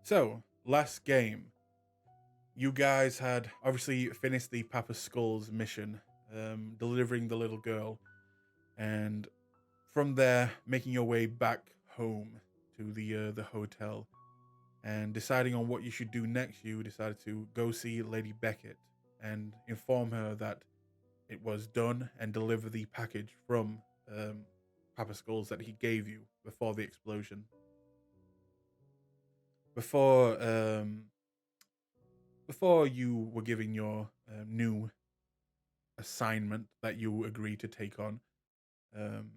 So, last game, you guys had obviously finished the Papa Skull's mission, delivering the little girl, and from there, making your way back home to the hotel, and deciding on what you should do next. You decided to go see Lady Beckett and inform her that it was done and deliver the package from Papa Skulls that he gave you before the explosion. Before before you were given your new assignment that you agreed to take on, um,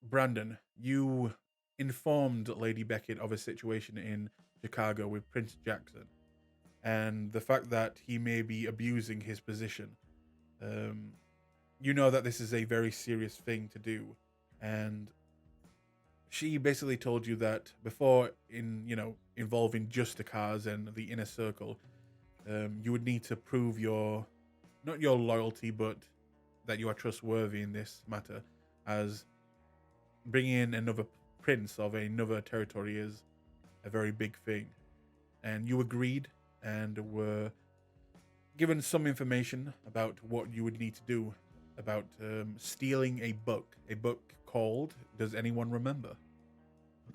Brandon, you informed Lady Beckett of a situation in Chicago with Prince Jackson and the fact that he may be abusing his position. Um, you know that this is a very serious thing to do, and she basically told you that before involving Justicars and the inner circle, you would need to prove your not your loyalty, but that you are trustworthy in this matter, as bringing in another prince of another territory is a very big thing. And you agreed and were given some information about what you would need to do about stealing a book called, does anyone remember?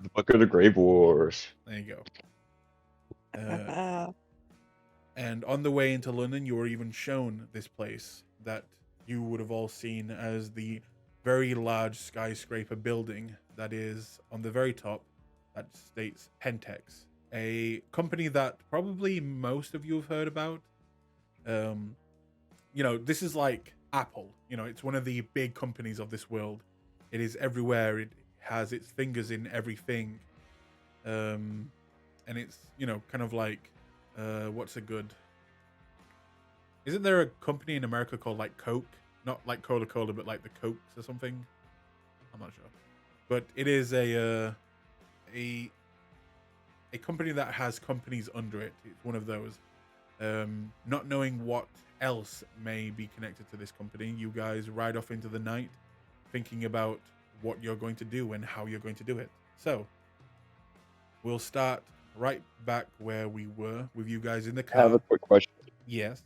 The Book of the Grave Wars. There you go. And on the way into London, you were even shown this place that you would have all seen as the very large skyscraper building that is on the very top that states Pentex, a company that probably most of you have heard about. This is like Apple. It's one of the big companies of this world. It is everywhere. It has its fingers in everything. And it's, kind of like, what's a good... Isn't there a company in America called like Coke? Not like Coca-Cola, but like the Cokes or something? I'm not sure. But it is a company that has companies under it. It's one of those. Not knowing what else may be connected to this company, you guys ride off into the night thinking about what you're going to do and how you're going to do it. So, we'll start right back where we were with you guys in the car. I have a quick question. Yes.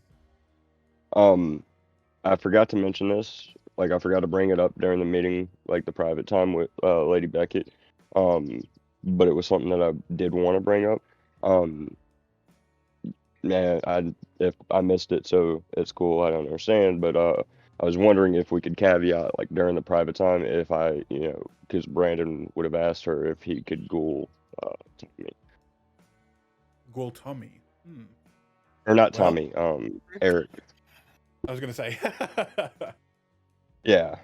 I forgot to mention this. Like, I forgot to bring it up during the meeting, like the private time with Lady Beckett. But it was something that I did want to bring up. If I missed it, so it's cool. I don't understand, but I was wondering if we could caveat, like during the private time, if I, because Brandon would have asked her if he could ghoul Tommy. Ghoul Tommy. Or not Tommy. Eric. I was gonna say. Yeah.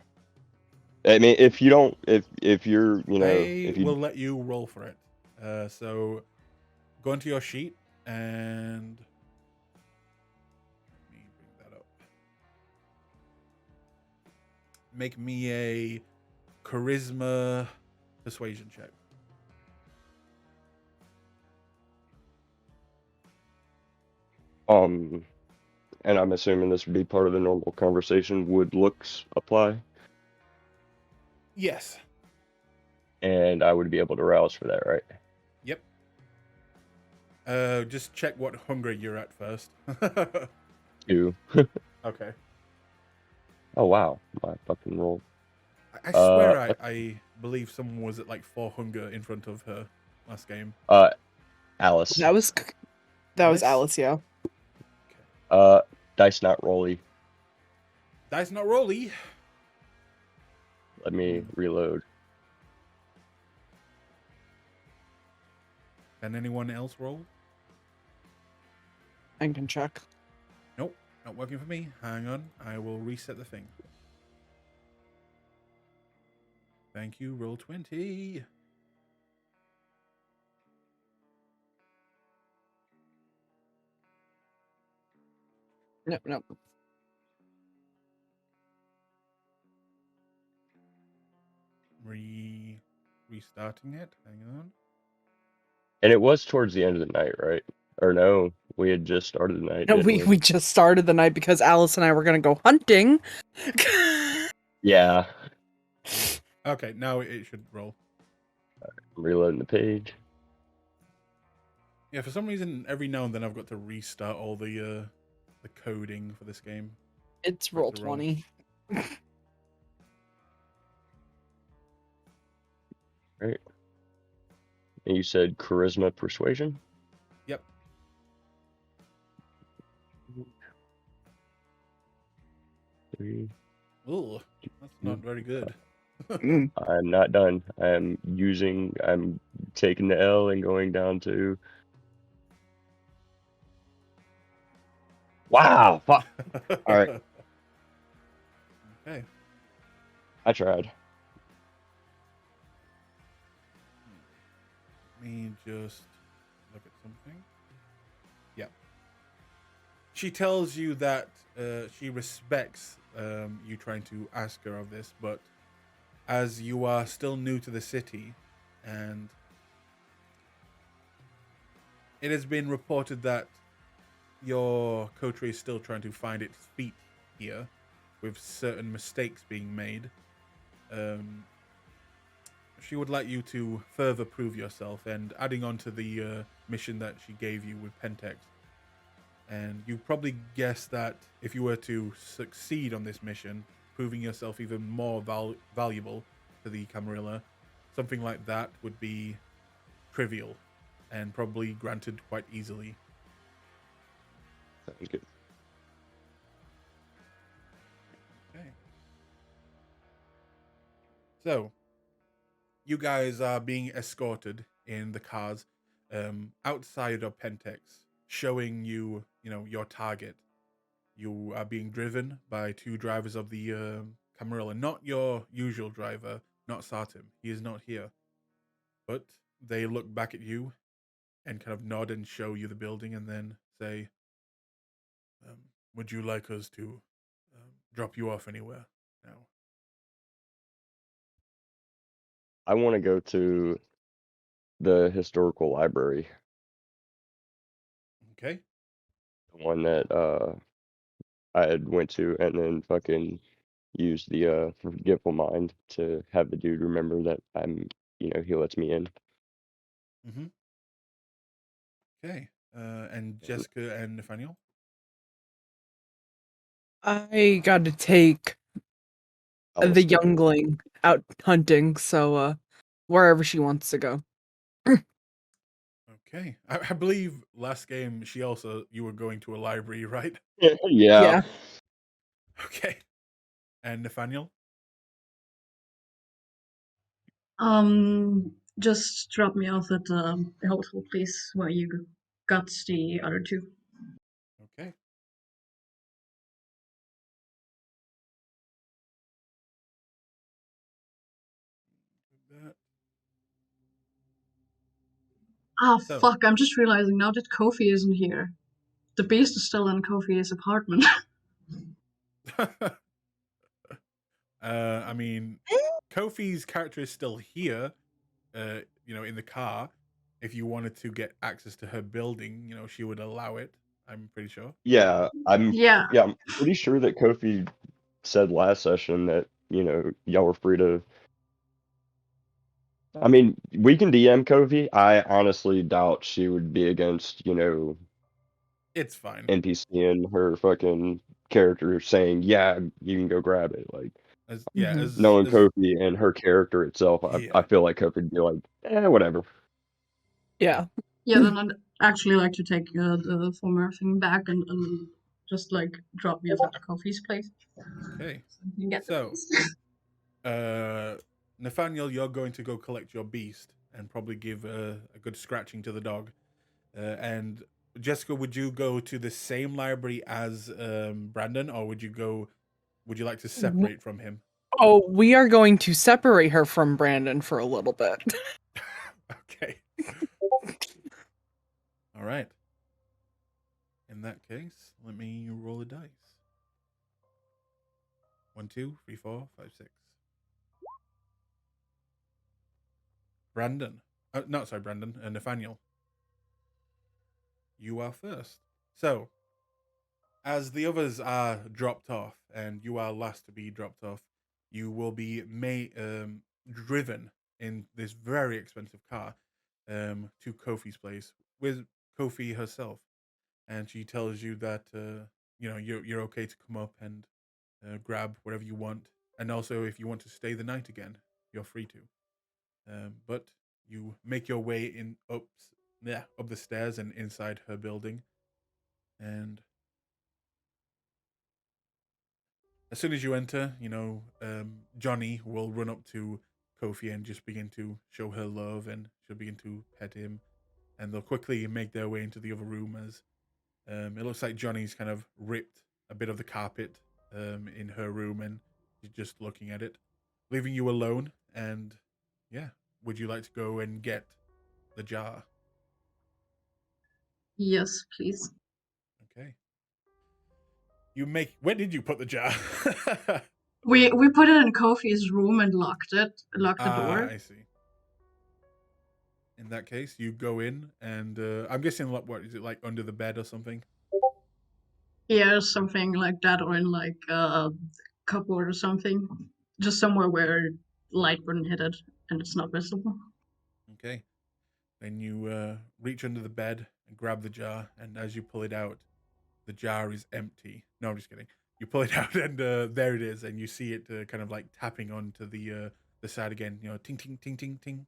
I mean, if you don't, if you're, I will let you roll for it. So go into your sheet and let me bring that up. Make me a charisma persuasion check. And I'm assuming this would be part of the normal conversation. Would looks apply? Yes. And I would be able to rouse for that, right? Yep. Just check what hunger you're at first. 2. Okay. Oh wow, my fucking roll. I swear I believe someone was at like 4 hunger in front of her last game. Alice. That was Alice, yeah. Okay. Dice not rolly. Dice not rolly. Let me reload. Can anyone else roll? I can check. Nope, not working for me. Hang on, I will reset the thing. Thank you, roll 20. Nope. Restarting it. Hang on. And it was towards the end of the night, right? Or no, we had just started the night. No, we just started the night because Alice and I were gonna go hunting. Yeah. Okay, now it should roll. Reloading the page. Yeah, for some reason, every now and then I've got to restart all the coding for this game. It's Back roll to roll. 20. Right. And you said charisma persuasion? Yep. Three. Ooh, that's not very good. Mm. I'm not done. I'm taking the L and going down to. Wow! Fuck! Alright, Okay. I tried. Let me just look at something. Yeah. She tells you that she respects you trying to ask her of this, but as you are still new to the city, and it has been reported that your coterie is still trying to find its feet here, with certain mistakes being made. She would like you to further prove yourself, and adding on to the mission that she gave you with Pentex. And you probably guess that if you were to succeed on this mission, proving yourself even more valuable to the Camarilla, something like that would be trivial and probably granted quite easily. Sounds good. Okay. So, you guys are being escorted in the cars outside of Pentex, showing you, your target. You are being driven by two drivers of the Camarilla, not your usual driver, not Sartim. He is not here. But they look back at you and kind of nod and show you the building and then say, would you like us to drop you off anywhere now? I want to go to the historical library, Okay. the one that I had went to, and then fucking use the forgetful mind to have the dude remember that he lets me in. Mm-hmm. Okay. And And Jessica and Nathaniel? I got to take the Alistair. youngling out hunting, so wherever she wants to go. Okay. I believe last game you were going to a library, right? Yeah. Yeah. Okay. And Nathaniel? Just drop me off at the hotel, please, where you got the other two. Okay. That. Ah, So, fuck, I'm just realizing now that Kofi isn't here. The beast is still in Kofi's apartment. I mean, Kofi's character is still here, in the car. If you wanted to get access to her building, she would allow it. I'm pretty sure. Yeah, I'm Yeah. pretty sure that Kofi said last session that, y'all were free to. I mean, we can DM Kofi. I honestly doubt she would be against, It's fine. NPC and her fucking character saying, "Yeah, you can go grab it." Like, knowing As Kofi and her character itself, I yeah. feel like Kofi would be like, whatever. Yeah. Yeah, then I'd actually like to take the former thing back and just like drop me off at Kofi's place. Okay. So you can get the So, beast. Nathaniel, you're going to go collect your beast and probably give a good scratching to the dog. And Jessica, would you go to the same library as Brandon, or would you like to separate from him? Oh, we are going to separate her from Brandon for a little bit. Okay. All right. In that case, let me roll a dice. 1, 2, 3, 4, 5, 6. Brandon. No, sorry, Brandon. Nathaniel. You are first. So, as the others are dropped off and you are last to be dropped off, you will be driven in this very expensive car to Kofi's place with Kofi herself, and she tells you that you're okay to come up and grab whatever you want, and also if you want to stay the night again, you're free to. But you make your way up the stairs and inside her building, and as soon as you enter, Johnny will run up to Kofi and just begin to show her love, and she'll begin to pet him, and they'll quickly make their way into the other room as it looks like Johnny's kind of ripped a bit of the carpet in her room, and she's just looking at it, leaving you alone. And yeah, would you like to go and get the jar? Yes, please. Okay. Where did you put the jar? We put it in Kofi's room and locked the door. I see. In that case, you go in, and I'm guessing, what is it, like under the bed or something? Yeah, something like that, or in like a cupboard or something. Just somewhere where light wouldn't hit it and it's not visible. Okay. Then you reach under the bed and grab the jar, and as you pull it out, the jar is empty. No, I'm just kidding. You pull it out, and there it is, and you see it kind of like tapping onto the side again. Ting, ting, ting, ting, ting.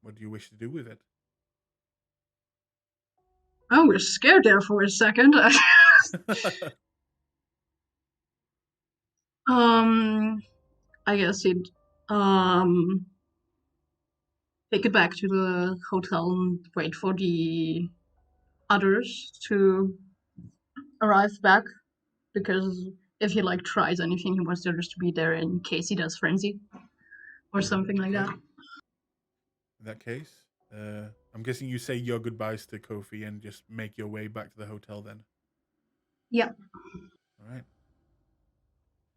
What do you wish to do with it? Oh, we're scared there for a second. I guess he'd take it back to the hotel and wait for the others to arrive back, because if he like tries anything, he wants the others to be there in case he does frenzy or something like that. In that case, I'm guessing you say your goodbyes to Kofi and just make your way back to the hotel then. Yeah. All right.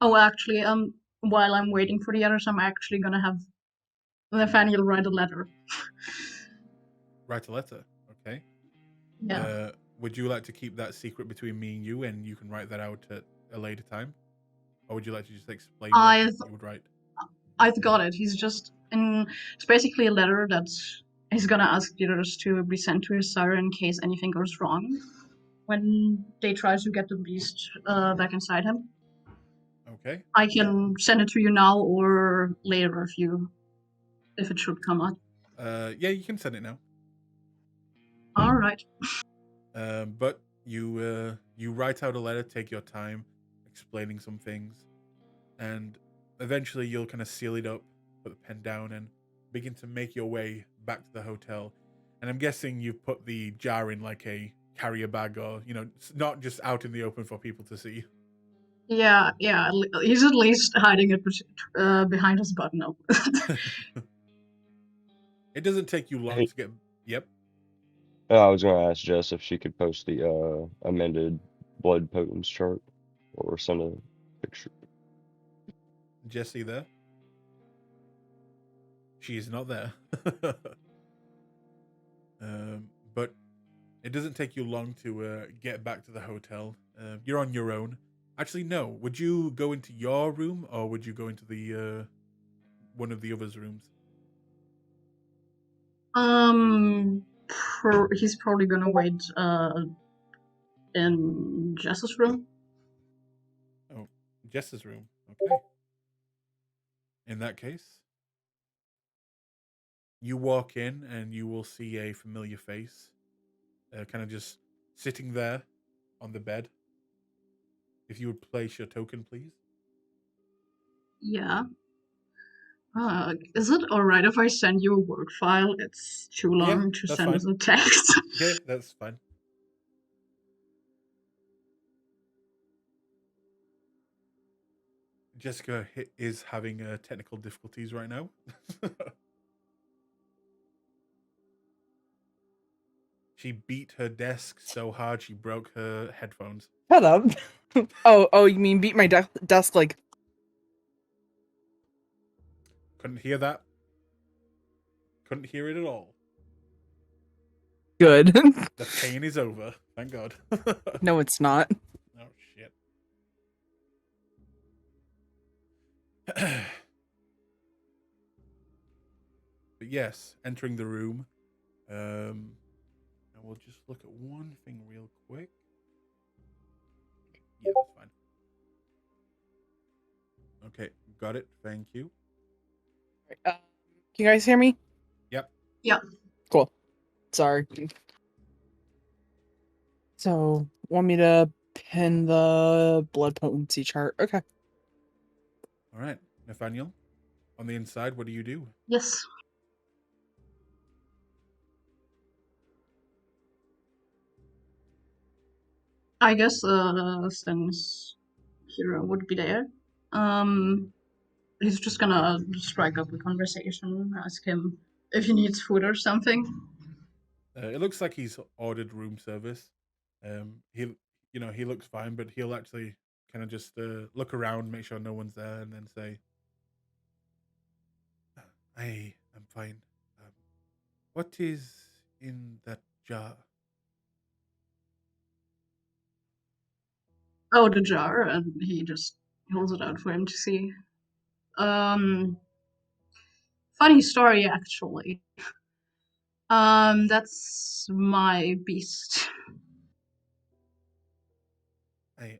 Oh, actually, while I'm waiting for the others, I'm actually gonna have Nathaniel write a letter. Write a letter. Okay. Yeah. Would you like to keep that secret between me and you can write that out at a later time? Or would you like to just explain what you would write? I've got it. It's basically a letter that he's gonna ask the others to be sent to his sire in case anything goes wrong when they try to get the beast back inside him. Okay. I can send it to you now or later if it should come up. Yeah, you can send it now. All right. But you write out a letter, take your time, explaining some things, and eventually you'll kind of seal it up, put the pen down, and begin to make your way back to the hotel. And I'm guessing you've put the jar in like a carrier bag, or it's not just out in the open for people to see. Yeah. He's at least hiding it behind his button-up. It doesn't take you long Hey, to get. Yep. I was gonna ask Jess if she could post the amended blood potence chart or send a picture. Jesse there? She is not there. But it doesn't take you long to get back to the hotel. You're on your own. Actually, no. Would you go into your room, or would you go into the one of the others' rooms? He's probably gonna wait in Jess's room. Oh, Jess's room. Okay. In that case, you walk in and you will see a familiar face, kind of just sitting there on the bed. If you would place your token, please. Yeah. Is it alright if I send you a Word file? It's too Yeah, long to that's send fine. as a text. Yeah, that's fine. Jessica is having technical difficulties right now. She beat her desk so hard she broke her headphones. Shut up. Oh, you mean beat my desk like Couldn't hear that. Couldn't hear it at all. good? The pain is over. Thank God. No, it's not. Oh, shit. But yes, entering the room. And we'll just look at one thing real quick. Yeah, that's fine. Okay, got it. Thank you. Can you guys hear me? Yep. Yeah. Cool. Sorry. So, want me to pin the blood potency chart? Okay. All right, Nathaniel. On the inside, what do you do? Yes. I guess since Hero would be there, he's just gonna strike up a conversation, ask him if he needs food or something. It looks like he's ordered room service. He, he looks fine, but he'll actually kind of just look around, make sure no one's there, and then say, "I am fine. What is in that jar?" Oh, the jar, and he just holds it out for him to see. Um, Funny story, actually. That's my beast. I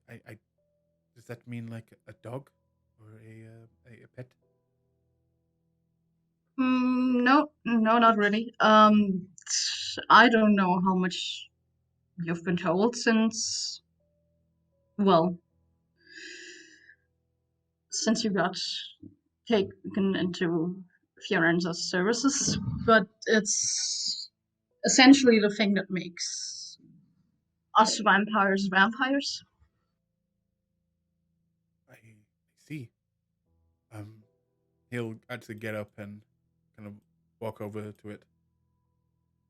does that mean like a dog or a pet? No, no, not really. I don't know how much you've been told since, well, since you got taken into Fiorenza's services, but it's essentially the thing that makes us vampires vampires. I see. Um, he'll actually get up and kind of walk over to it,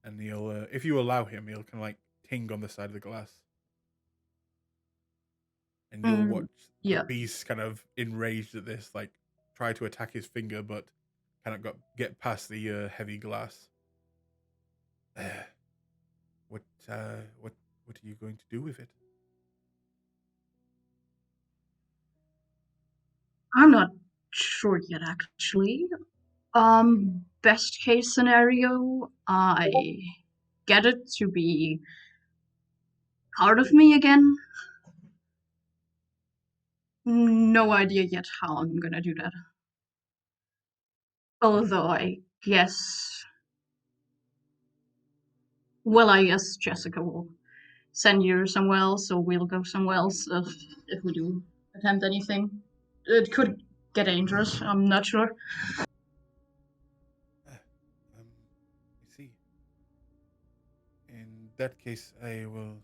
and he'll, if you allow him, he'll kind of like ting on the side of the glass, and you'll watch the Yeah. beast kind of enraged at this, like try to attack his finger, but kind of get past the heavy glass. What what are you going to do with it? I'm not sure yet, actually. Best case scenario, I get it to be part of me again. No idea yet how I'm gonna do that. Although I guess, well, I guess Jessica will send you somewhere else, or we'll go somewhere else if we do attempt anything. It could get dangerous. I'm not sure. I see. In that case, I will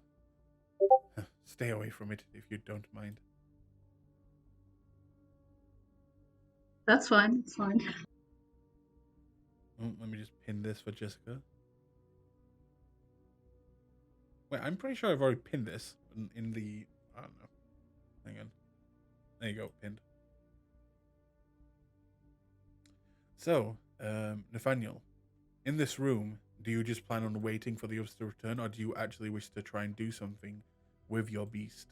stay away from it if you don't mind. That's fine. It's fine. Oh, let me just pin this for Jessica. Wait, I'm pretty sure I've already pinned this in the. I don't know. Hang on. There you go, pinned. So, Nathaniel, in this room, do you just plan on waiting for the others to return, or do you actually wish to try and do something with your beast?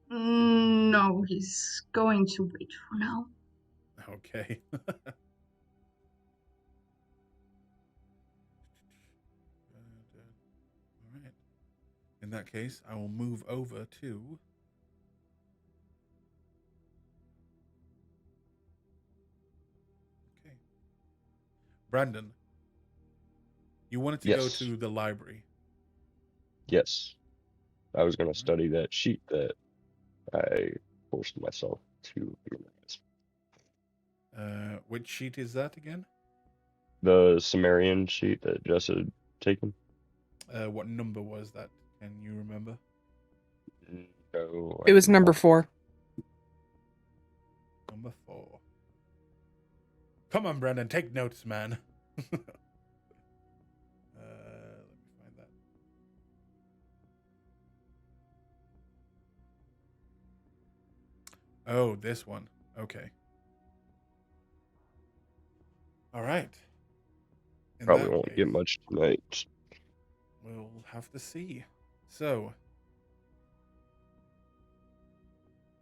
No, he's going to wait for now. Okay. All right. In that case, I will move over to. Okay. Brandon, you wanted to go Yes. to the library. Yes. I was going to All study that sheet that I forced myself to memorize. right. Which sheet is that again? The Sumerian sheet that Jess had taken. What number was that? Can you remember? No, It was number 4. Number 4. Come on, Brandon, take notes, man. Let me find that. Oh, this one. Okay. All right. In probably that won't case, get much tonight. we'll have to see. So,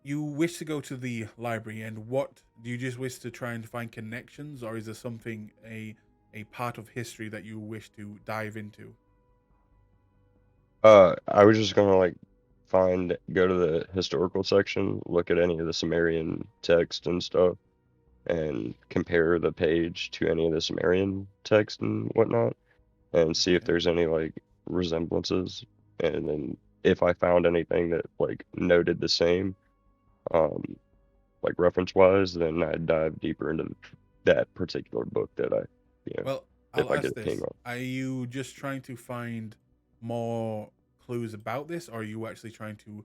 you wish to go to the library, and what do you just wish to try and find connections, or is there something a part of history that you wish to dive into? I was just gonna like go to the historical section, look at any of the Sumerian text and stuff, and compare the page to any of the Sumerian text and whatnot, and see if Okay. there's any like resemblances. And then if I found anything that like noted the same, um, like reference wise, then I'd dive deeper into that particular book that Well, if I'll I get ask a ping this: on. are you just trying to find more clues about this, or are you actually trying to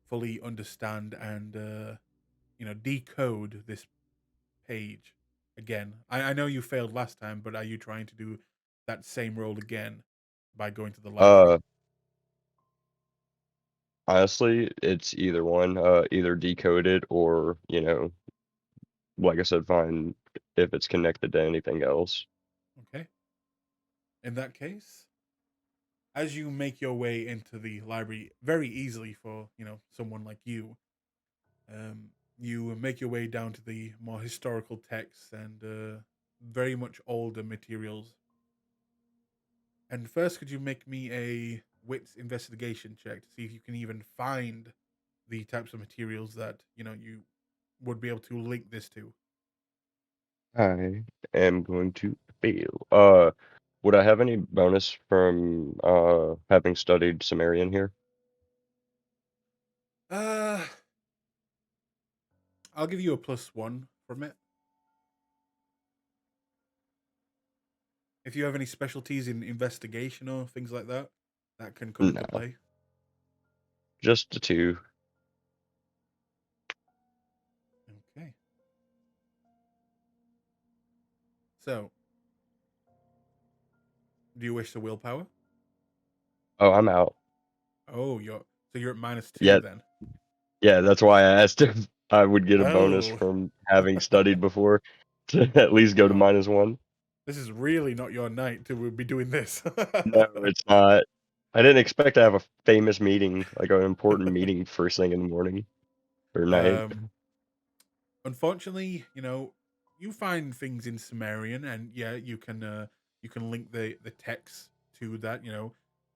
fully understand and decode this page again? I know you failed last time, but are you trying to do that same role again by going to the library? Uh, Honestly, it's either one, either decode it or, like I said, find if it's connected to anything else. Okay. In that case, as you make your way into the library very easily for someone like you, um, you make your way down to the more historical texts and very much older materials. And first, could you make me a wits investigation check to see if you can even find the types of materials that you would be able to link this to? I am going to fail. Would I have any bonus from having studied Sumerian here? Uh, I'll give you a +1 from it. If you have any specialties in investigation or things like that, that can come into No, play. just the two. Okay. So, do you wish to willpower? Oh, I'm out. Oh, you're at -2 Yeah, then. yeah, that's why I asked if I would get a bonus Oh. from having studied before to at least go to Oh, -1. this is really not your night to be doing this. No, it's not. I didn't expect to have a famous meeting, like an important meeting first thing in the morning or night. um, Unfortunately, you find things in Sumerian, and yeah, you can link the text to that.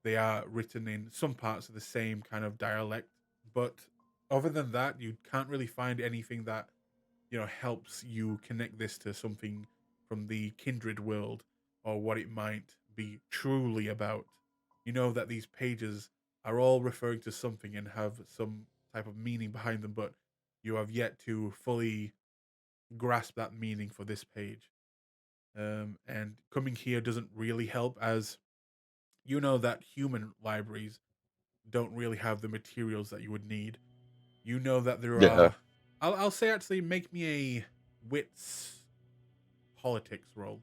They are written in some parts of the same kind of dialect, but other than that, you can't really find anything that helps you connect this to something from the kindred world or what it might be truly about. You know that these pages are all referring to something and have some type of meaning behind them, but you have yet to fully grasp that meaning for this page. And coming here doesn't really help, as you know that human libraries don't really have the materials that you would need. You know that there Yeah. are. I'll say actually, make me a wits politics roll.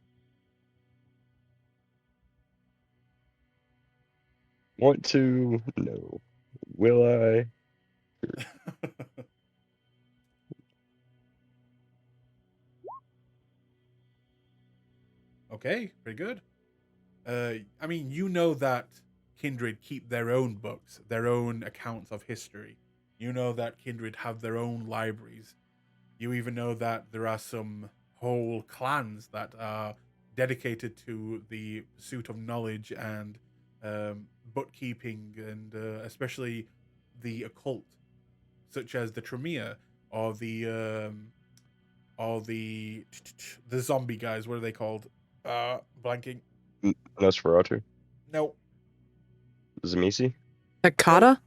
Want to? No. Will I? Okay, pretty good. I mean, you know that Kindred keep their own books, their own accounts of history. You know that Kindred have their own libraries. You even know that there are some whole clans that are dedicated to the pursuit of knowledge and bookkeeping, and especially the occult, such as the Tremere or the zombie guys. What are they called? Blanking. Nosferatu? No. Zamisi? Nope. Takata?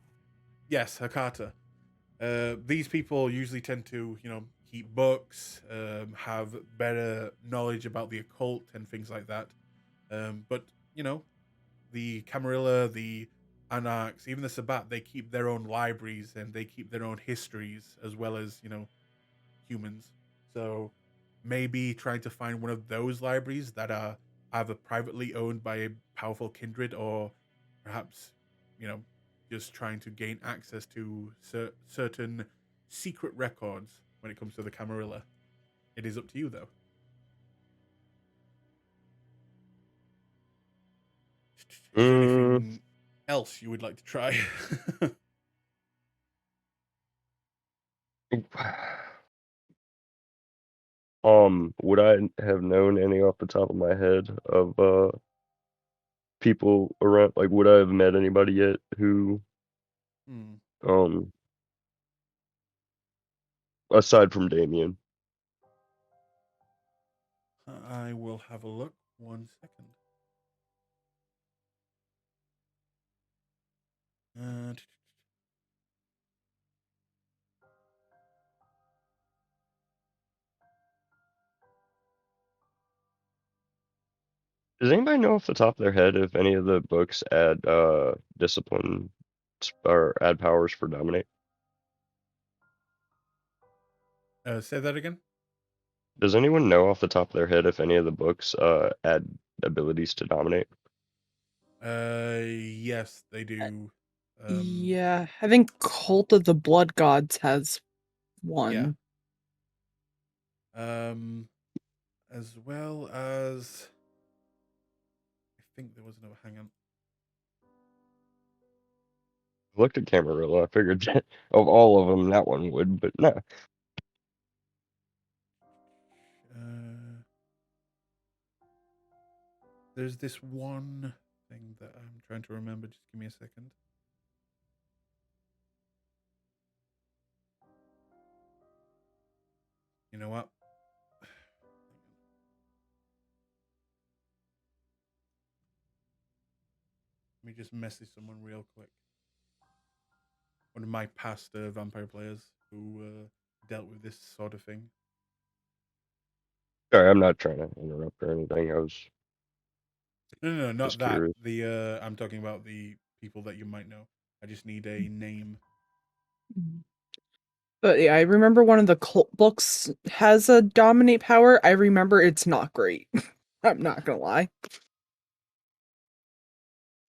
Yes, Hakata. These people usually tend to, keep books, have better knowledge about the occult and things like that. But the Camarilla, the Anarchs, even the Sabbat, they keep their own libraries and they keep their own histories as well as humans. So maybe trying to find one of those libraries that are either privately owned by a powerful kindred, or perhaps you know just trying to gain access to certain secret records when it comes to the Camarilla. It is up to you though. Is there Mm, anything else you would like to try? Would I have known any off the top of my head of people around? Like, would I have met anybody yet who Hmm. um aside from Damien? I will have a look. 1 second. Uh, Does anybody know off the top of their head if any of the books add discipline or add powers for dominate? say that again. Does anyone know off the top of their head if any of the books add abilities to dominate? Yes, they do. Yeah, I think Cult of the Blood Gods has one. As well as I think there was another. Hang on. I looked at Camarilla. I figured that of all of them, that one would, but no. There's this one thing that I'm trying to remember. Just give me a second. You know what? Let me just message someone real quick. One of my past vampire players who dealt with this sort of thing. Sorry, I'm not trying to interrupt or anything. I was No, not just that. curious. I'm talking about the people that you might know. I just need a name. But yeah, I remember one of the cult books has a dominate power. I remember it's not great. I'm not gonna lie.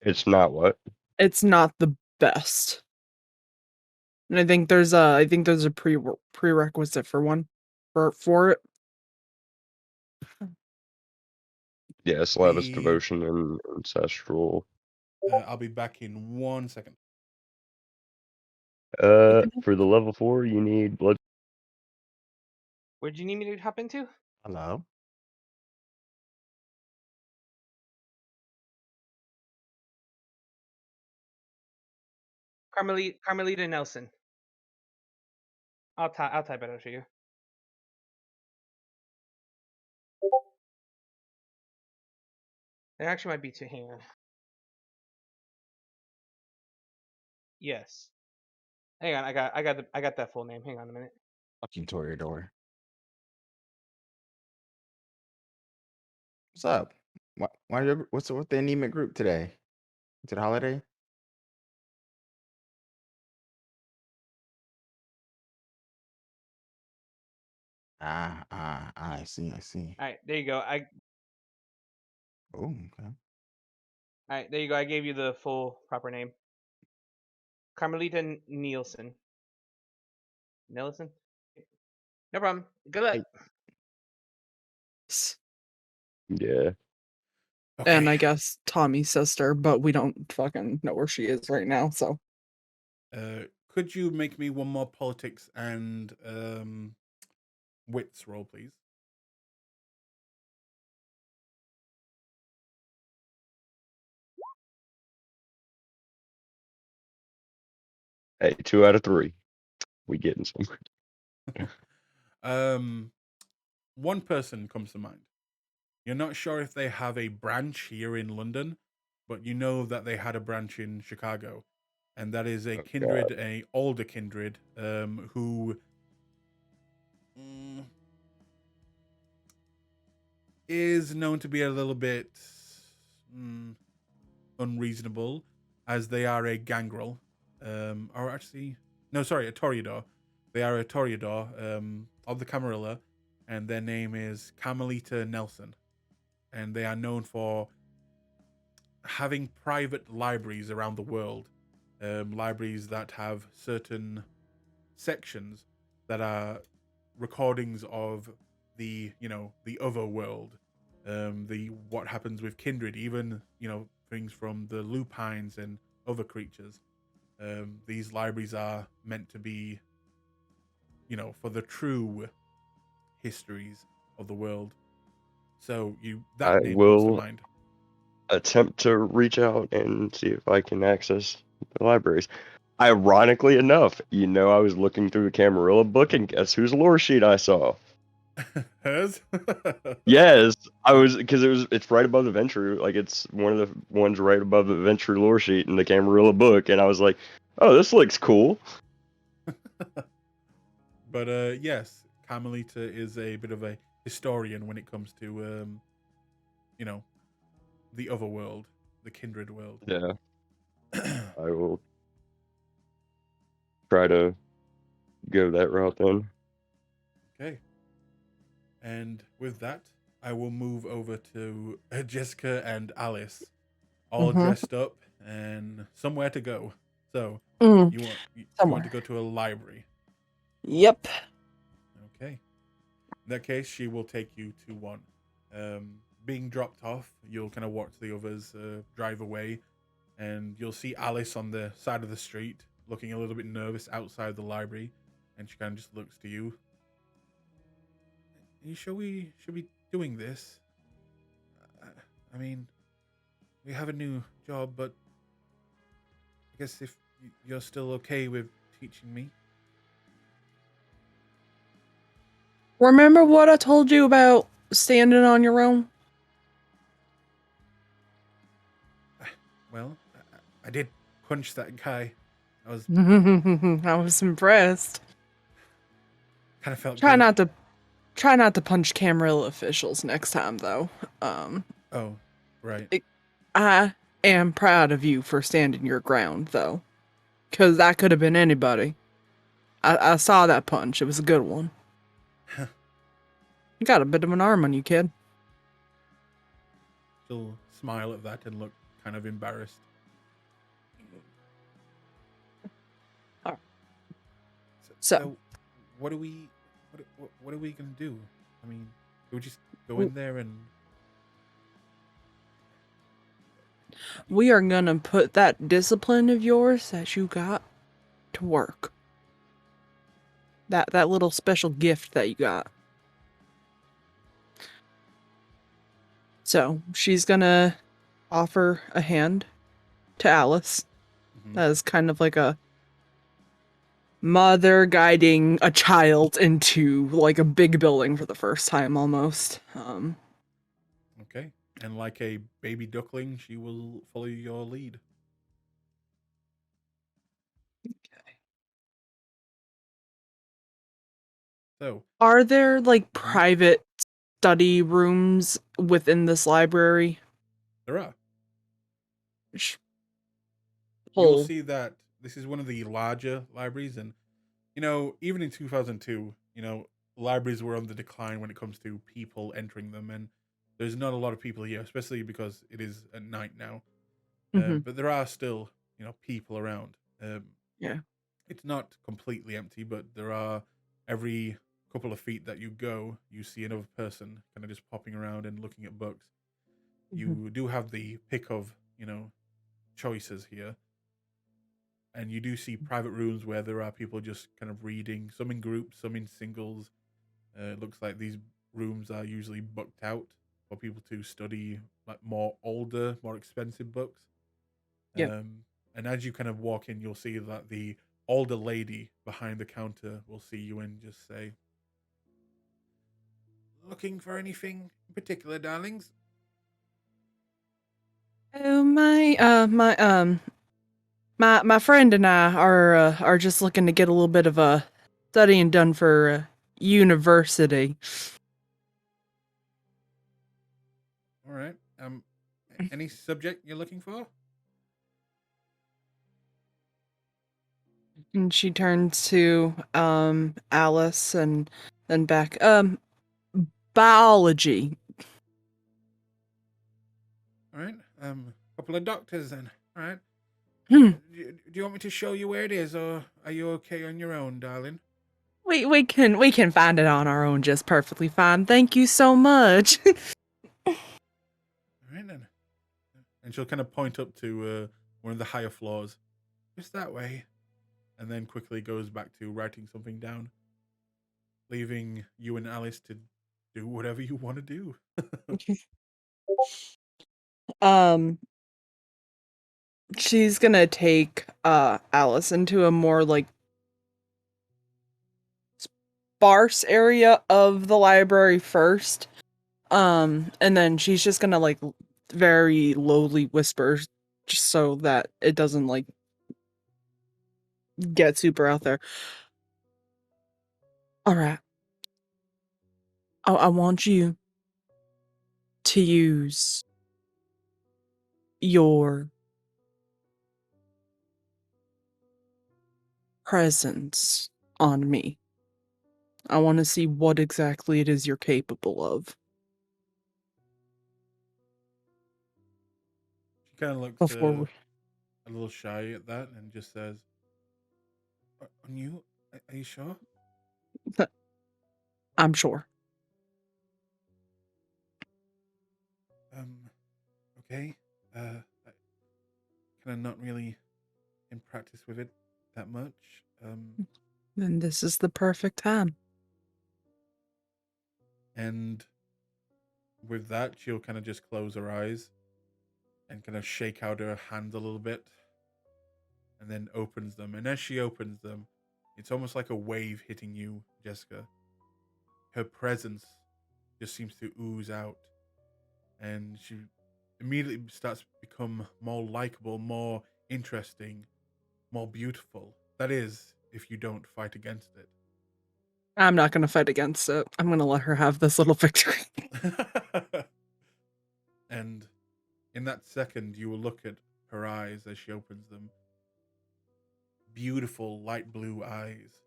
It's not what? It's not the best. And I think there's a prerequisite for one for it. Yeah, Slavis devotion and ancestral. I'll be back in 1 second. For the level 4, you need blood. Where'd you need me to hop into? Hello? Carmelita Nelson. I'll type it out for you. There actually might be two. Hang on. Yes. Hang on. I got that full name. Hang on a minute. Fucking Toreador. What's up? What's with the anemic group today? Is it a holiday? I see, I see. All right, there you go. Oh, okay. All right, there you go. I gave you the full proper name. Carmelita Nielsen. Nielsen? No problem. Good luck. Yeah. Okay. And I guess Tommy's sister, but we don't fucking know where she is right now, so. Could you make me one more politics and wits roll, please? Hey, 2 out of 3. We getting somewhere. One person comes to mind. You're not sure if they have a branch here in London, but you know that they had a branch in Chicago, and that is a Oh, kindred, God. a older kindred, who is known to be a little bit unreasonable, as they are a gangrel, or actually, no, sorry, a Toreador. They are a Toreador of the Camarilla, and their name is Carmelita Nelson, and they are known for having private libraries around the world, libraries that have certain sections that are recordings of the the other world, the what happens with kindred, even things from the lupines and other creatures. These libraries are meant to be for the true histories of the world. So I that name comes to will mind. attempt to reach out and see if I can access the libraries. Ironically enough, I was looking through the Camarilla book, and guess whose lore sheet I saw? Hers? Yes, I was because it's right above the Ventrue, like it's one of the ones right above the Ventrue lore sheet in the Camarilla book, and I was like, oh, this looks cool. But yes, Carmelita is a bit of a historian when it comes to the other world, the kindred world. Yeah, I will try to go that route then. Okay. And with that, I will move over to Jessica and Alice, all dressed up and somewhere to go. So Mm, you want somewhere. to go to a library? Yep. Okay. In that case, she will take you to one. Being dropped off, you'll kind of watch the others drive away, and you'll see Alice on the side of the street, looking a little bit nervous outside the library, and she kind of just looks to you. Are you sure we should be doing this? I mean, we have a new job, but I guess if you're still okay with teaching me. Remember what I told you about standing on your own? Well, I did punch that guy. I was I was impressed. kind of felt Try good. not to punch Camarilla officials next time, though. Oh, right. I am proud of you for standing your ground, though, because that could have been anybody. I saw that punch; it was a good one. You got a bit of an arm on you, kid. She'll smile at that and look kind of embarrassed. Alright. So what are we gonna do? I mean, do we just go in there and? We are gonna put that discipline of yours that you got to work. That little special gift that you got. So she's gonna offer a hand to Alice. As kind of like a mother guiding a child into like a big building for the first time almost. Okay. And like a baby duckling, she will follow your lead. Okay. So, Are there like private study rooms within this library? there are. Whole. You'll see that this is one of the larger libraries, and even in 2002, libraries were on the decline when it comes to people entering them, and there's not a lot of people here, especially because it is at night now. But there are still, people around. Yeah. It's not completely empty, but there are every couple of feet that you go, you see another person kind of just popping around and looking at books. You do have the pick of, choices here. And you do see private rooms where there are people just kind of reading, some in groups, some in singles. It looks like these rooms are usually booked out for people to study like more older, more expensive books. Yeah. And as you kind of walk in, you'll see that the older lady behind the counter will see you and just say, "Looking for anything in particular, darlings?" Oh my friend and I are just looking to get a little bit of a studying done for university. All right. Any subject you're looking for? And she turns to Alice and then back biology. All right. Couple of doctors then. All right. Hmm. Do you want me to show you where it is, or are you okay on your own, darling? We can find it on our own just perfectly fine. Thank you so much. All right then. And she'll kind of point up to one of the higher floors, just that way, and then quickly goes back to writing something down. leaving you and Alice to do whatever you want to do. She's gonna take Alice into a more like sparse area of the library first. And then she's just gonna like very lowly whisper just so that it doesn't like get super out there. All right. I want you to use your presence on me. I want to see what exactly it is you're capable of. She kind of looks Before a little shy at that and just says, "On you? Are you sure?" I'm sure. Okay. Kind of not really in practice with it that much. Then this is the perfect time. And with that, she'll kind of just close her eyes and kind of shake out her hand a little bit and then opens them. And as she opens them, it's almost like a wave hitting you, Jessica. Her presence just seems to ooze out, and she immediately starts to become more likable, more interesting, more beautiful. That is, if you don't fight against it. I'm not going to fight against it. I'm going to let her have this little victory. And in that second, you will look at her eyes as she opens them. Beautiful light blue eyes.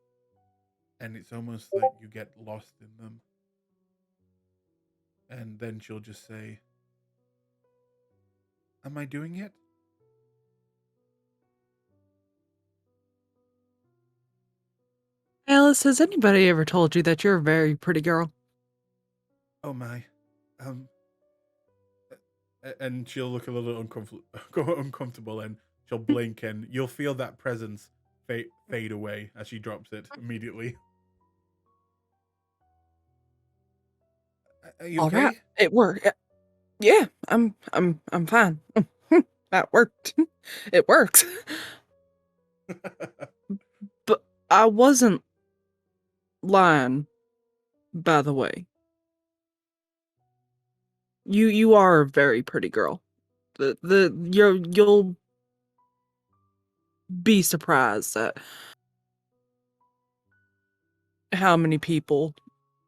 And it's almost like you get lost in them. And then she'll just say, "Am I doing it?" Alice, has anybody ever told you that you're a very pretty girl? Oh my. And she'll look a little uncomfortable and she'll blink and you'll feel that presence fade away as she drops it immediately. Are you All okay? right, it worked. Yeah, I'm fine. That worked. It works. But I wasn't lying, by the way. You are a very pretty girl. You'll be surprised at how many people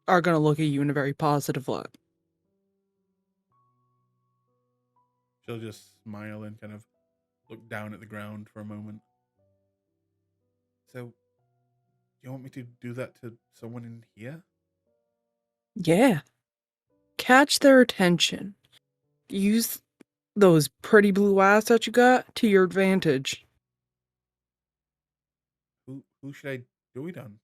are gonna look at you in a very positive light. She'll just smile and kind of look down at the ground for a moment. So, do you want me to do that to someone in here? Yeah. Catch their attention. Use those pretty blue eyes that you got to your advantage. Who should I do it on?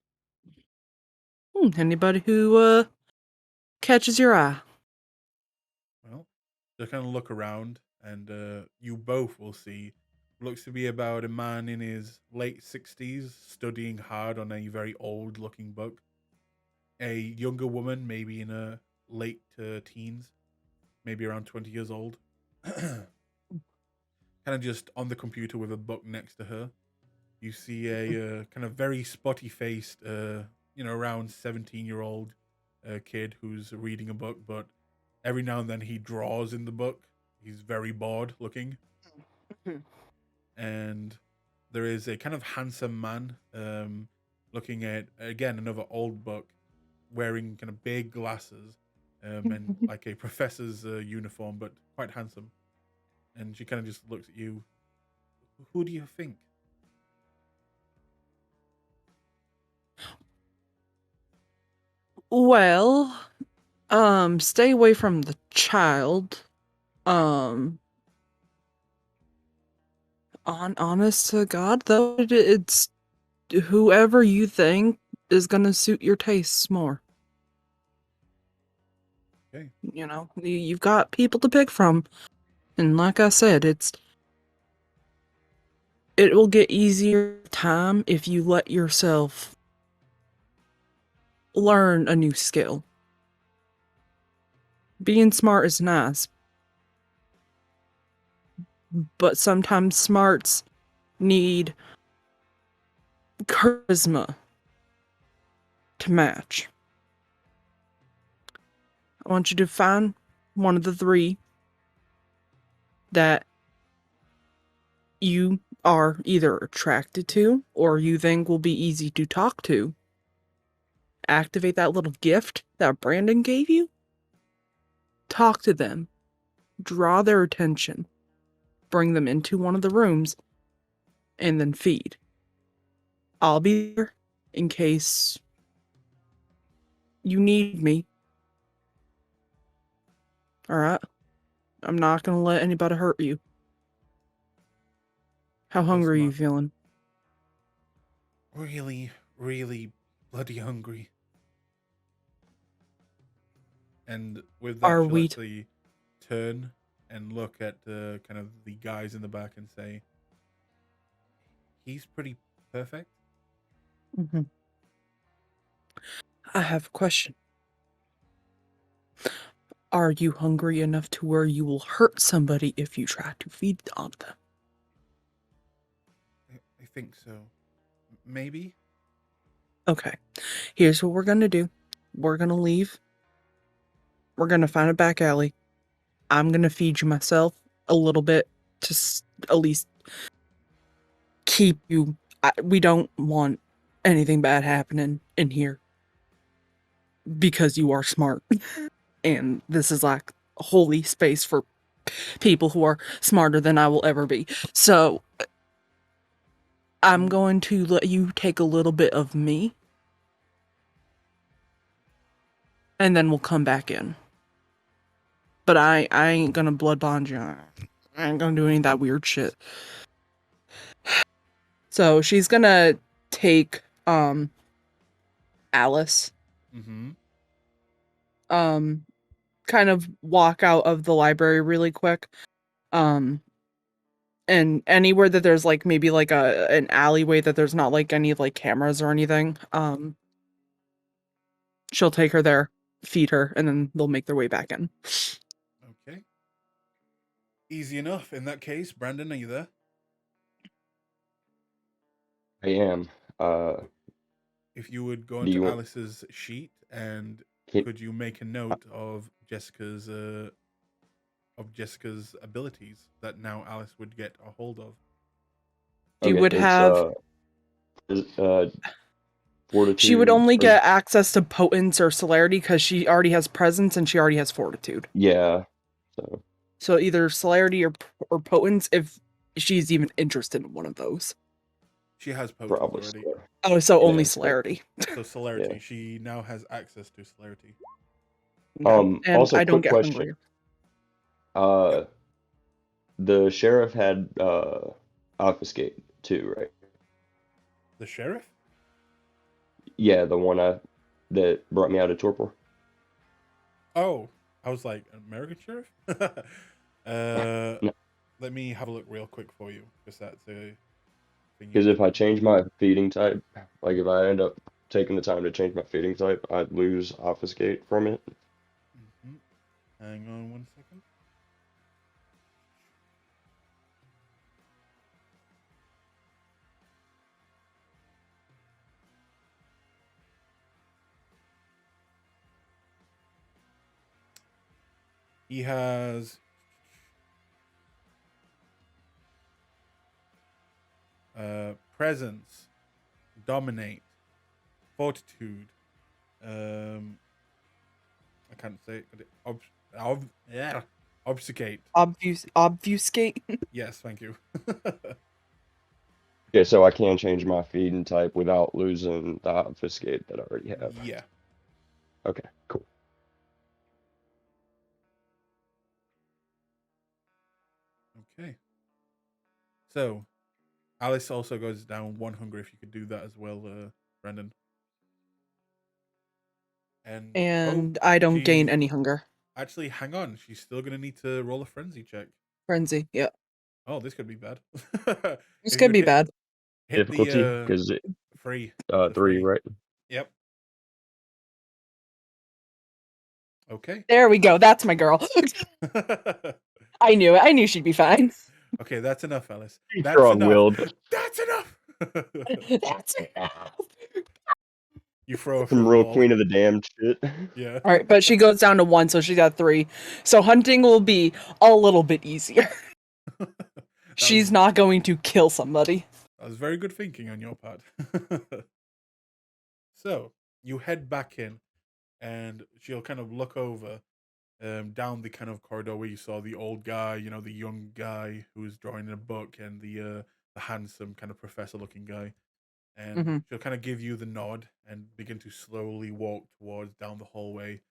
Anybody who catches your eye. Well, just kind of look around, and you both will see. Looks to be about a man in his late 60s, studying hard on a very old looking book. A younger woman, maybe in her late teens, maybe around 20 years old. Kind of just on the computer with a book next to her. You see a kind of very spotty faced, around 17-year-old kid who's reading a book, but every now and then he draws in the book. He's very bored looking. And there is a kind of handsome man looking at, again, another old book, wearing kind of big glasses and like a professor's uniform, but quite handsome. And she kind of just looks at you. Who do you think? Well, stay away from the child. Honest to God, though, it's whoever you think is gonna suit your tastes more. Okay. You know, you've got people to pick from, and like I said, it will get easier with time if you let yourself learn a new skill. Being smart is nice, but sometimes smarts need charisma to match. I want you to find one of the three that you are either attracted to or you think will be easy to talk to. Activate that little gift that Brandon gave you. Talk to them. Draw their attention. Bring them into one of the rooms and then feed. I'll be there in case you need me. Alright? I'm not gonna let anybody hurt you. How hungry are you smart. feeling? Really, really bloody hungry. And with that, Are she'll we actually turn and look at kind of the guys in the back and say, he's pretty perfect. Mhm. I have a question. Are you hungry enough to where you will hurt somebody if you try to feed on them? I think so. Maybe? Okay. Here's what we're gonna do. We're gonna leave. We're gonna find a back alley. I'm gonna feed you myself a little bit to at least keep you. We don't want anything bad happening in here because you are smart. And this is like a holy space for people who are smarter than I will ever be. So I'm going to let you take a little bit of me, and then we'll come back in. But I ain't gonna blood bond you. I ain't gonna do any of that weird shit. So she's gonna take Alice, Mm-hmm. kind of walk out of the library really quick. And anywhere that there's like maybe like an alleyway that there's not like any like cameras or anything, she'll take her there, feed her, and then they'll make their way back in. Okay. Easy enough. In that case, Brandon, are you there? I am. If you would go Do you onto want? Alice's sheet and Can, could you make a note of Jessica's abilities that now Alice would get a hold of? She okay, would it's have. She would fortitude only or get access to potence or celerity because she already has presence and she already has fortitude. yeah. So So either celerity or potence if she's even interested in one of those. She has potence probably already. so. Oh, so Yeah. only celerity. So celerity. Yeah. She now has access to celerity. Okay. And Also, I don't quick get question. hungrier. Yep. The sheriff had obfuscate too, right? The sheriff? Yeah, the one that brought me out of torpor. Oh, I was like, American sheriff? No, Let me have a look real quick for you, because that's a thing you because need if to I know. change my feeding type, like if I end up taking the time to change my feeding type, I'd lose obfuscate from it. Hmm. Hang on 1 second. He has presence, dominate, fortitude. I can't say it. Yeah, obfuscate. Obfuscate. Yes, thank you. Okay, so I can change my feeding type without losing the obfuscate that I already have. Yeah. Okay, cool. Okay. So, Alice also goes down 1 hunger if you could do that as well, Brendan. And And I don't gain she any hunger. actually hang on. She's still gonna need to roll a frenzy check. Frenzy. Yeah. Oh, this could be bad. This If you could could be bad. hit Difficulty, the because free, the 3, free. right? Yep. Okay. There we go. That's my girl. I knew it. I knew she'd be fine. Okay, that's enough, Alice. That's enough. Strong-willed. That's enough. That's enough. You throw her Some through a real wall. queen of the damned shit. Yeah. All right, but she goes down to 1, so she got 3. So hunting will be a little bit easier. She's not going to kill somebody. That was very good thinking on your part. So you head back in, and she'll kind of look over down the kind of corridor where you saw the old guy, the young guy who was drawing in a book, and the handsome kind of professor-looking guy. And hmm she'll kind of give you the nod and begin to slowly walk towards down the hallway.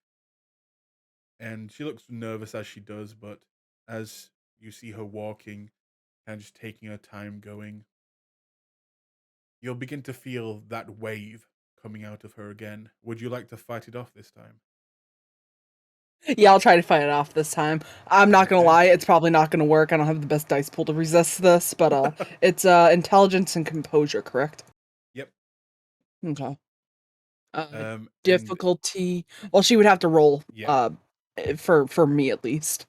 And she looks nervous as she does, but as you see her walking, kind of just taking her time going, you'll begin to feel that wave coming out of her again. Would you like to fight it off this time? Yeah, I'll try to fight it off this time. I'm not gonna Okay. lie, it's probably not gonna work. I don't have the best dice pool to resist this, but it's intelligence and composure, correct? Yep. Okay. And Difficulty. Well, she would have to roll. Yeah. For me at least.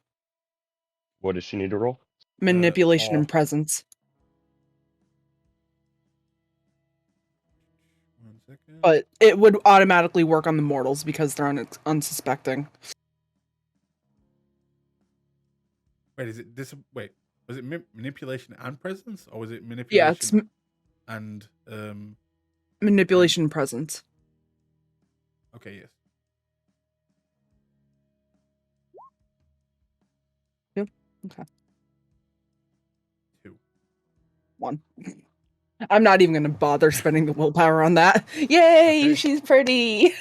What does she need to roll? Manipulation awe. and presence. 1 second. But it would automatically work on the mortals because they're unsuspecting. Wait, is it this? Wait, was it manipulation and presence, or was it Yeah, manipulation it's and manipulation and presence. Okay, yes. Yep. Okay. 2. 1. I'm not even gonna bother spending the willpower on that. Yay, Okay. she's pretty.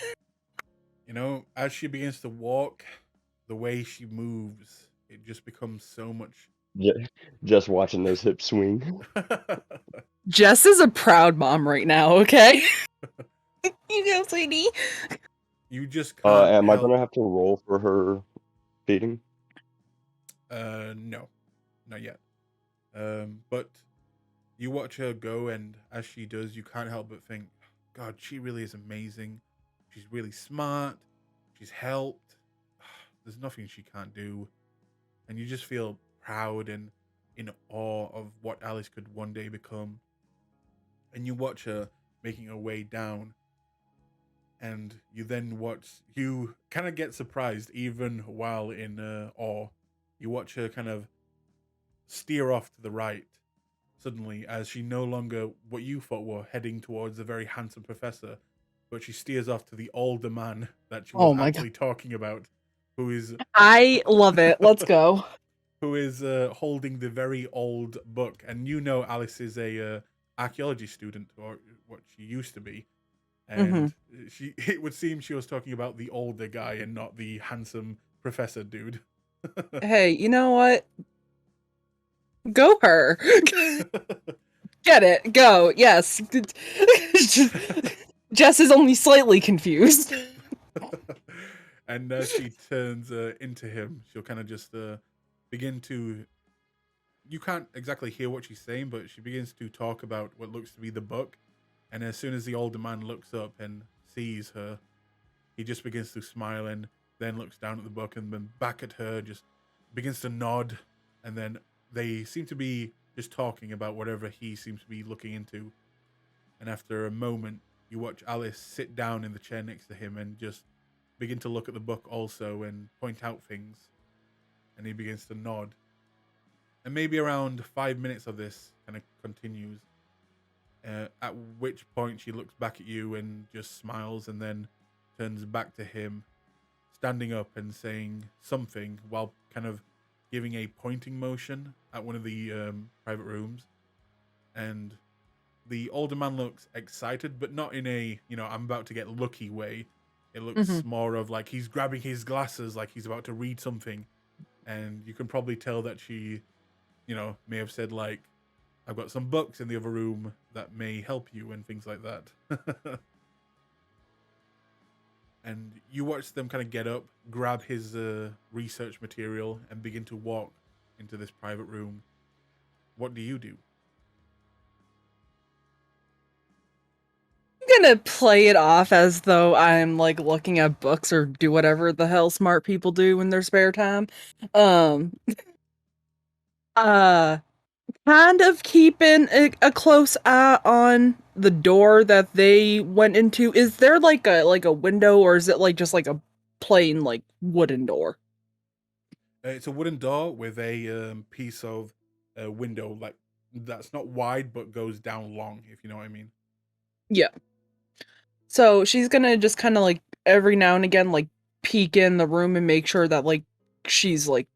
As she begins to walk, the way she moves, it just becomes so much. Just watching those hips swing. Jess is a proud mom right now, okay? You go, sweetie. You just can't Am I help. gonna have to roll for her feeding? No, not yet. But you watch her go, and as she does, you can't help but think, God, she really is amazing. She's really smart. She's helped. There's nothing she can't do. And you just feel proud and in awe of what Alice could one day become. And you watch her making her way down. And you kind of get surprised even while in awe. You watch her kind of steer off to the right suddenly, as she no longer, what you thought were heading towards a very handsome professor, but she steers off to the older man that she was Oh my actually talking about, who is I love it. Let's go. who is holding the very old book. And Alice is a archaeology student, or what she used to be, and it would seem she was talking about the older guy and not the handsome professor dude. Hey, you know what? Go her. Get it. Go. Yes. Jess is only slightly confused. And as she turns into him, she'll kind of just begin to. You can't exactly hear what she's saying, but she begins to talk about what looks to be the book. And as soon as the older man looks up and sees her, he just begins to smile and then looks down at the book and then back at her, just begins to nod. And then they seem to be just talking about whatever he seems to be looking into. And after a moment, you watch Alice sit down in the chair next to him and just begin to look at the book also and point out things. And he begins to nod. And maybe around 5 minutes of this kind of continues. At which point she looks back at you and just smiles and then turns back to him, standing up and saying something while kind of giving a pointing motion at one of the private rooms. And the older man looks excited, but not in a, I'm about to get lucky way. It looks more of like he's grabbing his glasses like he's about to read something. And you can probably tell that she, may have said like, I've got some books in the other room that may help you and things like that. And you watch them kind of get up, grab his research material, and begin to walk into this private room. What do you do? gonna play it off as though I'm like looking at books or do whatever the hell smart people do in their spare time. Um uh kind of keeping a close eye on the door that they went into. Is there like a window, or is it like just like a plain like wooden door? It's a wooden door with a piece of window, like that's not wide but goes down long, if you know what I mean. Yeah. So she's gonna just kind of like every now and again like peek in the room and make sure that like she's like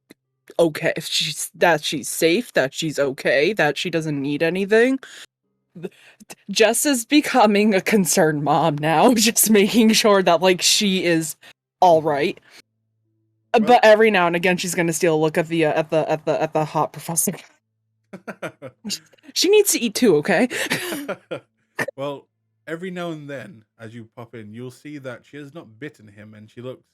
okay, she's safe, that she's okay, that she doesn't need anything. Jess is becoming a concerned mom now, just making sure that like she is all right. Well- But every now and again, she's gonna steal a look at the hot professor. She needs to eat too, okay? Well, every now and then, as you pop in, you'll see that she has not bitten him, and she looks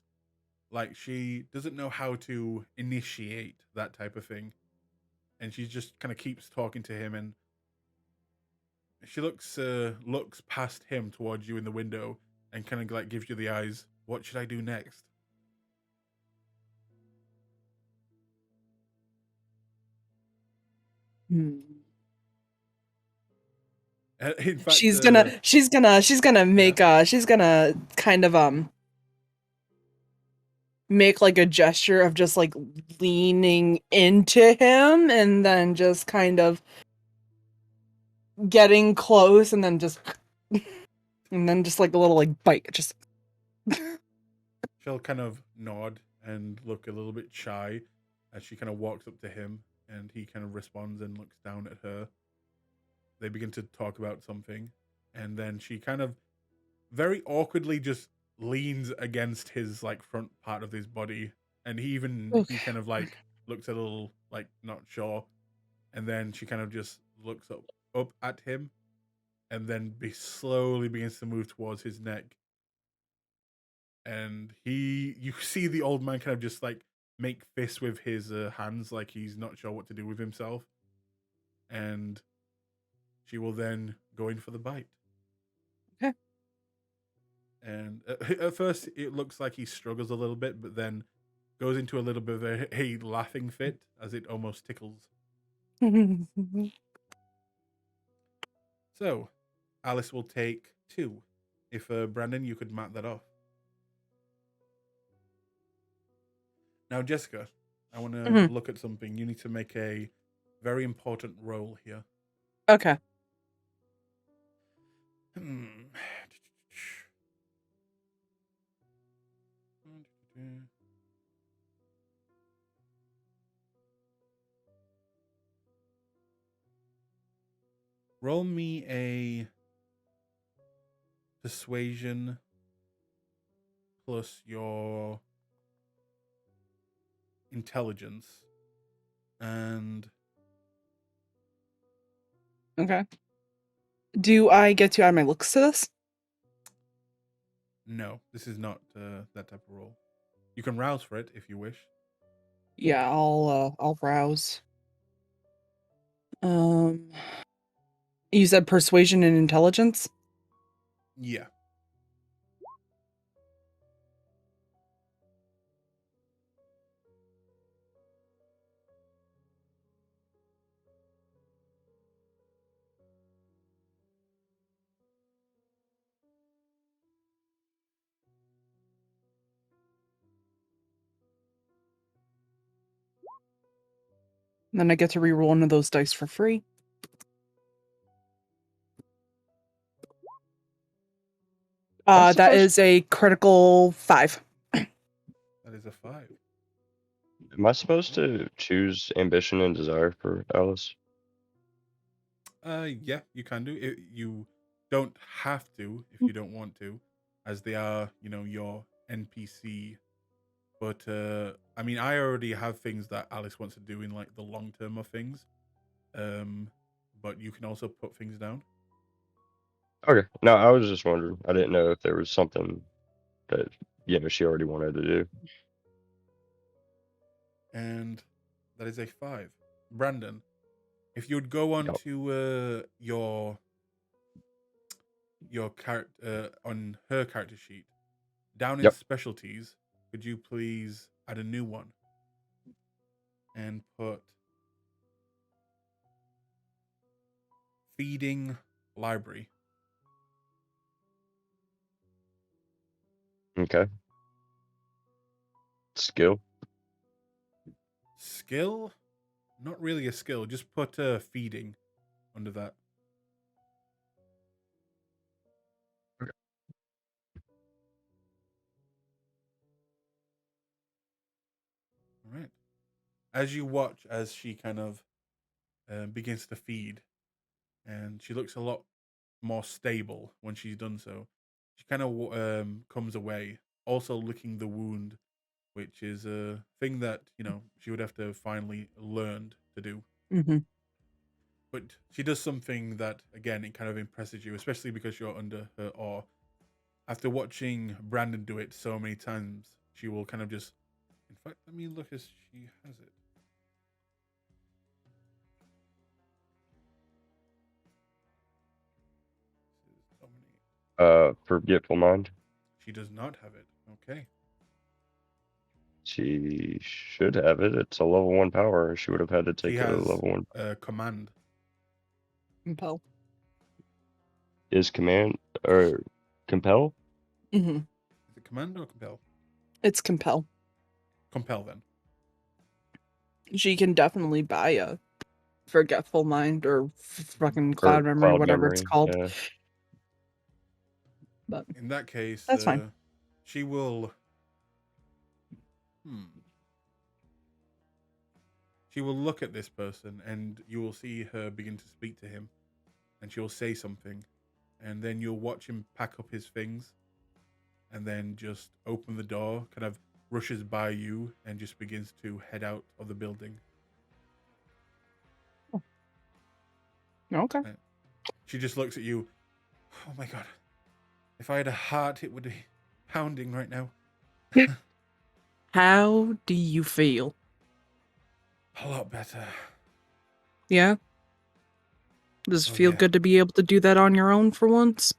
like she doesn't know how to initiate that type of thing, and she just kind of keeps talking to him, and she looks past him towards you in the window, and kind of like gives you the eyes. What should I do next? Hmm. In fact, She's gonna make she's gonna kind of make like a gesture of just like leaning into him and then just kind of getting close and then just like a little like bite just she'll kind of nod and look a little bit shy as she kind of walks up to him, and he kind of responds and looks down at her. They begin to talk about something, and then she kind of very awkwardly just leans against his like front part of his body, and he Okay. kind of like looks a little like not sure, and then she kind of just looks up at him, and then slowly begins to move towards his neck, and you see the old man kind of just like make fists with his hands like he's not sure what to do with himself, and she will then go in for the bite. Okay. And at first it looks like he struggles a little bit, but then goes into a little bit of a laughing fit as it almost tickles. So Alice will take 2. If Brandon, you could mark that off. Now, Jessica, I want to Mhm. look at something. You need to make a very important roll here. Okay. Roll me a persuasion plus your intelligence, and Okay. Do I get to add my looks to this? no, this is not that type of roll. You can rouse for it if you wish. Yeah, I'll rouse. You said persuasion and intelligence? Yeah. And then I get to reroll one of those dice for free. I'm That supposed is a critical 5. That is a 5. Am I supposed to choose ambition and desire for Alice? Yeah, you can do it. You don't have to if you don't want to, as they are, your NPC. But I mean, I already have things that Alice wants to do in like the long term of things. But you can also put things down. Okay. No, I was just wondering. I didn't know if there was something that she already wanted to do. And that is a 5. Brandon, if you would go on Yep. to your your character on her character sheet, down in Yep. specialties, could you please add a new one and put feeding library? Okay. Skill. Skill? Not really a skill. Just put feeding under that. All right. As you watch, as she kind of begins to feed, and she looks a lot more stable when she's done so. She kind of comes away, also licking the wound, which is a thing that she would have to finally learn to do. Mm-hmm. But she does something that, again, it kind of impresses you, especially because you're under her awe. After watching Brandon do it so many times, she will kind of just. In fact, let me look as she has it. This is dominate. Forgetful mind. She does not have it. Okay. She should have it. It's a level 1 power. She would have had to She take a has level 1. command. Compel. Is command or compel? Mm-hmm. Is it command or compel? It's compel. Compel, then. She can definitely buy a forgetful mind or fucking Or cloud memory, cloud whatever it's memory, called. yeah. But In that case, that's fine. She will. She will look at this person, and you will see her begin to speak to him, and she will say something, and then you'll watch him pack up his things, and then just open the door, kind of rushes by you, and just begins to head out of the building. Okay. She just looks at you. Oh my god. If I had a heart, it would be pounding right now. How do you feel? A lot better. Yeah? Does it Oh, feel yeah. good to be able to do that on your own for once?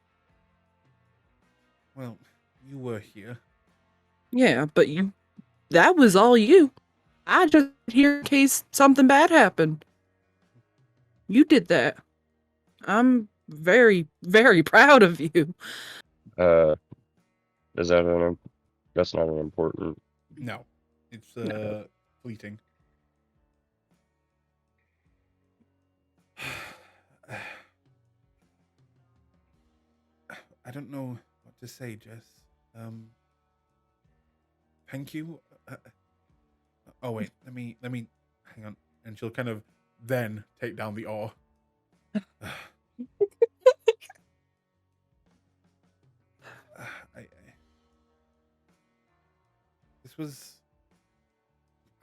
Well, you were here. Yeah, but that was all you. I just here in case something bad happened. You did that. I'm very, very proud of you. Is that that's not an important. No. It's No. fleeting. I don't know what to say, Jess. Thank you. Oh wait, let me hang on, and she'll kind of then take down the oar. This was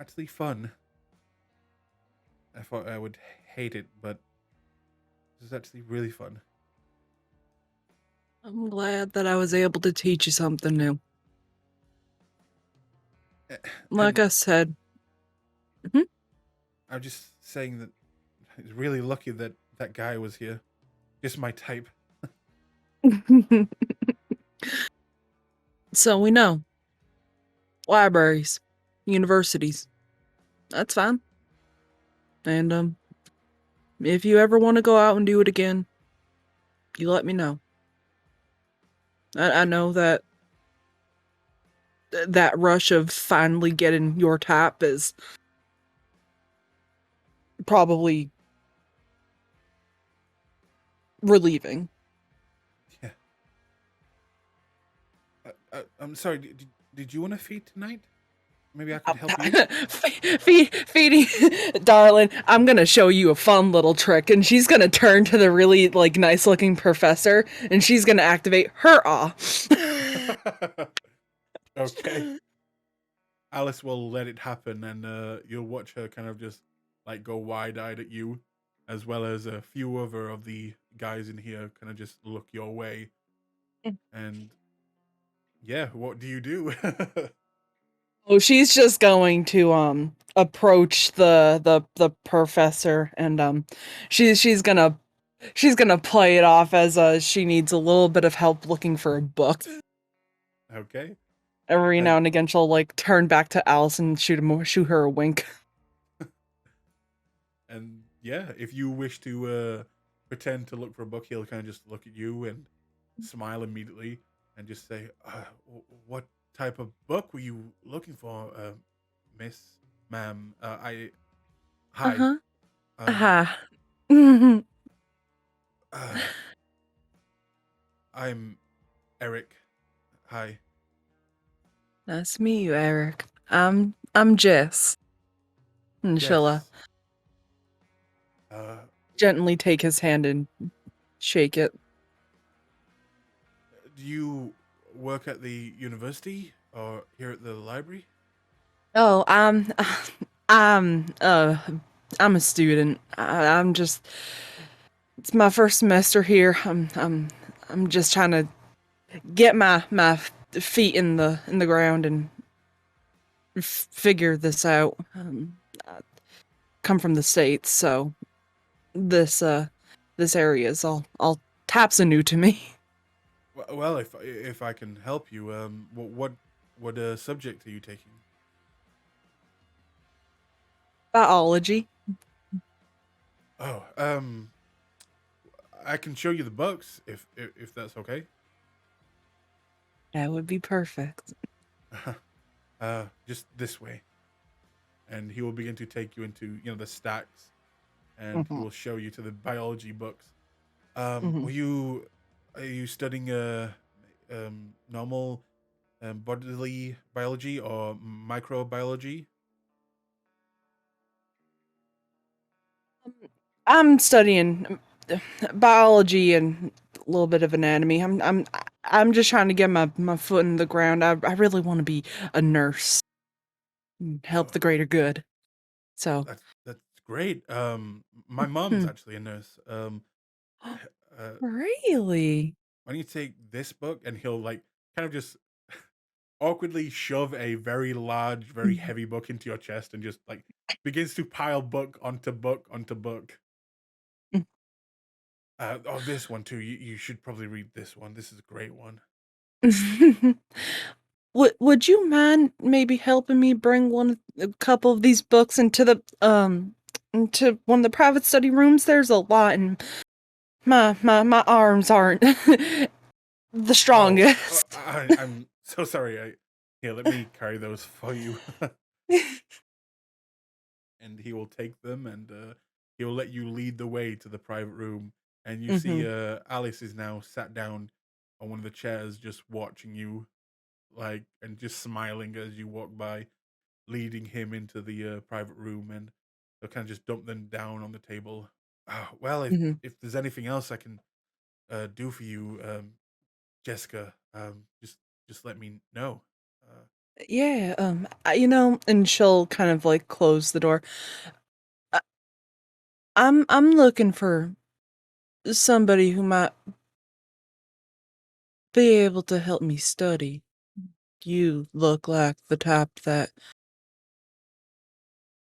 actually fun. I thought I would hate it, but this was actually really fun. I'm glad that I was able to teach you something new. Like And I said. I'm just saying that I was really lucky that that guy was here. Just my type. So we know. Libraries. Universities. That's fine. And, if you ever want to go out and do it again, you let me know. I know that that rush of finally getting your tap is probably relieving. Yeah. I'm sorry. Did you want to feed tonight? Maybe I could help you. Feeding, darling, I'm gonna show you a fun little trick, and she's gonna turn to the really nice looking professor, and she's gonna activate her awe. Okay. Alice will let it happen, and you'll watch her kind of just go wide-eyed at you, as well as a few other of the guys in here kind of just look your way. And yeah, what do you do? Oh, she's just going to approach the professor, and she's gonna She's gonna play it off as she needs a little bit of help looking for a book. Okay. Every now And and again, she'll like turn back to Alice and shoot her a wink. and yeah, if you wish to pretend to look for a book, he'll kind of just look at you and smile immediately and just say, "What type of book were you looking for, Miss, Ma'am? Hi. Uh-huh. Um, Ah. Mhm. uh, I'm Eric. Hi. Nice to meet you, Eric. I'm Jess. And she'll Yes. Uh, gently take his hand and shake it. do you work at the university or here at the library? Oh, I'm I'm a student. I'm just it's my first semester here. I'm just trying to get my feet in the ground and figure this out. I come from the States, so this this area is all taps anew to me. Well, if I can help you, what subject are you taking? Biology. Oh, I can show you the books if that's okay. That would be perfect. Just this way, and he will begin to take you into the stacks, and he will show you to the biology books. Mhm. Are you studying normal bodily biology or microbiology? I'm studying biology and a little bit of anatomy. I'm just trying to get my foot in the ground. I really want to be a nurse and help Oh, the greater good. So, that's great. My mom's hmm. actually a nurse. Uh, Really? why don't you take this book? And he'll like kind of just awkwardly shove a very large, very Mhm. heavy book into your chest and just like begins to pile book onto book onto book. This one too. You should probably read this one. This is a great one. Would you mind maybe helping me bring a couple of these books into one of the private study rooms? There's a lot, and my arms aren't the strongest. I'm so sorry. Here, let me carry those for you. And he will take them and he will let you lead the way to the private room. And you see Hmm. Alice is now sat down on one of the chairs, just watching you, like, and just smiling as you walk by, leading him into the private room, and they'll kind of just dump them down on the table. Well, Hmm. if there's anything else I can do for you, Jessica, just let me know. Uh, Yeah, and she'll kind of like close the door. I, I'm looking for somebody who might be able to help me study. You look like the type that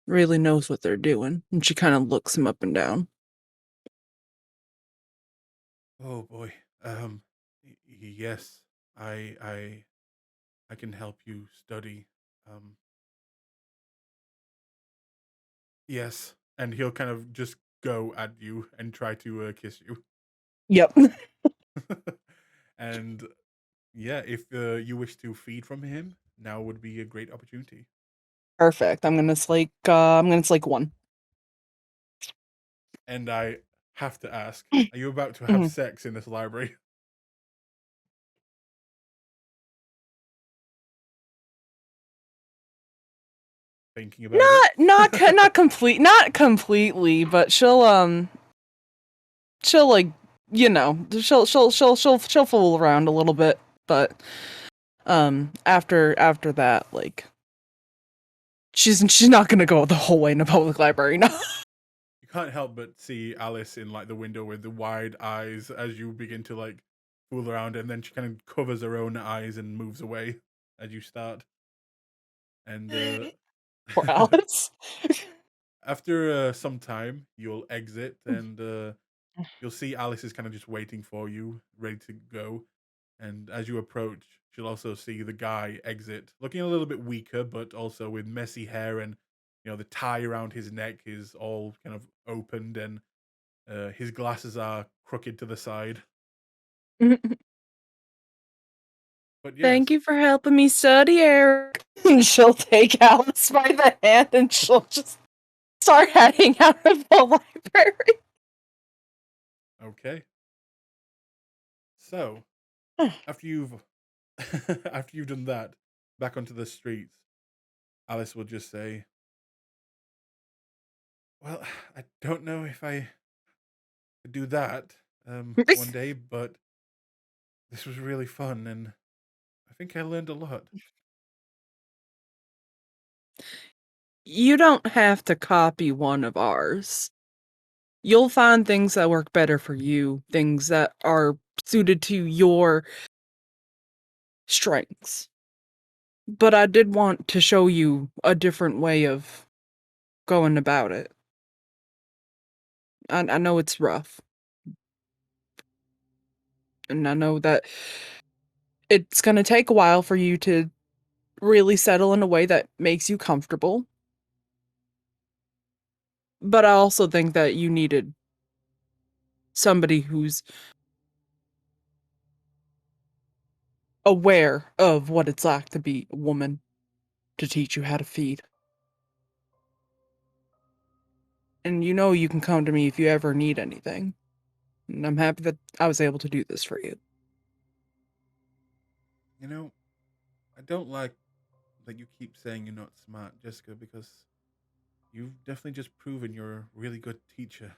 really knows what they're doing. And she kind of looks him up and down. oh boy. Yes, I I I can help you study. Um, yes, and he'll kind of just go at you and try to kiss you. Yep. And yeah, if you wish to feed from him, now would be a great opportunity. Perfect. I'm gonna slake one. And I have to ask, are you about to have Mhm. sex in this library? Thinking about it? Not completely, but she'll like she'll fool around a little bit, but after that, like she's not gonna go the whole way in a public library. No. You can't help but see Alice in like the window with the wide eyes as you begin to like fool around, and then she kind of covers her own eyes and moves away as you start. And Poor Alice. after some time, you'll exit, and you'll see Alice is kind of just waiting for you, ready to go. And as you approach, she'll also see the guy exit, looking a little bit weaker, but also with messy hair, and the tie around his neck is all kind of opened, and his glasses are crooked to the side. But yes, Thank you for helping me study, Eric. And she'll take Alice by the hand and she'll just start heading out of the library. okay. So after you've after you've done that, back onto the streets, Alice will just say, "Well, I don't know if I could do that one day, but this was really fun, and I think I learned a lot." You don't have to copy one of ours. You'll find things that work better for you, things that are suited to your strengths. But I did want to show you a different way of going about it. I know it's rough. And I know that it's going to take a while for you to really settle in a way that makes you comfortable. But I also think that you needed somebody who's aware of what it's like to be a woman to teach you how to feed. And you can come to me if you ever need anything. And I'm happy that I was able to do this for you. I don't like that you keep saying you're not smart, Jessica, because you've definitely just proven you're a really good teacher.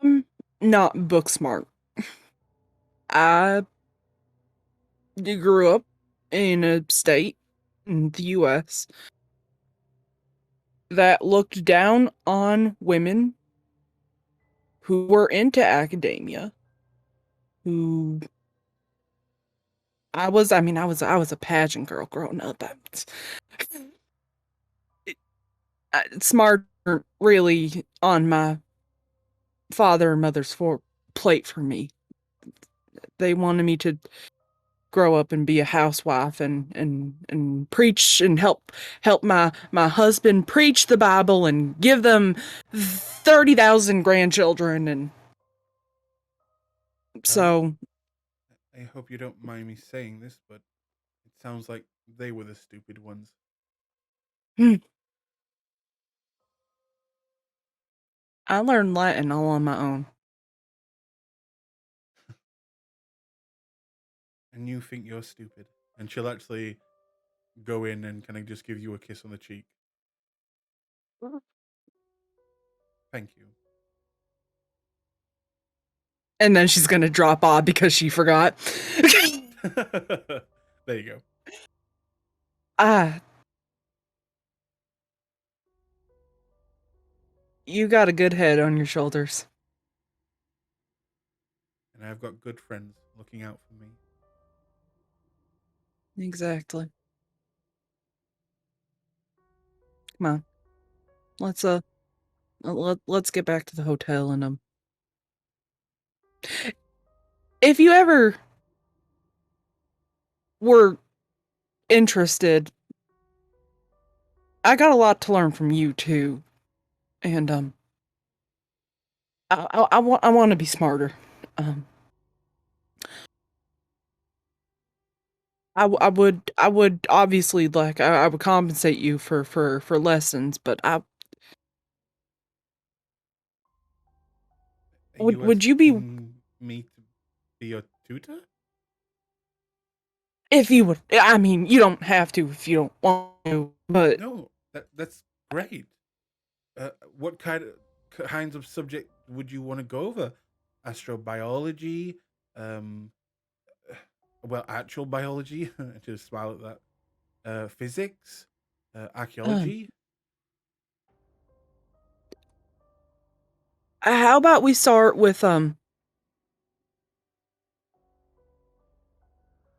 I'm not book smart. I grew up in a state in the US that looked down on women who were into academia, who I was a pageant girl growing up. Smart weren't really on my father and mother's plate for me. They wanted me to grow up and be a housewife and preach and help my husband preach the Bible and give them 30,000 grandchildren. And so I hope you don't mind me saying this, but it sounds like they were the stupid ones. I learned Latin all on my own. And you think you're stupid. And she'll actually go in and kind of just give you a kiss on the cheek. Thank you. And then she's gonna drop off because she forgot. There you go. You got a good head on your shoulders. And I've got good friends looking out for me. Exactly. Come on. Let's get back to the hotel and if you ever were interested, I got a lot to learn from you too. And I want to be smarter. I would obviously I would compensate you for lessons, but would you be me to be your tutor? if you would? I mean, you don't have to if you don't want to, but No, that's great. What kinds of subject would you want to go over? Astrobiology, well, actual biology. Just smile at that. Physics, archaeology. How about we start with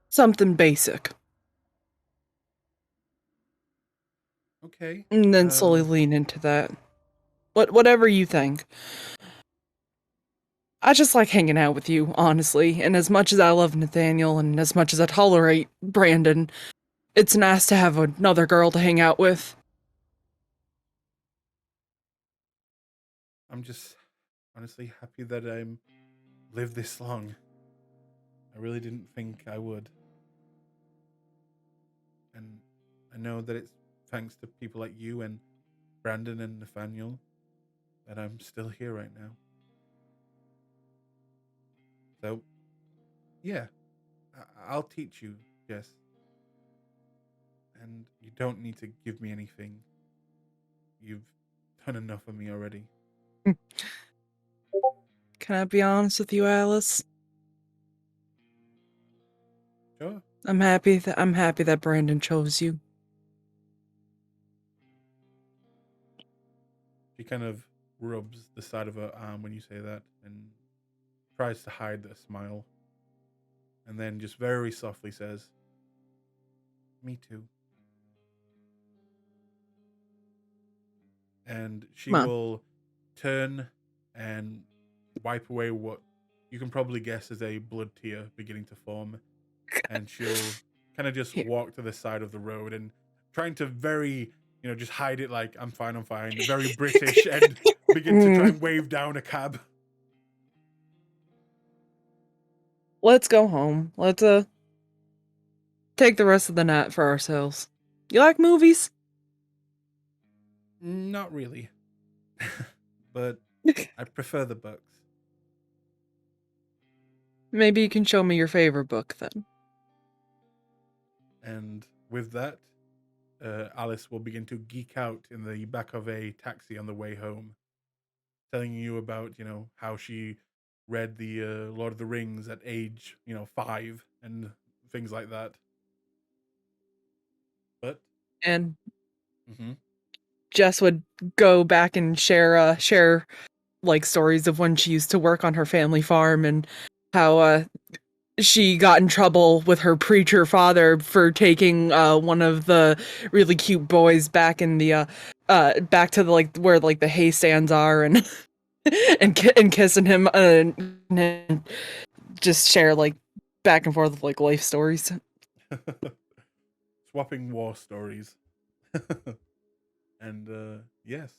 something basic? Okay. And then slowly lean into that. Whatever you think. I just like hanging out with you, honestly. And as much as I love Nathaniel and as much as I tolerate Brandon, it's nice to have another girl to hang out with. I'm just honestly happy that I'm lived this long. I really didn't think I would. And I know that it's thanks to people like you and Brandon and Nathaniel that I'm still here right now. So, yeah, I'll teach you, Jess. And you don't need to give me anything. You've done enough for me already. Can I be honest with you, Alice? Sure. I'm happy that Brandon chose you. She kind of rubs the side of her arm when you say that and tries to hide the smile. And then just very softly says, "Me too." And she Come on. will turn and wipe away what you can probably guess is a blood tear beginning to form. And she'll kind of just Here. walk to the side of the road and trying to very, just hide it like, I'm fine, very British, and begin to try and wave down a cab. Let's go home. Let's take the rest of the night for ourselves. You like movies? Not really. But I prefer the books. Maybe you can show me your favorite book then. And with that, Alice will begin to geek out in the back of a taxi on the way home, telling you about, how she read the Lord of the Rings at age, 5 and things like that. But And mhm. Jess would go back and share like stories of when she used to work on her family farm and how she got in trouble with her preacher father for taking one of the really cute boys back in the back to the where the hay stands are and and kissing him and just share back and forth life stories. Swapping war stories. And yes.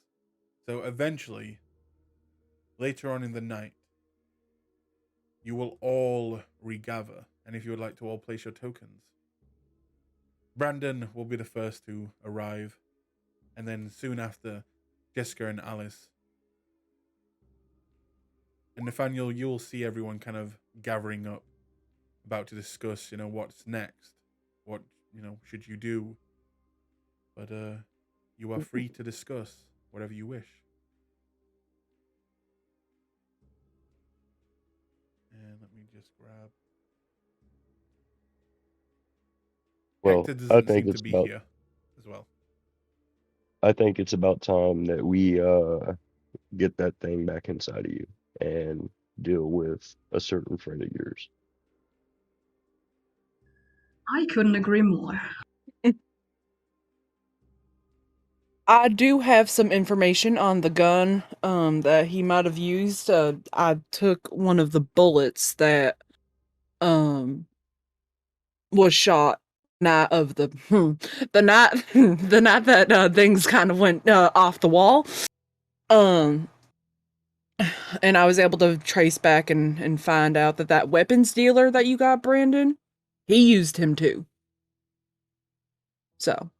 So eventually, later on in the night, you will all regather. And if you would like to all place your tokens, Brandon will be the first to arrive. And then soon after, Jessica and Alice. And Nathaniel, you'll see everyone kind of gathering up, about to discuss, what's next. What, should you do? But you are free to discuss whatever you wish. And let me just grab. Well, Hector I doesn't think seem to it's be about here as well. I think it's about time that we get that thing back inside of you and deal with a certain friend of yours. I couldn't agree more. I do have some information on the gun that he might have used. I took one of the bullets that um was shot night of the night the night that things kind of went off the wall. Um and I was able to trace back and find out that weapons dealer that you got, Brandon, he used him too. So,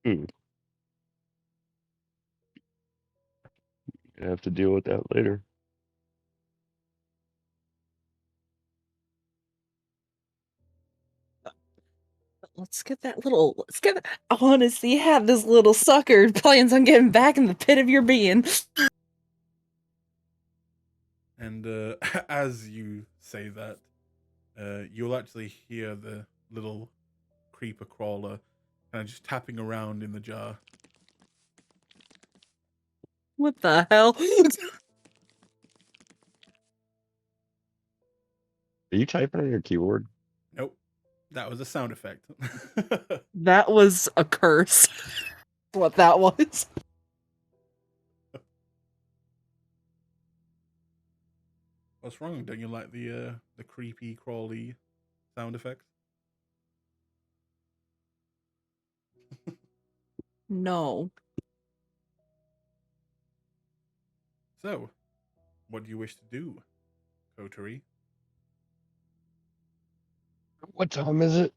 Hmm. I have to deal with that later. I want to see how this little sucker plans on getting back in the pit of your being. And as you say that, you'll actually hear the little creeper crawler kind of just tapping around in the jar. What the hell? Are you typing on your keyboard? Nope. That was a sound effect. That was a curse. What that was. What's wrong? Don't you like the creepy, crawly sound effects? No. So, what do you wish to do, Coterie? What time is it?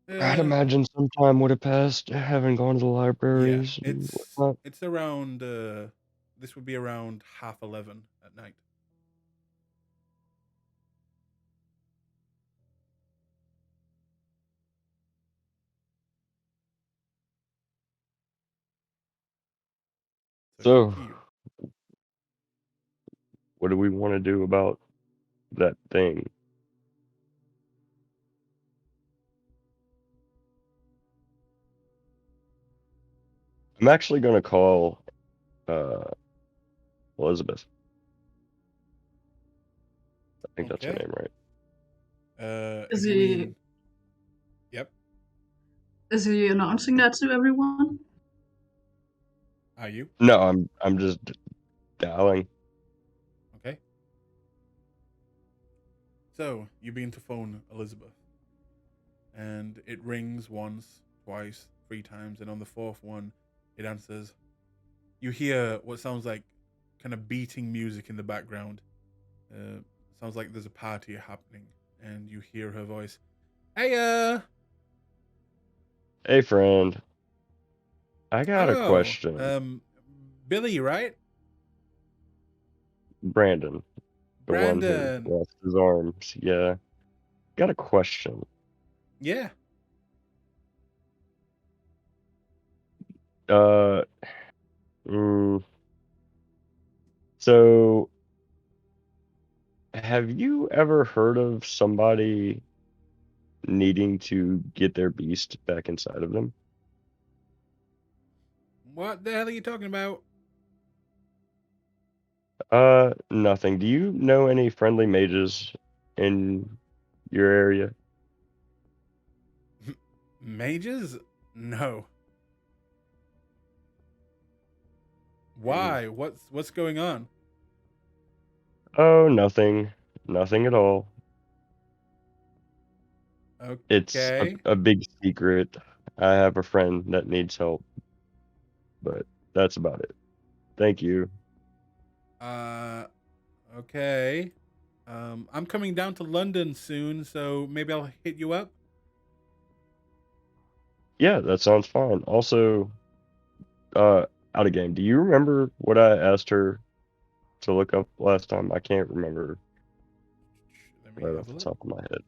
I'd imagine some time would have passed. I haven't gone to the Yeah, libraries and whatnot. it's around. This would be around 11:30 at night. So, it's up to you. What do we want to do about that thing? I'm actually gonna call Elizabeth. I think that's her Okay. name, right? Is If you he mean, yep. is he announcing that to everyone? Are you No, I'm just dialing. okay? So you begin to phone Elizabeth, and it rings once, twice, 3 times, and on the fourth one, it answers. You hear what sounds like kind of beating music in the background. Sounds like there's a party happening, and you hear her voice. Hey, Hey, friend. I got a oh, question. Billy, right? Brandon, the one who Brandon. lost his arms. Yeah. Got a question. Yeah. Uh, mm, so have you ever heard of somebody needing to get their beast back inside of them? What the hell are you talking about? Nothing. Do you know any friendly mages in your area? Mages? No. Mm. Why? What's going on? Oh, nothing. Nothing at all. It's Okay. a big secret. I have a friend that needs help, but that's about it. Thank you. Okay. I'm coming down to London soon, so maybe I'll hit you up. Yeah, that sounds fine. Also, out of game, do you remember what I asked her to look up last time? I can't remember Let me right have off a the look. top of my head.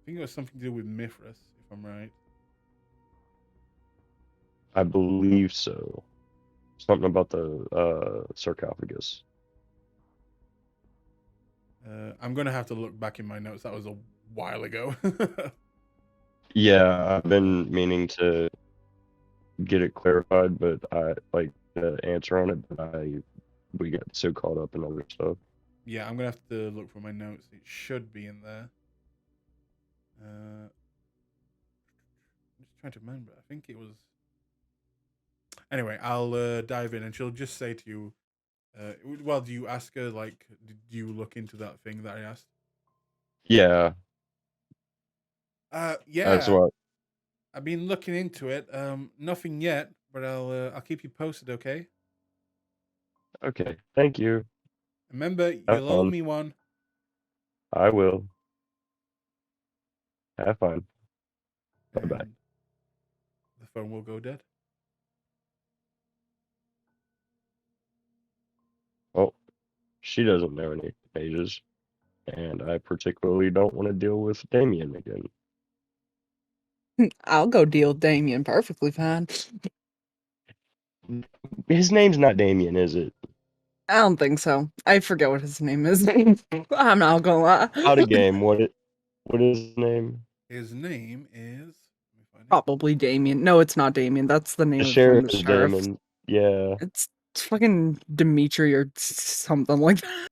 I think it was something to do with Mithras, if I'm right. I believe so. Something about the sarcophagus. I'm gonna have to look back in my notes. That was a while ago. Yeah, I've been meaning to get it clarified, but I like the answer on it, but we got so caught up in other stuff. Yeah, I'm gonna have to look for my notes. It should be in there. I'm just trying to remember. I think it was. Anyway, I'll dive in, and she'll just say to you, well, do you ask her, like, did you look into that thing that I asked? Yeah, that's Yeah, what. I've been looking into it. Nothing yet, but I'll keep you posted, okay? Okay, thank you. Remember, Have you'll owe fun. me one. I will. Have fun. Bye bye. And the phone will go dead. Well, she doesn't know any mages, and I particularly don't want to deal with Damien again. I'll go deal with Damien perfectly fine. His name's not Damien, is it? I don't think so. I forget what his name is. I'm not gonna lie. Out of game. What is his name? His name is. Let me find it. Probably Damien. No, it's not Damien. That's the name The of one sheriff of the is sheriffs. Damon. Yeah. It's It's fucking Dimitri or something like that.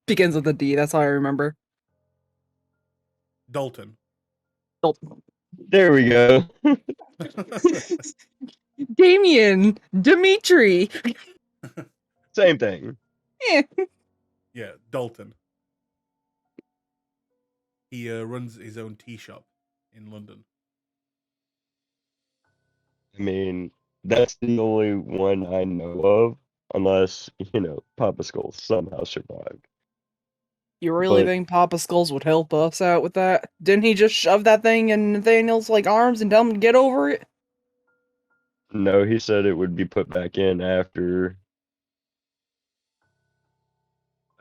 Begins with a D. That's all I remember. Dalton. There we go. Damien, Dimitri. Same thing. Eh. Yeah, Dalton. He runs his own tea shop in London. I mean, that's the only one I know of, unless, Papa Skull somehow survived. You really But think Papa Skulls would help us out with that? Didn't he just shove that thing in Nathaniel's arms and tell him to get over it? no, he said it would be put back in after,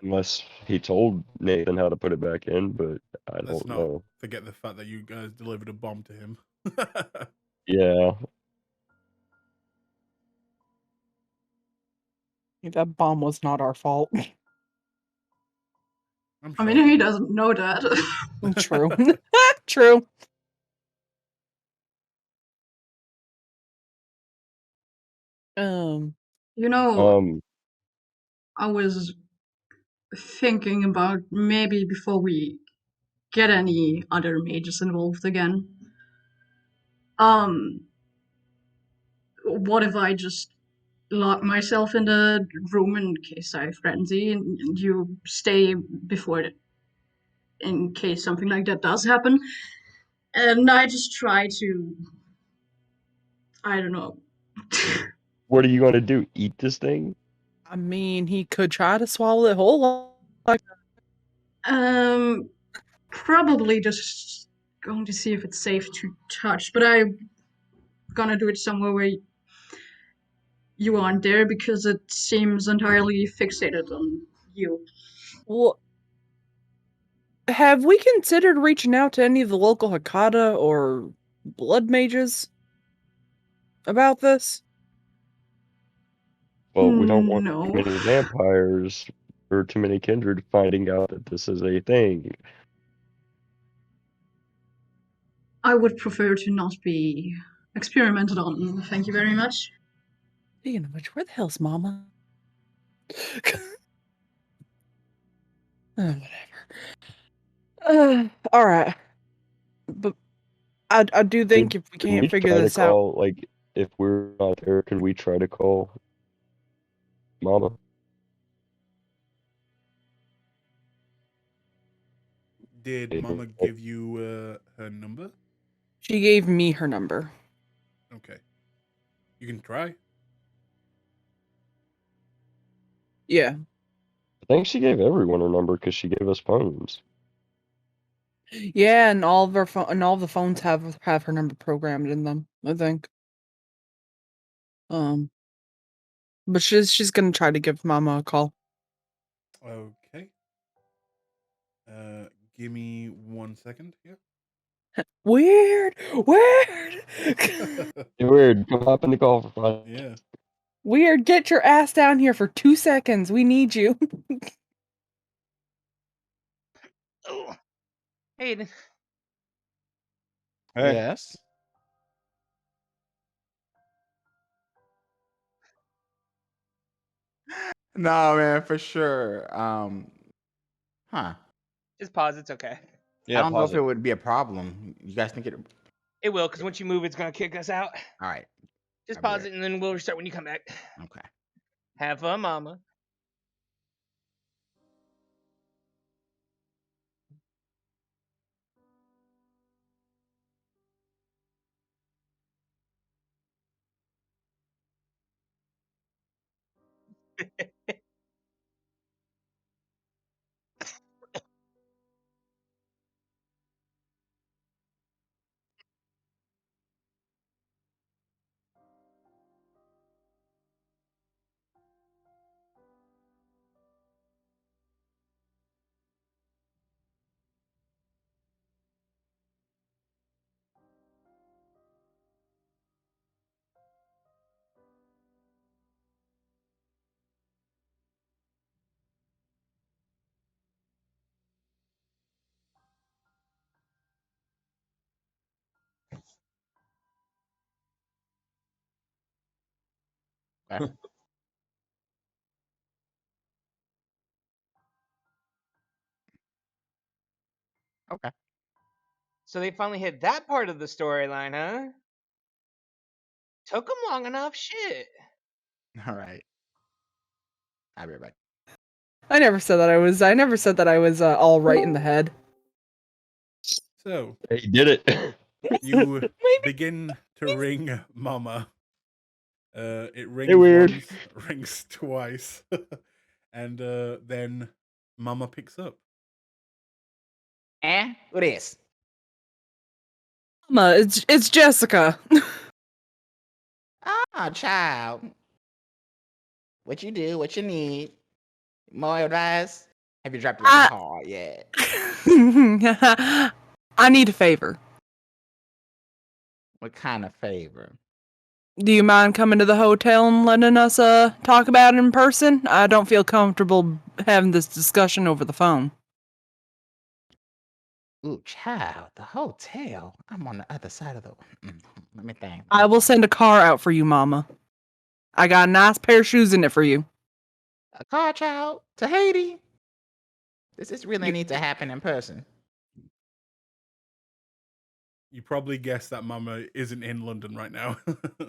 unless he told Nathan how to put it back in, but I Let's don't not know. forget the fact that you guys delivered a bomb to him. Yeah, That bomb was not our fault. I'm I sure. mean, he doesn't know that. True. True. You know, um, I was thinking about maybe before we get any other mages involved again. Um, what if I just lock myself in the room in case I frenzy, and you stay before it, in case something like that does happen, and I just try to, I don't know. what are you gonna do? Eat this thing? I mean, he could try to swallow it whole. um, Probably just going to see if it's safe to touch, but I'm gonna do it somewhere where you aren't there because it seems entirely fixated on you. Well, have we considered reaching out to any of the local Hakata or blood mages about this? Well, we don't want too No, many vampires or too many kindred finding out that this is a thing. I would prefer to not be experimented on. Thank you very much. Speaking of which, where the hell's Mama? Whatever. All right, but I do think if we Can we can't figure try to this out, call, like, if we're not there, can we try to call Mama? Did Mama give you her number? she gave me her number. Okay. You can try. Yeah, I think she gave everyone her number because she gave us phones. yeah, and all of our all of the phones have her number programmed in them. I think. But she's gonna try to give Mama a call. Okay. Give me 1 second here. Weird. Weird. Come hop in the call for 5. Yeah. Weird. Get your ass down here for 2 seconds. We need you. Oh. Hey, Hey. Yes. No, man, for sure. Huh. just pause. It's okay. I don't know if it would be a problem. You guys think it? It will, because once you move, it's gonna kick us out. All right. Just I'll be pause right- it, and then we'll restart when you come back. Okay. Have fun, Mama. Okay. Okay. So they finally hit that part of the storyline, huh? Took them long enough. Shit. All right. I'll be right back. I never said that I was all right in the head. So He did it. you Maybe. begin to ring Mama. It Hey, rings weird. once, rings twice, and then Mama picks up. Who this? Mama, it's Jessica. Ah, child. What you do? What you need? More advice? Have you dropped like a card yet? I need a favor. What kind of favor? Do you mind coming to the hotel and letting us talk about it in person? I don't feel comfortable having this discussion over the phone. Ooh, child, the hotel. I'm on the other side of the. Let me think. I will send a car out for you, Mama. I got a nice pair of shoes in it for you. A car, child, to Haiti. This really You- needs to happen in person. You probably guessed that Mama isn't in London right now.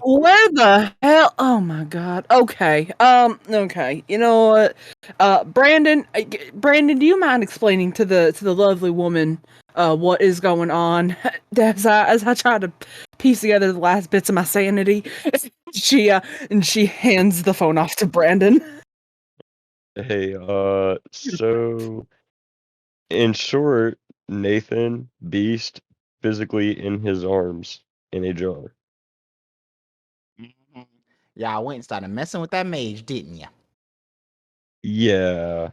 Where the hell? Oh my god. Okay. Okay. You know what? Brandon, do you mind explaining to the lovely woman what is going on as I try to piece together the last bits of my sanity? She hands the phone off to Brandon. Hey, so in short, Nathan Beast physically in his arms in a jar. Mhm. Y'all went and started messing with that mage, didn't ya? Yeah.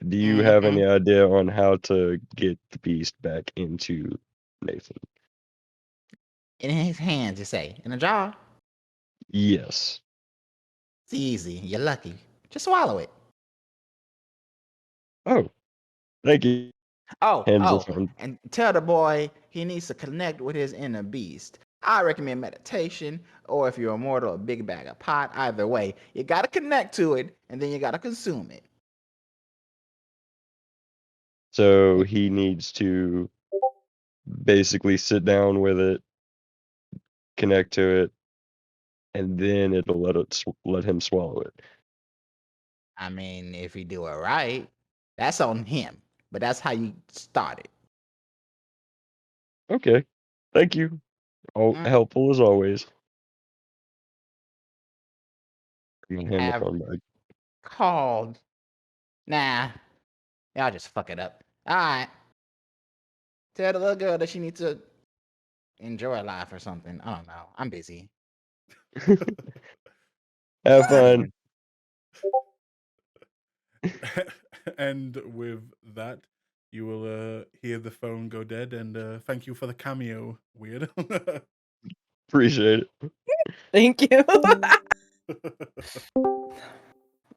Do you have Mhm. any idea on how to get the beast back into Nathan? In his hands, you say. In a jar? Yes. It's easy. You're lucky. Just swallow it. Oh, thank you. Hands the Oh, phone. and tell the boy he needs to connect with his inner beast. I recommend meditation, or if you're immortal, a big bag of pot. Either way, you gotta connect to it, and then you gotta consume it. So he needs to basically sit down with it, connect to it, and then it'll let him swallow it. I mean, if you do it right, that's on him. But that's how you start it. Okay. Thank you. All Mm, helpful as always. I'm You gonna hand the have phone back. called. Nah, y'all just fuck it up. All right. Tell the little girl that she needs to enjoy life or something. I don't know. I'm busy. Have Not fun. even. And with that, you will hear the phone go dead. And thank you for the cameo, Weird. Appreciate it. Thank you.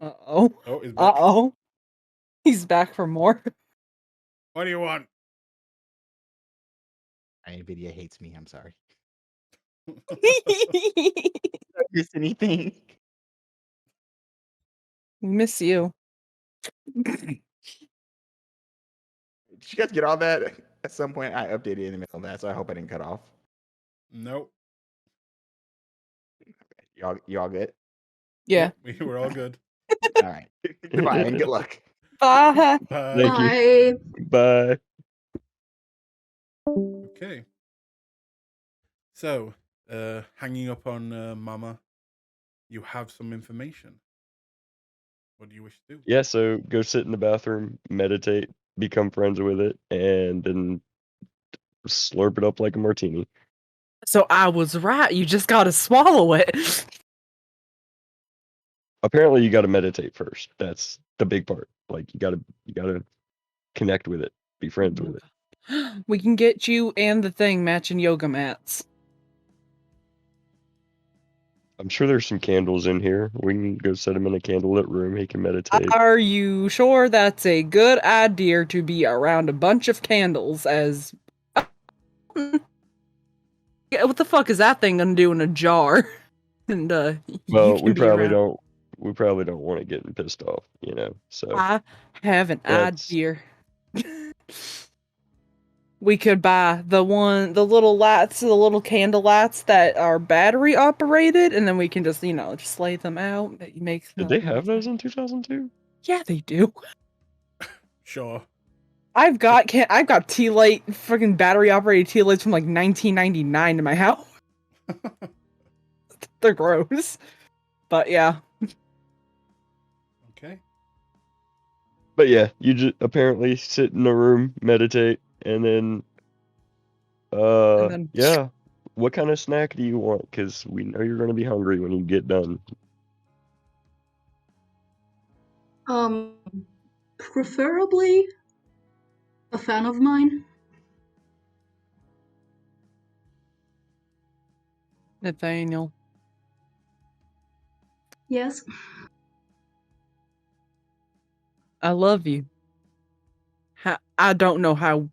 Uh-oh. Oh, he's back. Uh-oh. He's back for more. What do you want? Nvidia hates me. I'm sorry. We Miss anything? miss you. Did you guys get all that? At some point, I updated in the middle of that, so I hope I didn't cut off. Nope. Y'all good? Yeah. Yep, we were all good. All right. Goodbye and good luck. Bye. Bye. Thank you. Bye. Bye. Okay. So, hanging up on Mama, you have some information. What do you wish to do? Yeah, so go sit in the bathroom, meditate, become friends with it, and then slurp it up like a martini. So I was right. You just gotta swallow it. Apparently you gotta meditate first. That's the big part. Like you gotta connect with it, be friends with it. We can get you and the thing matching yoga mats. I'm sure there's some candles in here. We can go set him in a candlelit room. He can meditate. Are you sure that's a good idea to be around a bunch of candles as... Yeah, what the fuck is that thing gonna do in a jar? And you Well, can be around. we probably don't want it getting pissed off, you know. So I have an that's idea. We could buy the little candle lights that are battery operated, and then we can just, just lay them out. That makes Did they have those in 2002? Yeah, they do. Sure. I've got tea light, freaking battery operated tea lights from like 1999 in my house. They're gross, but yeah. Okay. But yeah, you just apparently sit in a room, meditate, and then yeah. What kind of snack do you want? Because we know you're gonna be hungry when you get done. Preferably a fan of mine. Nathaniel. Yes. I love you. I don't know how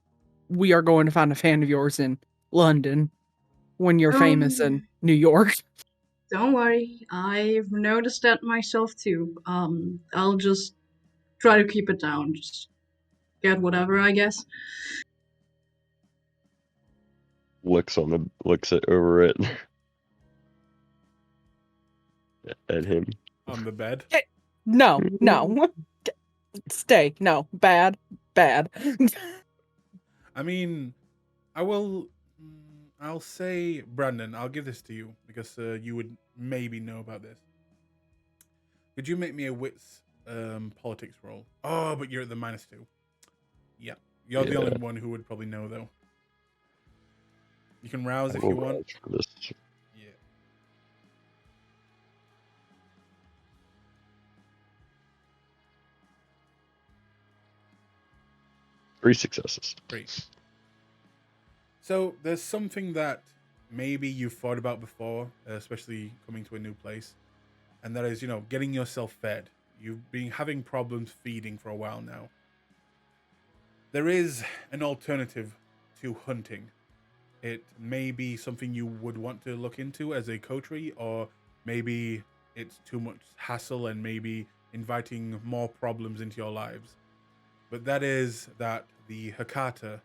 we are going to find a fan of yours in London when you're famous in New York. Don't worry, I've noticed that myself too. I'll just try to keep it down. Just get whatever, I guess. Looks it over it at him. On the bed. No. Stay. No. Bad. I mean, I'll say, Brandon, I'll give this to you because you would maybe know about this. Could you make me a wits politics roll? Oh, but you're at the -2. Yeah. You're the only one who would probably know, though. You can rouse if you want. Yeah. 3 successes. Great. So there's something that maybe you've thought about before, especially coming to a new place, and that is, getting yourself fed. You've been having problems feeding for a while now. There is an alternative to hunting. It may be something you would want to look into as a coterie, or maybe it's too much hassle and maybe inviting more problems into your lives. But that is that the Hakata,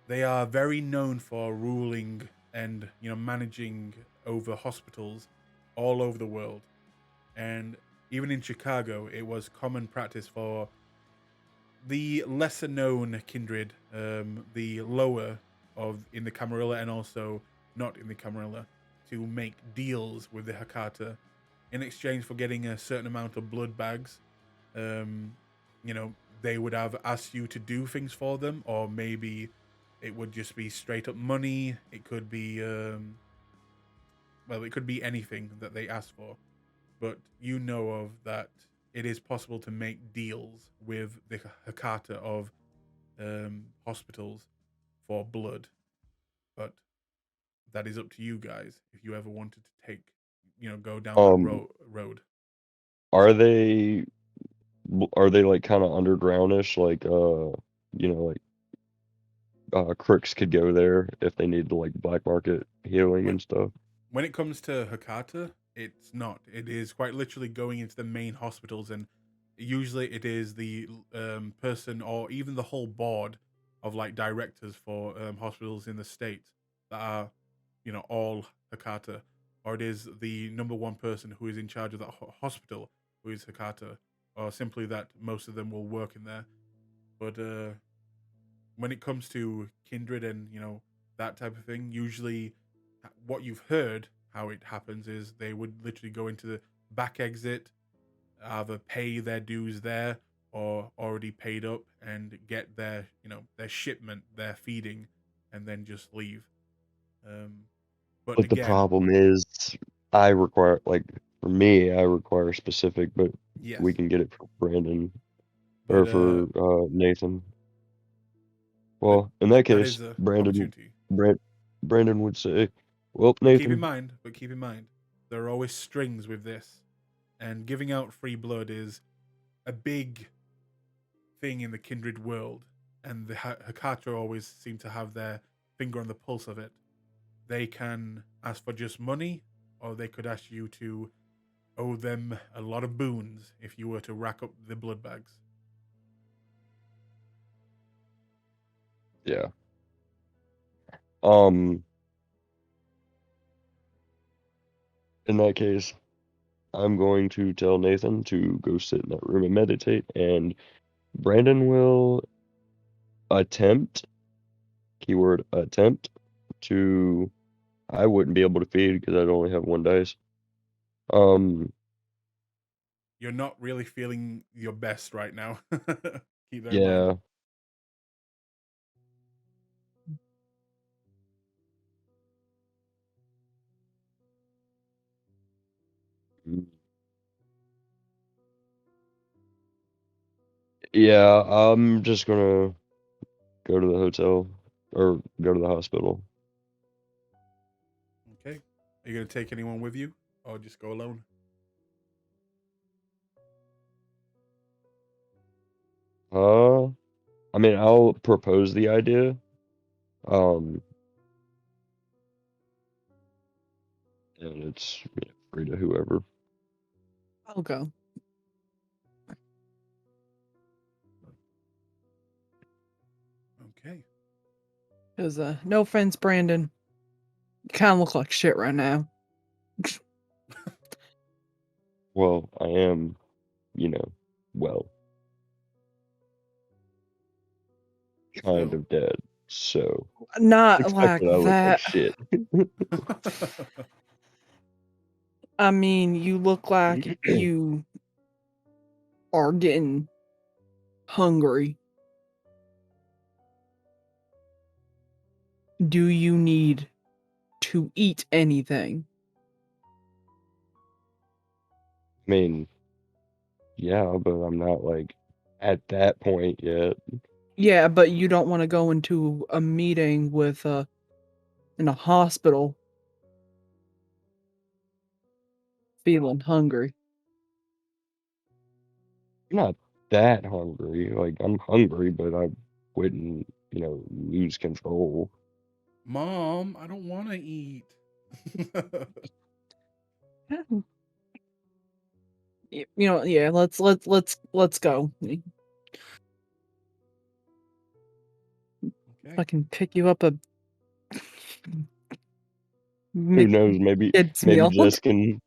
they are very known for ruling and managing over hospitals all over the world. And even in Chicago, it was common practice for the lesser known kindred, the lower in the Camarilla and also not in the Camarilla, to make deals with the Hakata in exchange for getting a certain amount of blood bags. They would have asked you to do things for them, or maybe it would just be straight up money. It could be, it could be anything that they asked for. But you know of that it is possible to make deals with the Hakata of hospitals for blood. But that is up to you guys if you ever wanted to go down that road. Are they like kind of undergroundish, like crooks could go there if they need to like black market healing and stuff? When it comes to Hakata, it's not. It is quite literally going into the main hospitals, and usually it is the person or even the whole board of like directors for hospitals in the States that are, all Hakata, or it is the number one person who is in charge of that hospital who is Hakata, or simply that most of them will work in there. But when it comes to kindred and that type of thing, usually what you've heard how it happens is they would literally go into the back exit, either pay their dues there or already paid up and get their their shipment, their feeding, and then just leave. But again, the problem is I require specific, but yes, we can get it for Brandon or for Nathan. Well, in that case, Brandon would say, well, Nathan. Keep in mind, there are always strings with this, and giving out free blood is a big thing in the kindred world, and the Hakata always seem to have their finger on the pulse of it. They can ask for just money, or they could ask you to owe them a lot of boons if you were to rack up the blood bags. Yeah. In that case, I'm going to tell Nathan to go sit in that room and meditate, and Brandon will attempt, keyword attempt, to. I wouldn't be able to feed because I'd only have one dice. You're not really feeling your best right now. Keep that in mind. Yeah. Yeah, I'm just gonna go to the hotel or go to the hospital. Okay. Are you gonna take anyone with you, or just go alone? I mean, I'll propose the idea. And it's free to whoever. I'll go. Okay. Because, no offense, Brandon. You kind of look like shit right now. Well, I am, well, kind So- of dead, so Not expect like that I look like that. shit. I mean, you look like you are getting hungry. Do you need to eat anything? I mean, yeah, but I'm not like at that point yet. Yeah, but you don't want to go into a meeting with in a hospital feeling hungry. I'm not that hungry. Like, I'm hungry, but I wouldn't, lose control. Mom, I don't want to eat. Yeah, let's go. Okay. I can pick you up a Who knows? Maybe kid's meal. Jess can.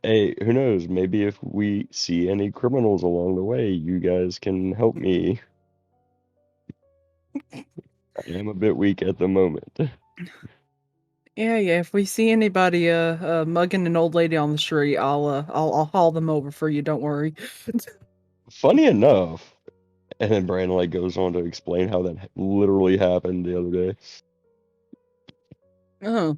Hey, who knows? Maybe if we see any criminals along the way, you guys can help me. I am a bit weak at the moment. Yeah. If we see anybody mugging an old lady on the street, I'll haul them over for you. Don't worry. Funny enough, and then Brandon like goes on to explain how that literally happened the other day. Oh.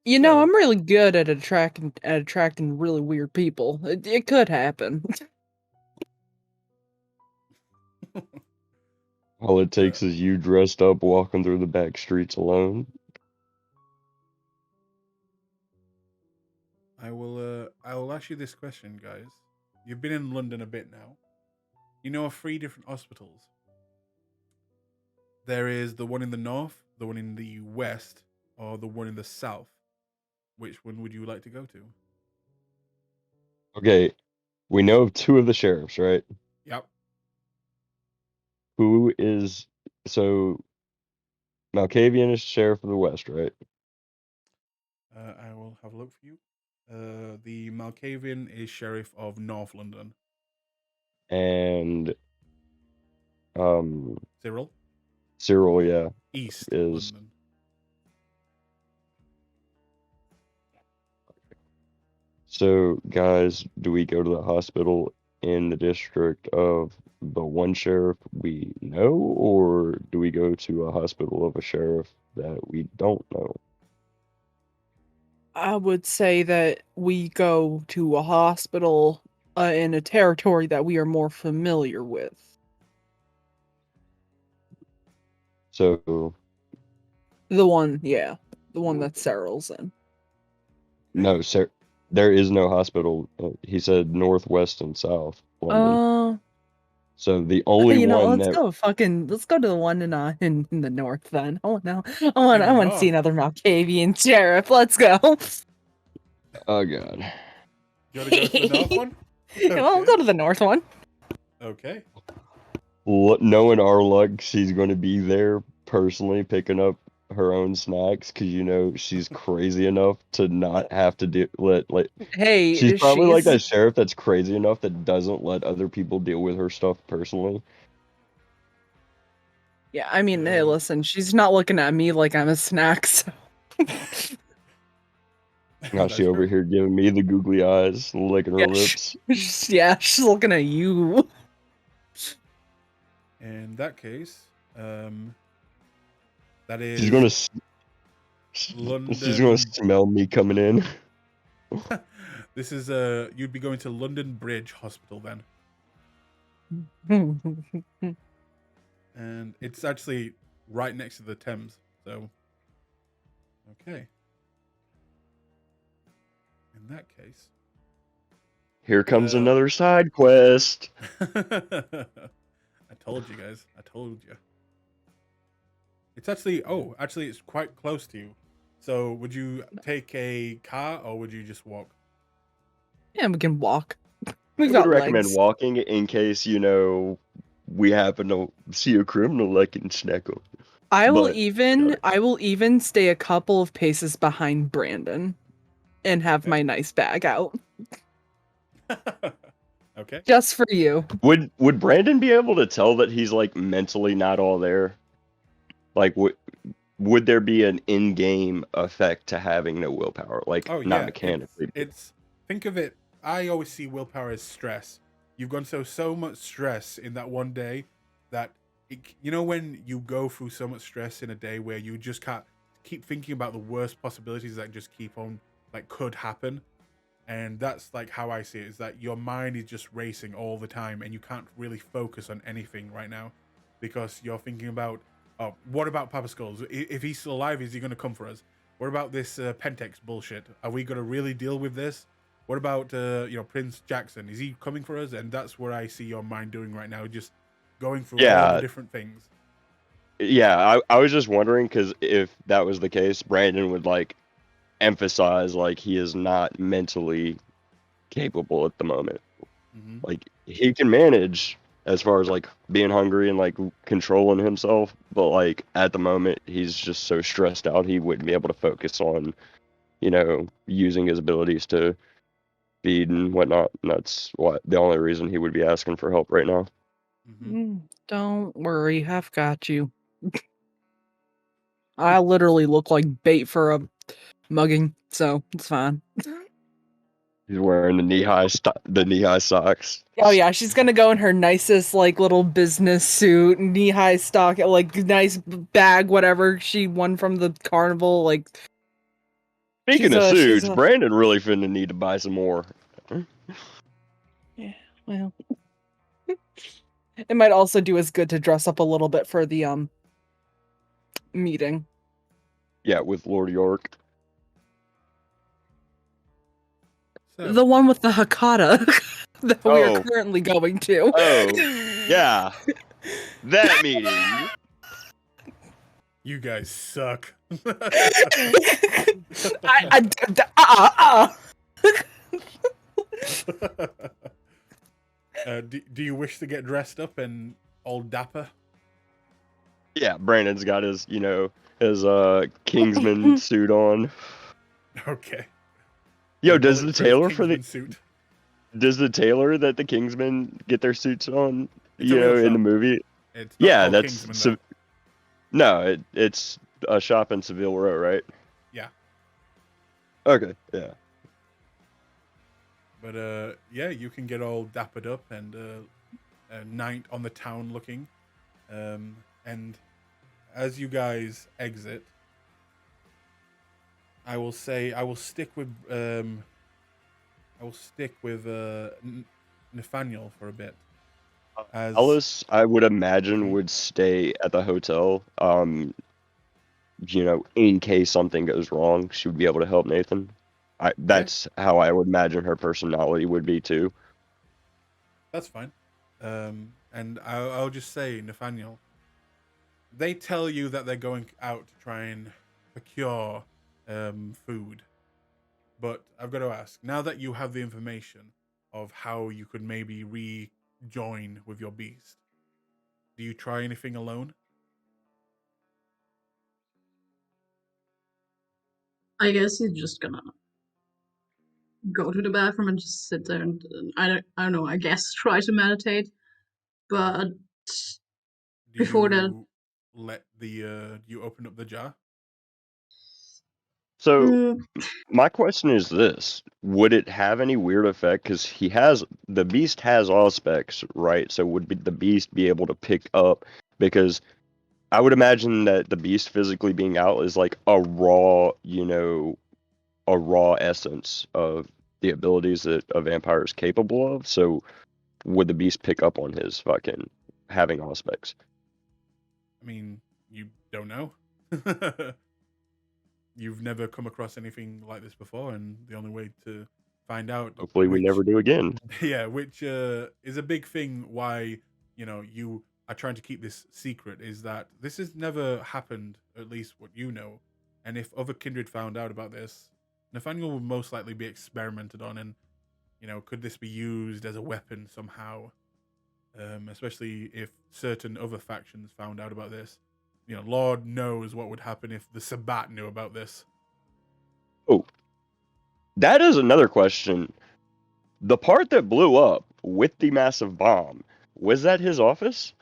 You know, I'm really good at attracting really weird people. It could happen. All it takes is you dressed up walking through the back streets alone. I will ask you this question, guys. You've been in London a bit now. You know of 3 different hospitals. There is the one in the north, the one in the west, or the one in the south. Which one would you like to go to? Okay, we know of 2 of the sheriffs, right? Yep. Who is so Malkavian is sheriff of the West, right? I will have a look for you. The Malkavian is sheriff of North London. And Cyril, yeah, East is London. So, guys, do we go to the hospital in the district of the one sheriff we know, or do we go to a hospital of a sheriff that we don't know? I would say that we go to a hospital in a territory that we are more familiar with. So, The one that Cyril's in. no, sir, there is no hospital. He said northwest and south London. So the only You know, one let's that go to the one in the north then. Oh no, I In the want to see north? another Malkavian sheriff. Let's go. oh god, You want to go to the north one? Well, we'll go to the north one. Okay. Knowing our luck, she's going to be there personally picking up her own snacks because she's crazy enough to not have to let. She's Hey, probably like she's that sheriff that's crazy enough that doesn't let other people deal with her stuff personally. yeah. I mean, hey, listen, she's not looking at me like I'm a snack. So. Now That's she over true. here giving me the googly eyes, licking her Yeah, lips. she's looking at you. In that case, that She's gonna is she's gonna London. smell me coming in. This is you'd be going to London Bridge Hospital then, and it's actually right next to the Thames. So, okay. In that case, Here comes another side quest. I told you guys. I told you. It's actually actually it's quite close to you. So, would you take a car or would you just walk? Yeah, we can walk. I We've would got recommend legs. walking in case we happen to see a criminal that can snack them. I will But even stay a couple of paces behind Brandon and have my nice bag out. Okay. Just for you. would Brandon be able to tell that he's like mentally not all there? Like would there be an in-game effect to having no willpower? Like Oh not yeah, mechanically. it's think of it. I always see willpower as stress. You've gone so much stress in that one day that when you go through so much stress in a day where you just can't keep thinking about the worst possibilities that just keep on like could happen, and that's like how I see it, is that your mind is just racing all the time and you can't really focus on anything right now because you're thinking about, oh, what about Papa Skulls? If he's still alive, is he going to come for us? What about this Pentex bullshit? Are we going to really deal with this? What about Prince Jackson? Is he coming for us? And that's what I see your mind doing right now, just going through all the Yeah. different things. Yeah, I was just wondering because if that was the case, Brandon would like emphasize like he is not mentally capable at the moment. Mm-hmm. Like he can manage as far as like being hungry and like controlling himself, but like at the moment he's just so stressed out he wouldn't be able to focus on, using his abilities to feed and whatnot. And that's the only reason he would be asking for help right now. Mm-hmm. Don't worry, I've got you. I literally look like bait for a mugging, so it's fine. He's wearing the knee-high socks. Oh yeah, she's gonna go in her nicest like little business suit, knee-high stock, like nice bag, whatever she won from the carnival. Like Speaking of suits, Brandon really finna need to buy some more. Yeah, well, it might also do us good to dress up a little bit for the meeting. Yeah, with Lord York. So, The one with the Hakata that we are Oh. currently going to. Oh, yeah. That meeting. you guys suck. Do you wish to get dressed up and all dapper? Yeah, Brandon's got his, his Kingsman suit on. Okay. Yo, The does the tailor suit. does the tailor that the Kingsmen get their suits on, It's a real in shop. the movie? It's not Yeah, called that's Kingsman, though. no, it's a shop in Seville Row, right? Yeah. Okay, yeah. But yeah, you can get all dappered up and night on the town looking. And as you guys exit, I will stick with Nathaniel for a bit. As Alice, I would imagine, would stay at the hotel. In case something goes wrong, she would be able to help Nathan. That's how I would imagine her personality would be too. That's fine. And I'll just say, Nathaniel, they tell you that they're going out to try and procure food. But I've got to ask, now that you have the information of how you could maybe rejoin with your beast, Do you try anything alone? I guess he's just gonna go to the bathroom and just sit there and I don't know. I guess try to meditate, but Do before that, you let the you open up the jar? So mm, my question is this: would it have any weird effect? Because the beast has auspex, right? So would the beast be able to pick up? Because I would imagine that the beast physically being out is like a raw, a raw essence of the abilities that a vampire is capable of. So would the beast pick up on his fucking having auspex? I mean, you don't know. You've never come across anything like this before, and the only way to find out Hopefully, we never do again. yeah, which is a big thing why you are trying to keep this secret, is that this has never happened, at least what you know. And if other kindred found out about this, Nathaniel would most likely be experimented on, and could this be used as a weapon somehow? Especially if certain other factions found out about this. Lord knows what would happen if the Sabbat knew about this. Oh, that is another question. The part that blew up with the massive bomb, was that his office?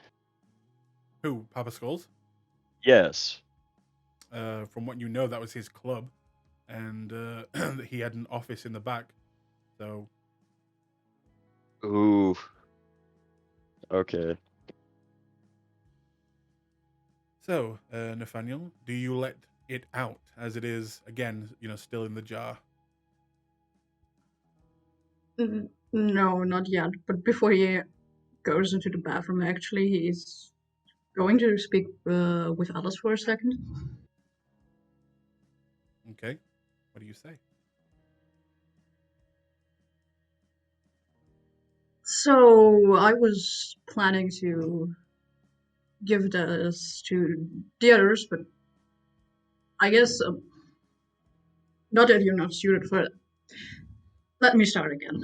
Who, Papa Skulls? Yes. From what you know, that was his club, and he had an office in the back. So, Ooh. Okay. so Nathaniel, do you let it out as it is again? Still in the jar. no, not yet. But before he goes into the bathroom, actually, he's going to speak with Alice for a second. Okay, what do you say? So I was planning to give this to the others, but I guess not that you're not suited for it. Let me start again.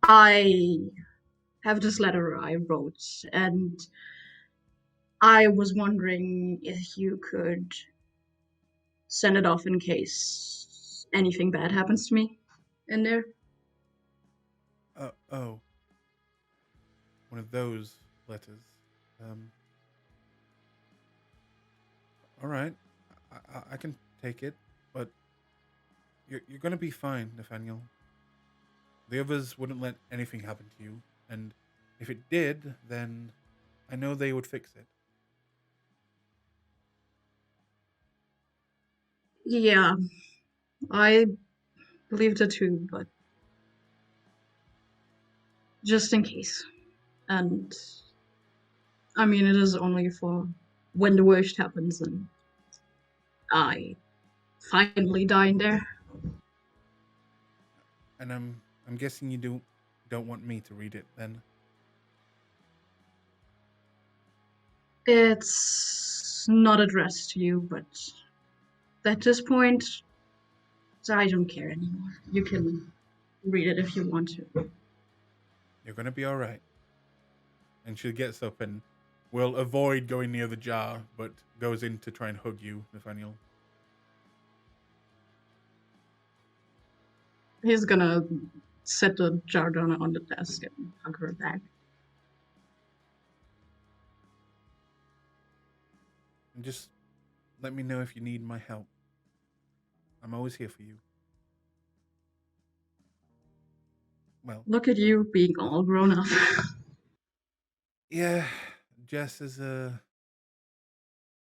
I have this letter I wrote, and I was wondering if you could send it off in case anything bad happens to me in there. Oh, one of those letters. Um, all right, I can take it, but you're gonna be fine, Nathaniel. The others wouldn't let anything happen to you, and if it did, then I know they would fix it. Yeah, I believe that too, but just in case. And I mean, it is only for when the worst happens and I finally die in there. And I'm guessing you don't want me to read it then. It's not addressed to you, but at this point, I don't care anymore. You can read it if you want to. You're gonna be all right. And she gets up and will avoid going near the jar, but goes in to try and hug you, Nathaniel. He's gonna set the jar down on the desk and hug her back. And just let me know if you need my help. I'm always here for you. Well, Look at you being all grown up. yeah, Jess is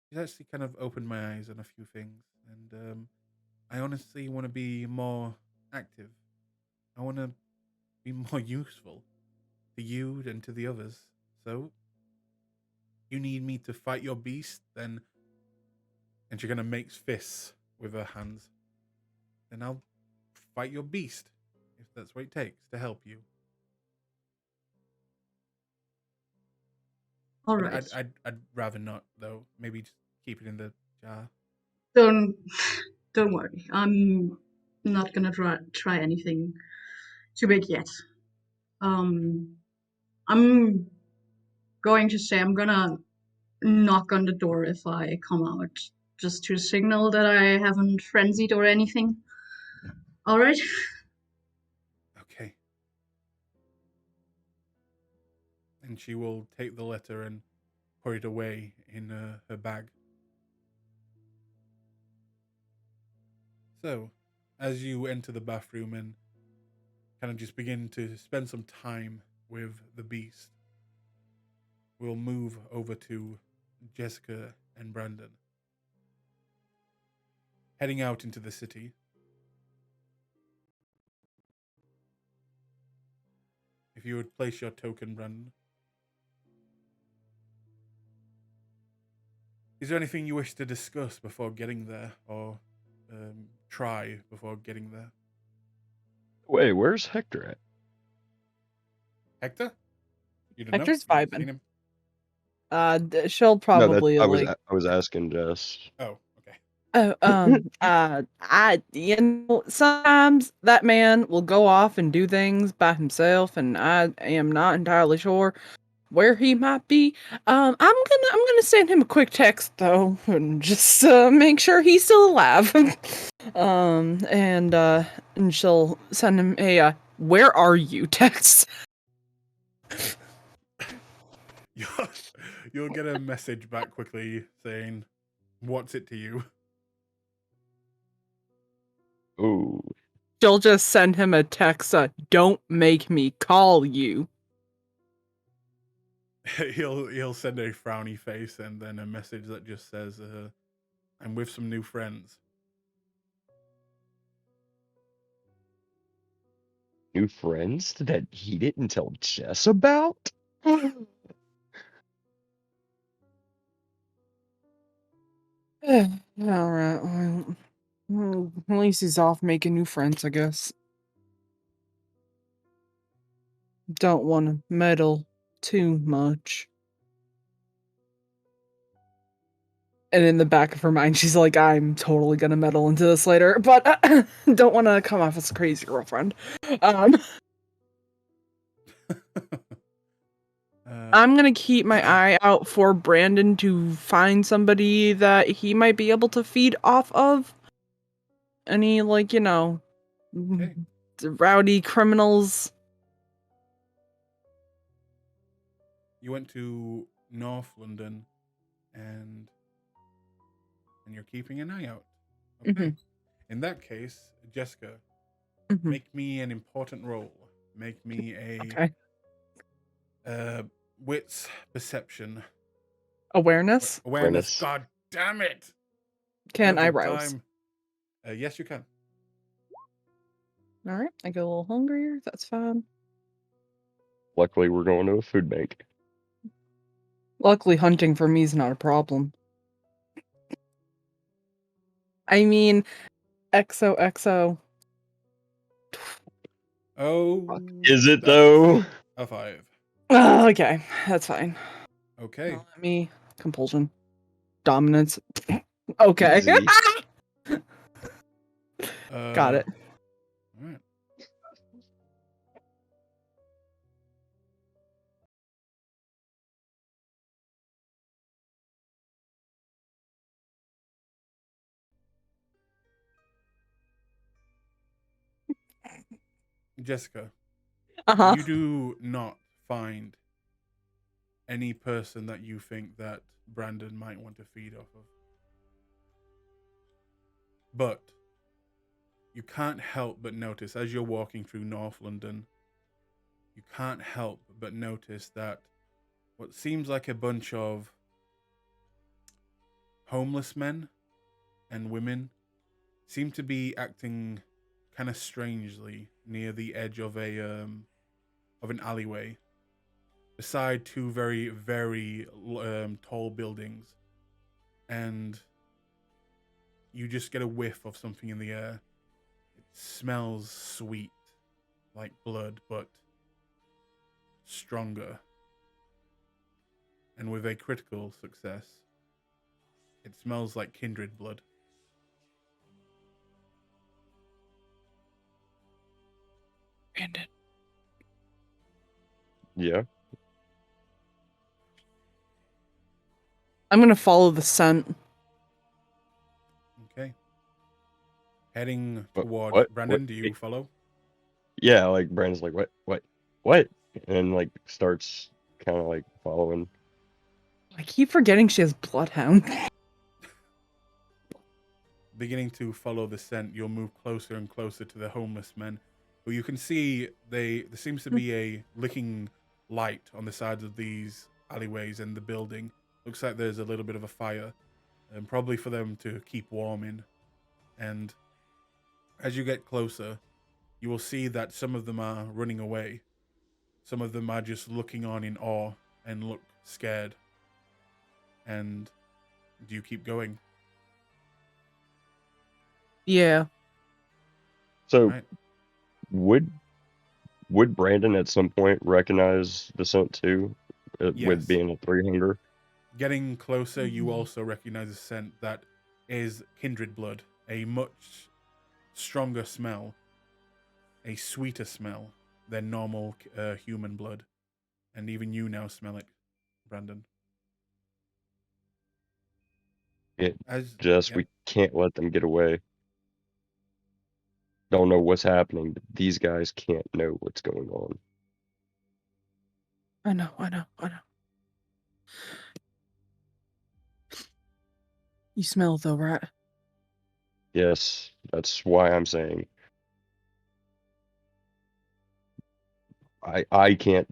she's actually kind of opened my eyes on a few things, and I honestly want to be more active. I want to be more useful to you and to the others. So, you need me to fight your beast, then, and she's gonna make fists with her hands. Then I'll fight your beast, if that's what it takes to help you. All But right. I'd rather not, though. Maybe just keep it in the jar. Don't don't worry. I'm not gonna try anything too big yet. I'm going to say I'm gonna knock on the door if I come out, just to signal that I haven't frenzied or anything. All right. Okay. And she will take the letter and put it away in her bag. So, as you enter the bathroom and kind of just begin to spend some time with the beast, we'll move over to Jessica and Brandon. Heading out into the city. If you would place your token, Brandon. Is there anything you wish to discuss before getting there, or try before getting there? Wait, where's Hector at? Hector? You don't Hector's know? You haven't vibing. seen him? She'll No, probably I was like. I was asking Jess. Oh, okay. Sometimes that man will go off and do things by himself, and I am not entirely sure where he might be. I'm gonna send him a quick text though, and just make sure he's still alive. And she'll send him a "Where are you?" text. You'll get a message back quickly saying, "What's it to you?" Ooh, She'll just send him a text. Don't make me call you. He'll send a frowny face and then a message that just says, "I'm with some new friends." new friends that he didn't tell Jess about? All right. Well, at least he's off making new friends, I guess. Don't want to meddle too much. And in the back of her mind, she's like, I'm totally gonna meddle into this later, but don't want to come off as a crazy girlfriend. I'm gonna keep my eye out for Brandon to find somebody that he might be able to feed off of. Any, like, Okay. rowdy criminals. You went to North London, and you're keeping an eye out. Okay. Mhm. In that case, Jessica, Mhm. make me an important roll. Make me Okay. a wits perception Awareness? awareness. God damn it! Can I Perfect rouse? time. Yes, you can. Alright, I get a little hungrier. That's fine. Luckily, we're going to a food bank. Luckily, hunting for me is not a problem. I mean, XOXO. Oh, Is it that's though? a 5. Okay, that's fine. Okay. Now let me compulsion. Dominance. Okay. Easy. Got it. All right. Jessica, Uh-huh. you do not find any person that you think that Brandon might want to feed off of. But you can't help but notice as you're walking through North London, you can't help but notice that what seems like a bunch of homeless men and women seem to be acting kind of strangely near the edge of an alleyway beside two very, very tall buildings, and you just get a whiff of something in the air. It smells sweet, like blood, but stronger. And with a critical success, it smells like kindred blood. Brandon. Yeah. I'm gonna follow the scent. Okay. Heading What? towards What? Brandon, do you follow? Yeah, like Brandon's like, what? And like starts kind of like following. I keep forgetting she has bloodhound. Beginning to follow the scent, you'll move closer and closer to the homeless men, who you can see there seems to be a licking light on the sides of these alleyways and the building. Looks like there's a little bit of a fire, and probably for them to keep warm in. And as you get closer, you will see that some of them are running away. Some of them are just looking on in awe and look scared. And do you keep going? Yeah. So Right. would Brandon at some point recognize the scent too, Yes. with being a 300? Getting closer, you also recognize a scent that is kindred blood, a much stronger smell, a sweeter smell than normal human blood. And even you now smell it, Brandon. We can't let them get away. Don't know what's happening, but these guys can't know what's going on. I know. You smell it though, right? Yes, that's why I'm saying I can't.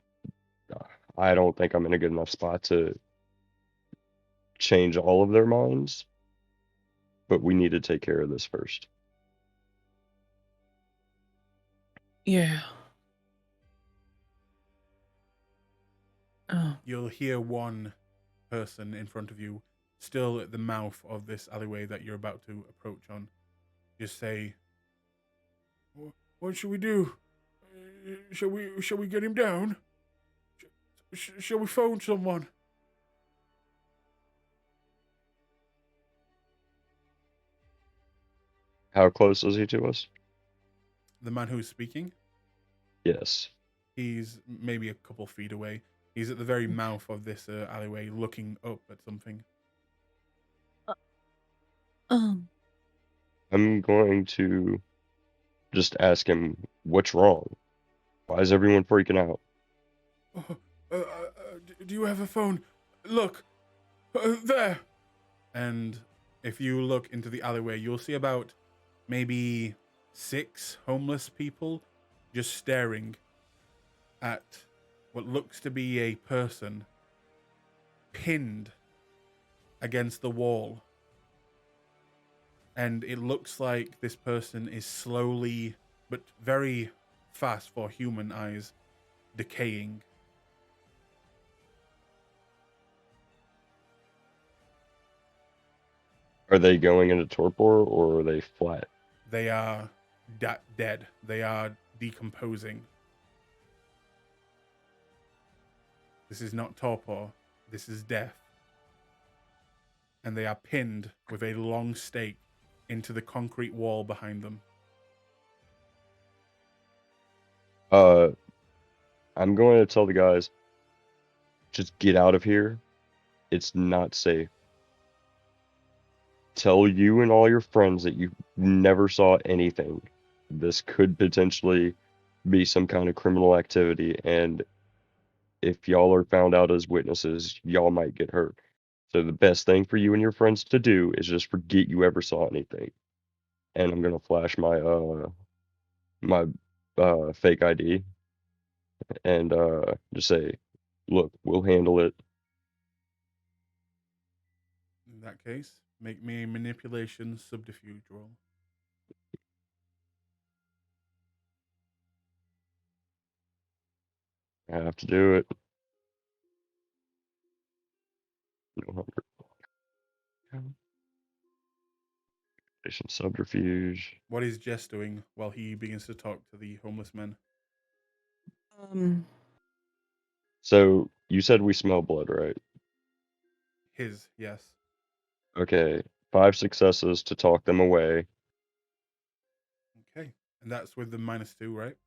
I don't think I'm in a good enough spot to change all of their minds, but we need to take care of this first. Yeah. Oh. You'll hear one person in front of you, still at the mouth of this alleyway that you're about to approach on, just say, "What should we do? Shall we get him down? Shall we phone someone?" How close is he to us? The man who's speaking, Yes. he's maybe a couple feet away. He's at the very mouth of this alleyway, looking up at something. Um. I'm going to just ask him, what's wrong? Why is everyone freaking out? Do you have a phone? Look, there. And if you look into the alleyway, you'll see about maybe 6 homeless people just staring at what looks to be a person pinned against the wall. And it looks like this person is slowly, but very fast for human eyes, decaying. Are they going into torpor or are they flat? They are dead. They are decomposing. This is not torpor. This is death. And they are pinned with a long stake into the concrete wall behind them. I'm going to tell the guys, just get out of here. It's not safe. Tell you and all your friends that you never saw anything. This could potentially be some kind of criminal activity, and if y'all are found out as witnesses, y'all might get hurt. So the best thing for you and your friends to do is just forget you ever saw anything. And I'm gonna flash my fake ID and just say, look, we'll handle it. In that case, make me a manipulation subterfuge roll. I have to do it. No hunger. Subterfuge. What is Jess doing while he begins to talk to the homeless men? So you said we smell blood, right? His, yes. Okay, 5 successes to talk them away. Okay. And that's with the -2, right?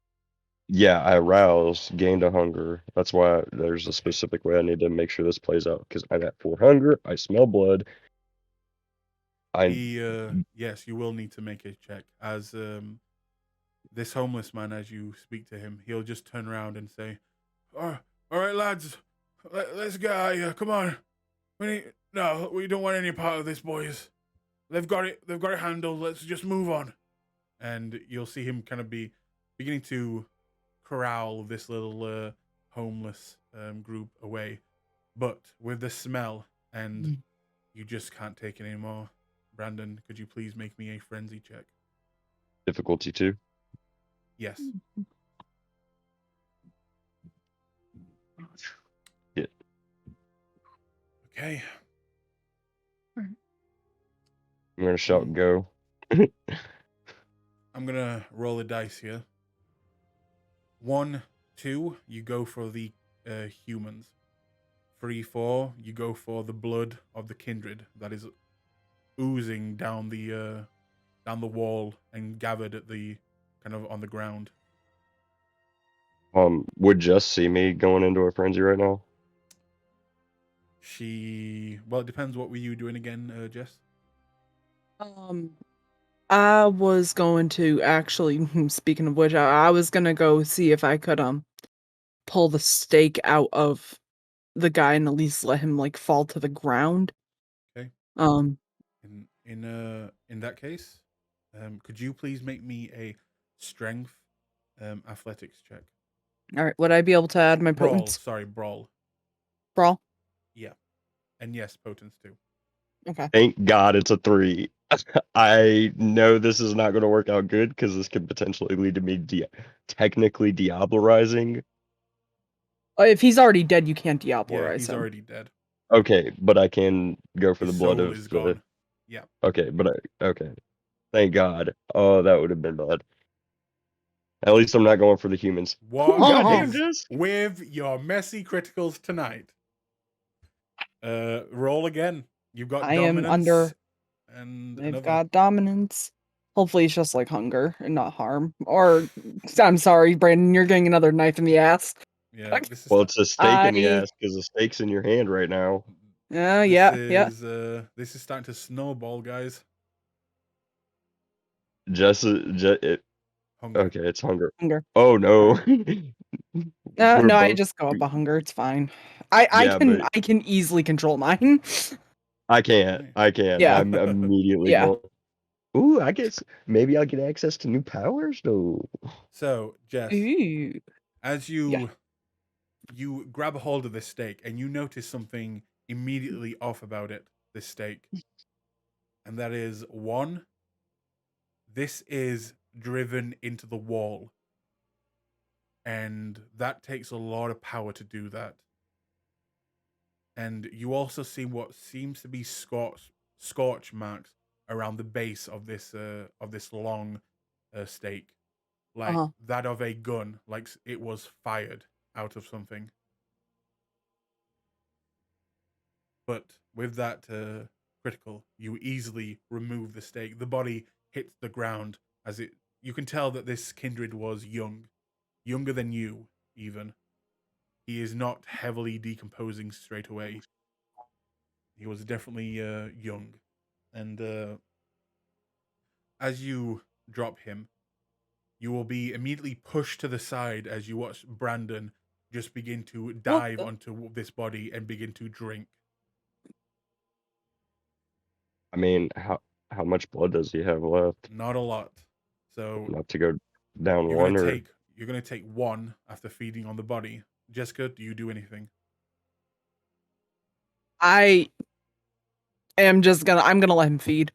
Yeah, I aroused, gained a hunger. That's why there's a specific way I need to make sure this plays out. Because I'm at 4 hunger. I smell blood. Yes, you will need to make a check as this homeless man, as you speak to him, he'll just turn around and say, "Oh, all right, lads, let's get out of here. Come on. We don't want any part of this, boys. They've got it handled. Let's just move on." And you'll see him kind of be beginning to corral this little homeless group away, but with the smell, and you just can't take it anymore. Brandon, could you please make me a frenzy check? Difficulty 2. Yes. Yeah. Okay. I'm gonna shout go. I'm gonna roll a dice here. 1, 2, you go for the humans. 3, 4, you go for the blood of the kindred that is oozing down the wall and gathered at the kind of on the ground. Would Jess see me going into a frenzy right now? Well, it depends. What were you doing again, Jess? I was going to actually, speaking of which, I was gonna go see if I could pull the stake out of the guy and at least let him like fall to the ground. Okay. In that case, could you please make me a strength athletics check? All right, would I be able to add my Brawl, potence? sorry, brawl. Brawl? Yeah. And yes, potence too. Okay. Thank God it's a 3. I know this is not going to work out good because this could potentially lead to me technically Diablerizing. If he's already dead, you can't Diablerize Yeah, he's him. already dead. Okay, but I can go for His the blood soul of is the. gone. Yeah. Okay, okay. Thank God. Oh, that would have been bad. At least I'm not going for the humans. What Goddamn, is Jess! with your messy criticals tonight? Roll again. You've got I am dominance under. and They've another. got dominance. Hopefully, it's just like hunger and not harm. Or, I'm sorry, Brandon, you're getting another knife in the ass. Yeah, this is Well, it's a steak in the I- ass because the steak's in your hand right now. Yeah. This is starting to snowball, guys. Hunger. Okay, it's hunger. Hunger. Oh no. No, I both- just go up a hunger. It's fine. I Yeah, can but I can easily control mine. I can't. Yeah. I'm immediately Yeah. going. Ooh, I guess maybe I'll get access to new powers though. So, Jess, Ooh. as you grab a hold of this stake and you notice something immediately off about it, this stake. And that is, 1, this is driven into the wall. And that takes a lot of power to do that. And you also see what seems to be scorch marks around the base of this long stake, like that of a gun, like it was fired out of something. But with that critical, you easily remove the stake. The body hits the ground as it. You can tell that this kindred was younger than you even. He is not heavily decomposing straight away. He was definitely young, and as you drop him, you will be immediately pushed to the side as you watch Brandon just begin to dive onto this body and begin to drink. I mean, how much blood does he have left? Not a lot. So Not to go down you're one gonna take 1 after feeding on the body. Jessica, do you do anything? I'm gonna let him feed.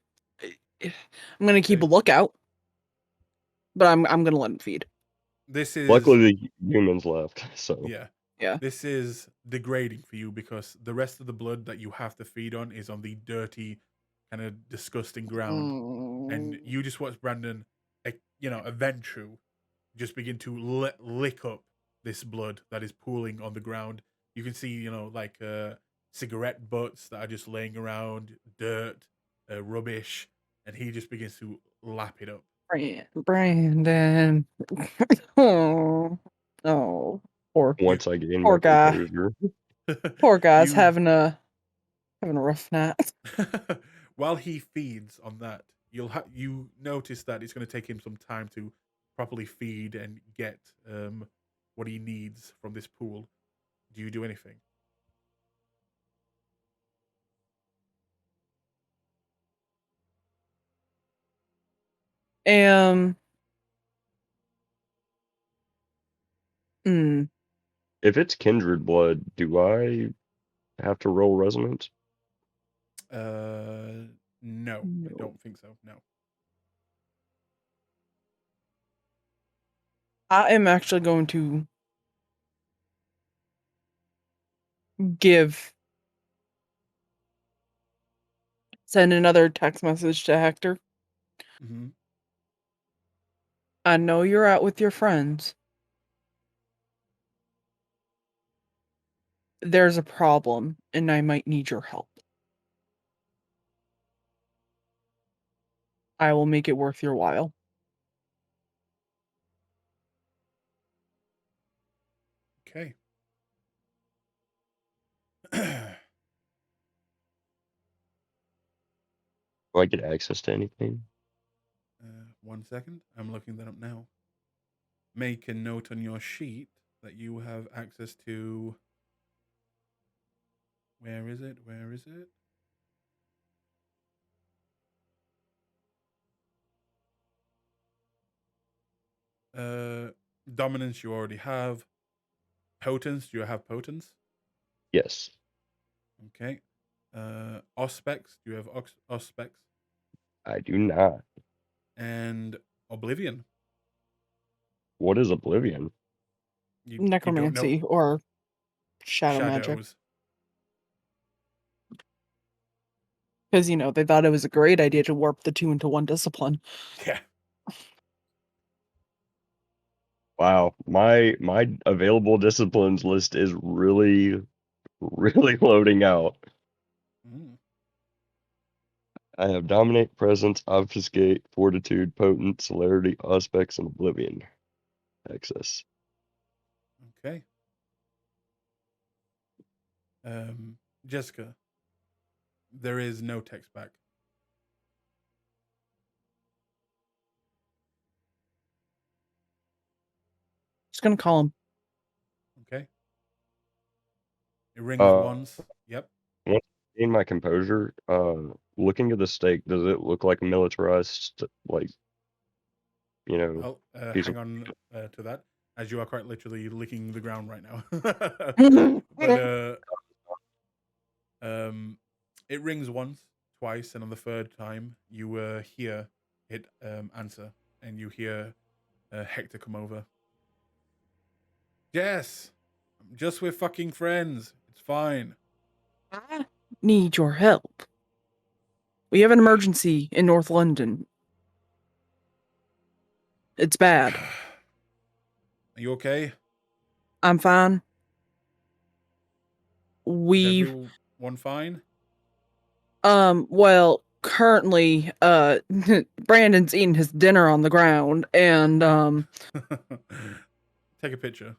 I'm gonna keep a lookout, but I'm gonna let him feed. This is Luckily the humans left, so yeah. Yeah. This is degrading for you because the rest of the blood that you have to feed on is on the dirty, kind of disgusting ground, and you just watch Brandon, Aventru, just begin to lick up this blood that is pooling on the ground. You can see, like cigarette butts that are just laying around, dirt, rubbish, and he just begins to lap it up. Brandon. Oh. Poor once I gain Poor my guy. composure. poor guy's You- having a rough night. While he feeds on that, you notice that it's going to take him some time to properly feed and get what he needs from this pool. Do you do anything? Um hmm. If it's kindred blood, do I have to roll resonance? No, I No. don't think so. No. I am actually going to send another text message to Hector. Mm-hmm. I know you're out with your friends. There's a problem, and I might need your help. I will make it worth your while. Okay. Do I get access to anything? 1 second. I'm looking that up now. Make a note on your sheet that you have access to. Where is it? Where is it? Dominance you already have. Potence, do you have potence? Yes. Okay. Auspex, do you have Auspex? I do not. And Oblivion. What is Oblivion? You don't know Necromancy or shadow magic. shadows. Because, they thought it was a great idea to warp the two into one discipline. Yeah. Wow, my available disciplines list is really, really loading out. Mm. I have Dominate, Presence, Obfuscate, Fortitude, Potent, Celerity, Auspex, and Oblivion. Access. Okay. Jessica, there is no text back. Just gonna call him. Okay. It rings Uh, once. Yep. Once I gain my composure, looking at the stake, does it look like a militarized, like, Well, piece hang of... on to that, as you are quite literally licking the ground right now. Mhm. But it rings once, twice, and on the third time, you hear it answer, and you hear Hector come over. Yes, I'm just with fucking friends. It's fine. I need your help. We have an emergency in North London. It's bad. Are you okay? I'm fine. Is We everyone fine? well, currently Brandon's eating his dinner on the ground, and Take a picture.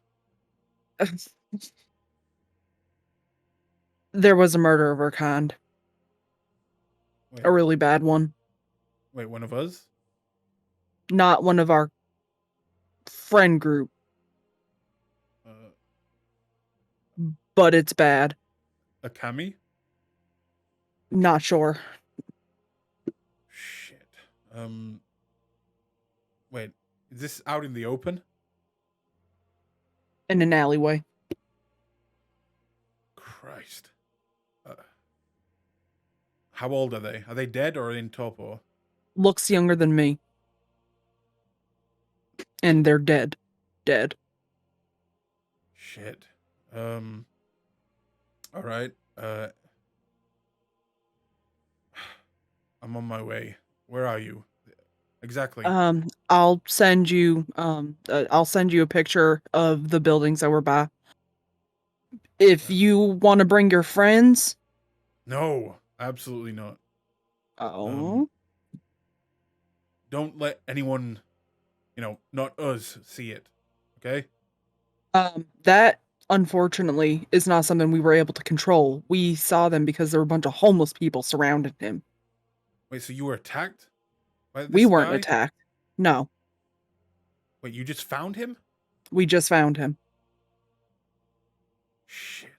there was a murder of our kind. Wait, A really bad one. wait, one of us? Not one of our friend group, Uh, but it's bad. a Kami? Not sure. Shit. Wait, is this out in the open? In an alleyway. Christ. How old are they? Are they dead or in torpor? Looks younger than me. And they're dead. Dead. Shit. All right. I'm on my way. Where are you? Exactly. I'll send you a picture of the buildings that we're by. If you want to bring your friends. No, absolutely not. Oh. Don't let anyone, not us, see it. Okay? That unfortunately is not something we were able to control. We saw them because there were a bunch of homeless people surrounding him. Wait, so you were attacked by We this weren't guy? attacked. No, Wait, you just found him? we just found him. Shit.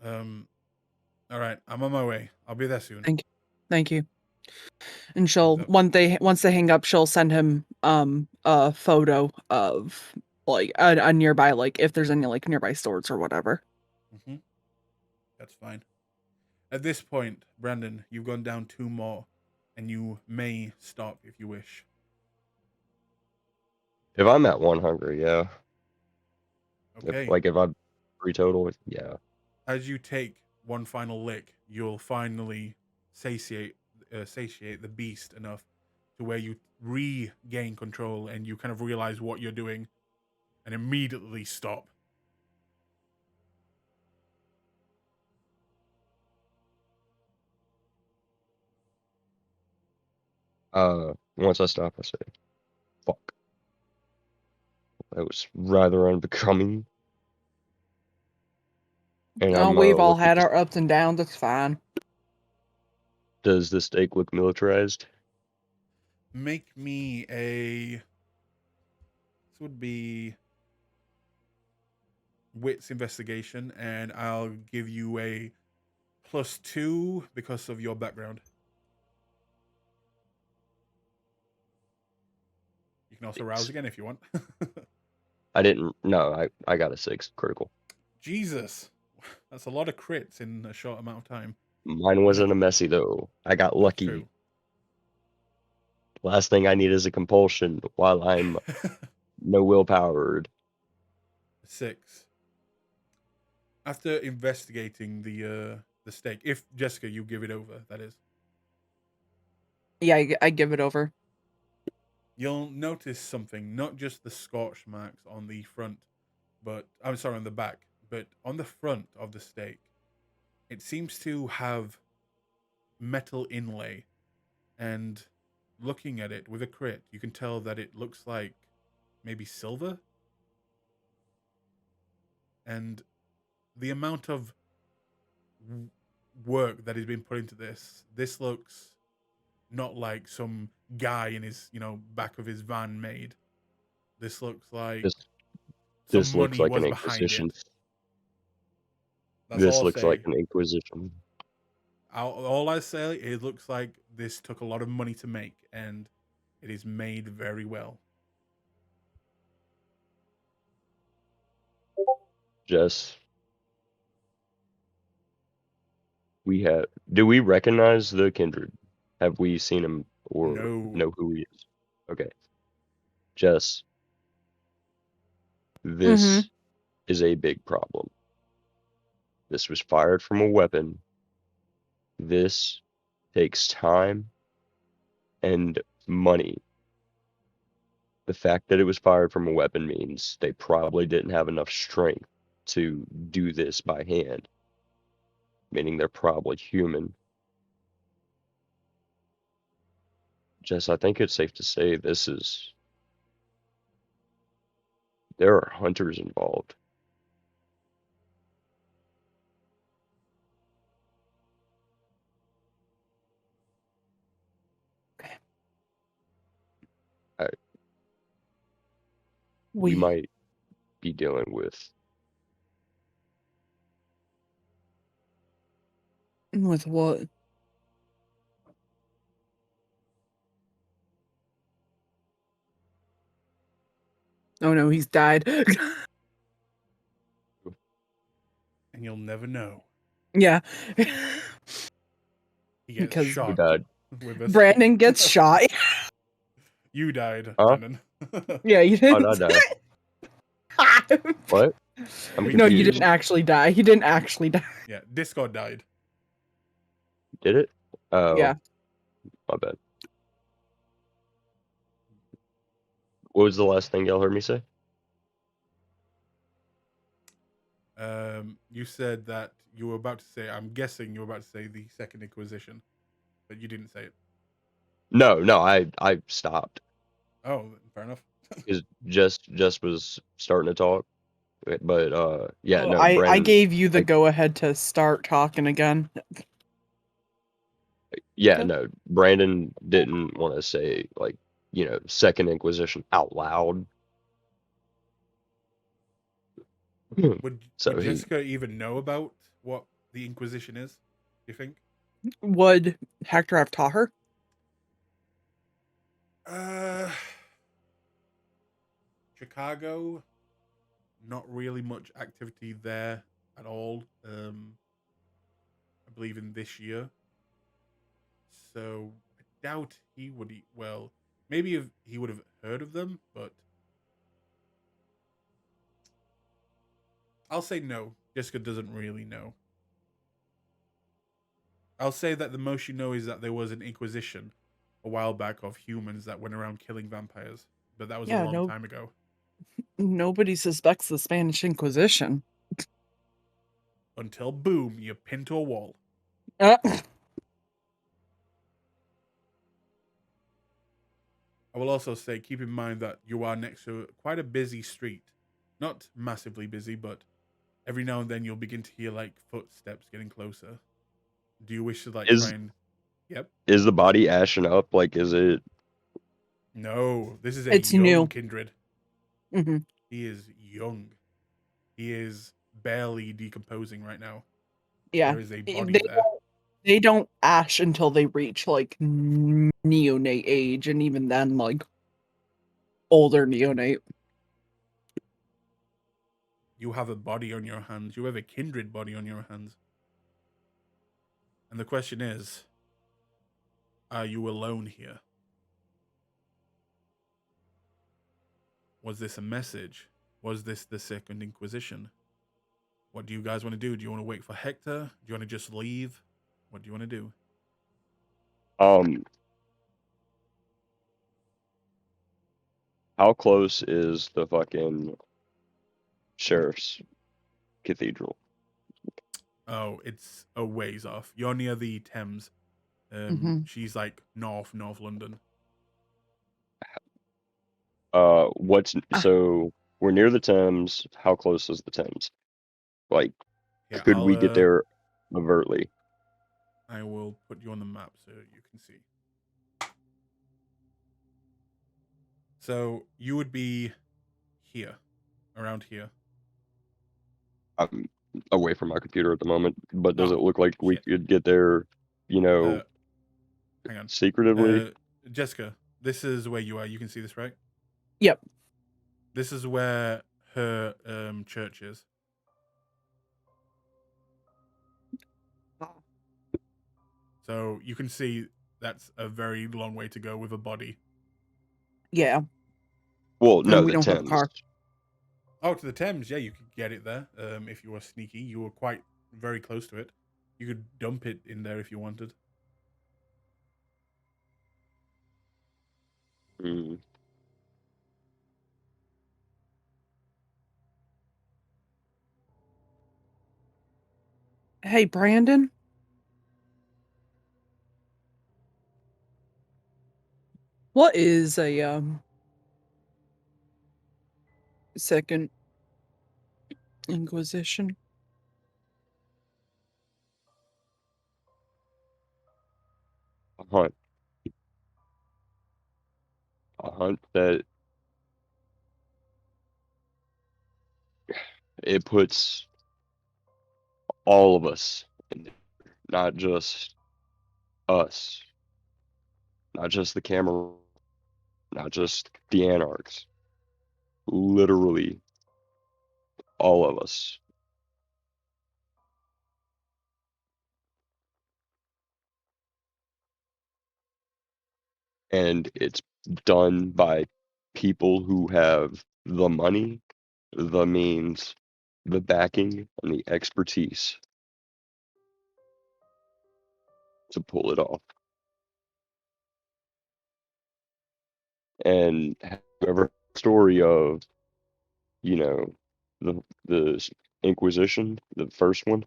All right, I'm on my way. I'll be there soon. Thank you. And Heads up. once they hang up, she'll send him a photo of like a nearby, like if there's any like nearby stores or whatever. Mm-hmm. That's fine. At this point, Brandon, you've gone down 2 more, and you may stop if you wish. If I'm at 1 hungry, yeah. Okay. If I'm 3 total, yeah. As you take one final lick, you'll finally satiate the beast enough to where you regain control and you kind of realize what you're doing and immediately stop. Once I stop, I say, fuck. That was rather unbecoming. And I'm We've all look at had our ups and downs. It's fine. Does the steak look militarized? Make me this would be wits investigation, and I'll give you a +2 because of your background. You can also rouse again if you want. I didn't. No, I got a 6 critical. Jesus, that's a lot of crits in a short amount of time. Mine wasn't a messy though. I got lucky. True. Last thing I need is a compulsion while I'm no willpowered. 6. After investigating the stake, if Jessica, you give it over, that is, Yeah, I give it over. you'll notice something. Not just the scorch marks on the front, but I'm sorry, on the back, but on the front of the stake, it seems to have metal inlay, and looking at it with a crit, you can tell that it looks like maybe silver. And the amount of work that has been put into this looks not like some guy in his, back of his van made. This looks like some This looks money like was an behind inquisition. it. That's This all I'll looks say. like an inquisition. All I say, it looks like this took a lot of money to make, and it is made very well. Jess, do we recognize the kindred? Have we seen him or No. know who he is? Okay. Jess, this is a big problem. This was fired from a weapon. This takes time and money. The fact that it was fired from a weapon means they probably didn't have enough strength to do this by hand, meaning they're probably human. Jess, I think it's safe to say there are hunters involved. We might be dealing with what? Oh no, he's died. And you'll never know. Yeah. He gets Because shot. Who died? With us. Brandon gets shot. You died, Huh? Brandon. Yeah, you How'd didn't. I die? What? I'm No, you confused. didn't actually die. He didn't actually die. Yeah, Discord died. Did it? Oh, Yeah. my bad. What was the last thing y'all heard me say? You said that you were about to say, I'm guessing you were about to say the Second Inquisition, but you didn't say it. No, I stopped. Oh, fair enough. Because Jess was starting to talk. But yeah, Oh, no, I Brandon. gave you the like, go ahead to start talking again. yeah, Okay. no, Brandon didn't want to say like, Second Inquisition out loud. Would So he Jessica even know about what the Inquisition is? Do you think? Would Hector have taught her? Uh, Chicago, not really much activity there at all. I believe in this year, so I doubt he would. Well, maybe if he would have heard of them, but I'll say no. Jessica doesn't really know. I'll say that the most you know is that there was an Inquisition a while back of humans that went around killing vampires, but that was a Yeah, long time ago. nobody suspects the Spanish Inquisition. Until boom, you're pinned to a wall. Uh, I will also say, keep in mind that you are next to quite a busy street. Not massively busy, but every now and then you'll begin to hear like footsteps getting closer. Do you wish to like try is and? Yep. is the body ashing up? Like, is it? No, this is a It's young new. kindred. Mhm. He is young. He is barely decomposing right now. Yeah. There is a I- body there. They don't ash until they reach like neonate age, and even then, like older neonate. You have a body on your hands. You have a kindred body on your hands. And the question is, are you alone here? Was this a message? Was this the Second Inquisition? What do you guys want to do? Do you want to wait for Hector? Do you want to just leave? What do you want to do? Um, how close is the fucking sheriff's cathedral? Oh, it's a ways off. You're near the Thames. Mhm. She's like North London. What's Ah, so we're near the Thames. How close is the Thames? Like, Yeah, could we get there overtly? I will put you on the map so you can see. So you would be here, around here. I'm away from my computer at the moment, but does Oh, it look like we shit. could get there, Uh, hang on. secretively? Jessica, this is where you are. You can see this, right? Yep. This is where her church is. So you can see that's a very long way to go with a body. Yeah, Well, and no, we the don't have a Thames. car. Oh, to the Thames, yeah, you could get it there. If you were sneaky, you were quite very close to it. You could dump it in there if you wanted. Hmm. Hey, Brandon. What is a Second Inquisition? A hunt. A hunt that it puts all of us in there, not just us, not just the camera, not just the anarchs, literally all of us. And it's done by people who have the money, the means, the backing, and the expertise to pull it off. And whoever story of, you know, the Inquisition, the first one,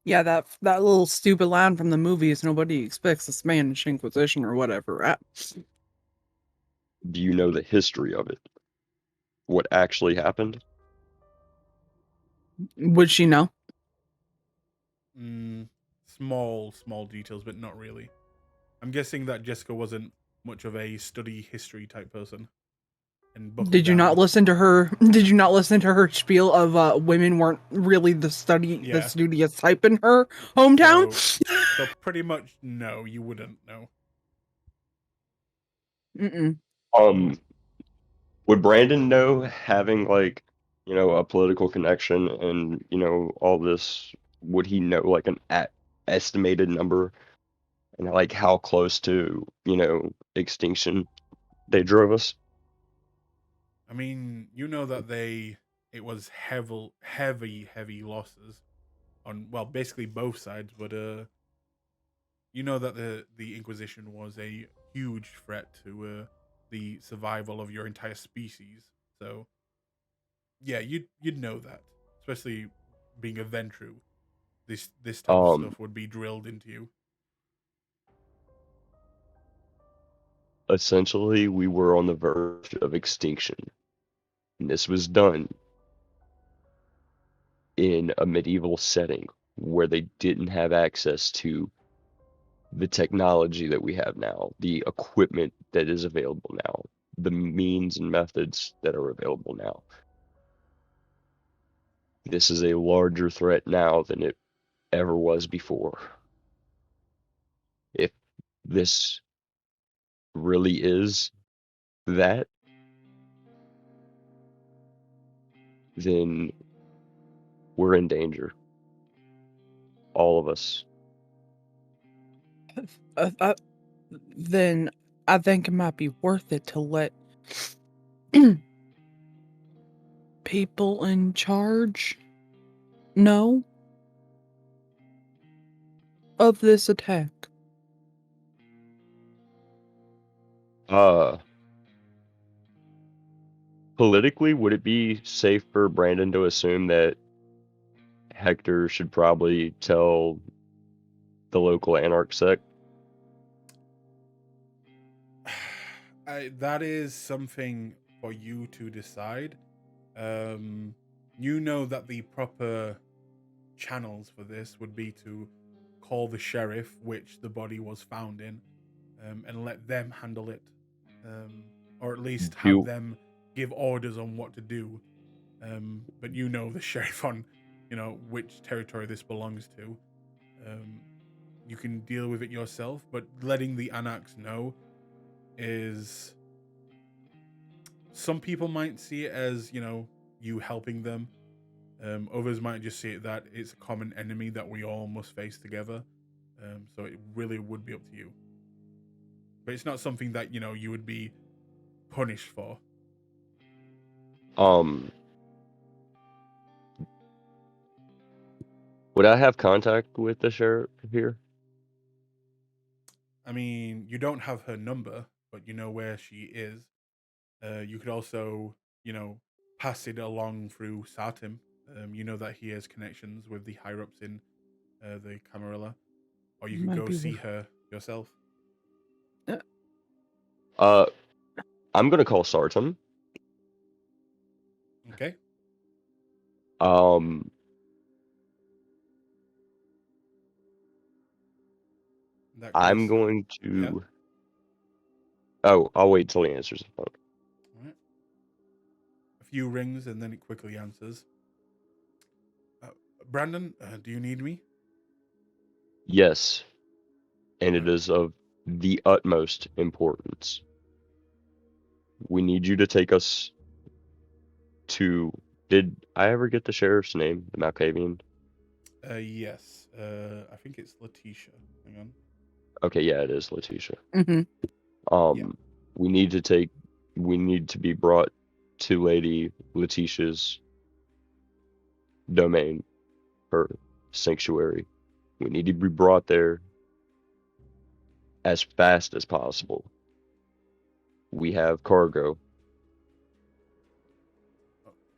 Yeah, that little stupid line from the movie is nobody expects the Spanish Inquisition or whatever, right? Do you know the history of it? What actually happened? Would she know? Small details, but not really. I'm guessing that Jessica wasn't much of a study history type person and buckled Did you not down. listen to her? Did you not listen to her spiel of women weren't really the Yeah. studious type in her hometown? So pretty much no, you wouldn't know. Mm-mm. Would Brandon know, having like, a political connection and, all this, would he know like an estimated number and like how close to, extinction they drove us? I mean, you know that it was heavy losses on, well, basically both sides, but you know that the Inquisition was a huge threat to the survival of your entire species. So yeah, you'd know that, especially being a Ventru. This type of Um, stuff would be drilled into you. Essentially, we were on the verge of extinction, and this was done in a medieval setting where they didn't have access to the technology that we have now, the equipment that is available now, the means and methods that are available now. This is a larger threat now than it ever was before. If this really is that, then we're in danger. All of us. Then I think it might be worth it to let people in charge know of this attack. Politically, would it be safe for Brandon to assume that Hector should probably tell the local Anarch sect? That is something for you to decide. You know that the proper channels for this would be to call the sheriff, which the body was found in, and let them handle it, or at least have Do them give orders on what to do. But you know the sheriff on, which territory this belongs to. Um, you can deal with it yourself, but letting the Anarchs know is, some people might see it as, you helping them. Others might just see it that it's a common enemy that we all must face together. So it really would be up to you. But it's not something that, you would be punished for. Would I have contact with the sheriff here? I mean, you don't have her number, but you know where she is. You could also, pass it along through Sartim. You know that he has connections with the higher ups in the Camarilla, or you could Might go be see worth. her yourself. I'm gonna call Sartum. Okay. Um, In that I'm case, going yeah. to. Oh, I'll wait till he answers the phone. All right. A few rings and then it quickly answers. Brandon, do you need me? Yes, and Uh, it is of the utmost importance. We need you to take us to. Did I ever get the sheriff's name, the Malkavian? yes. I think it's Letitia. Hang on. Okay, yeah, it is Letitia. Mm-hmm. Yeah. We need to take. We need to be brought to Lady Letitia's domain, her sanctuary. We need to be brought there as fast as possible. We have cargo.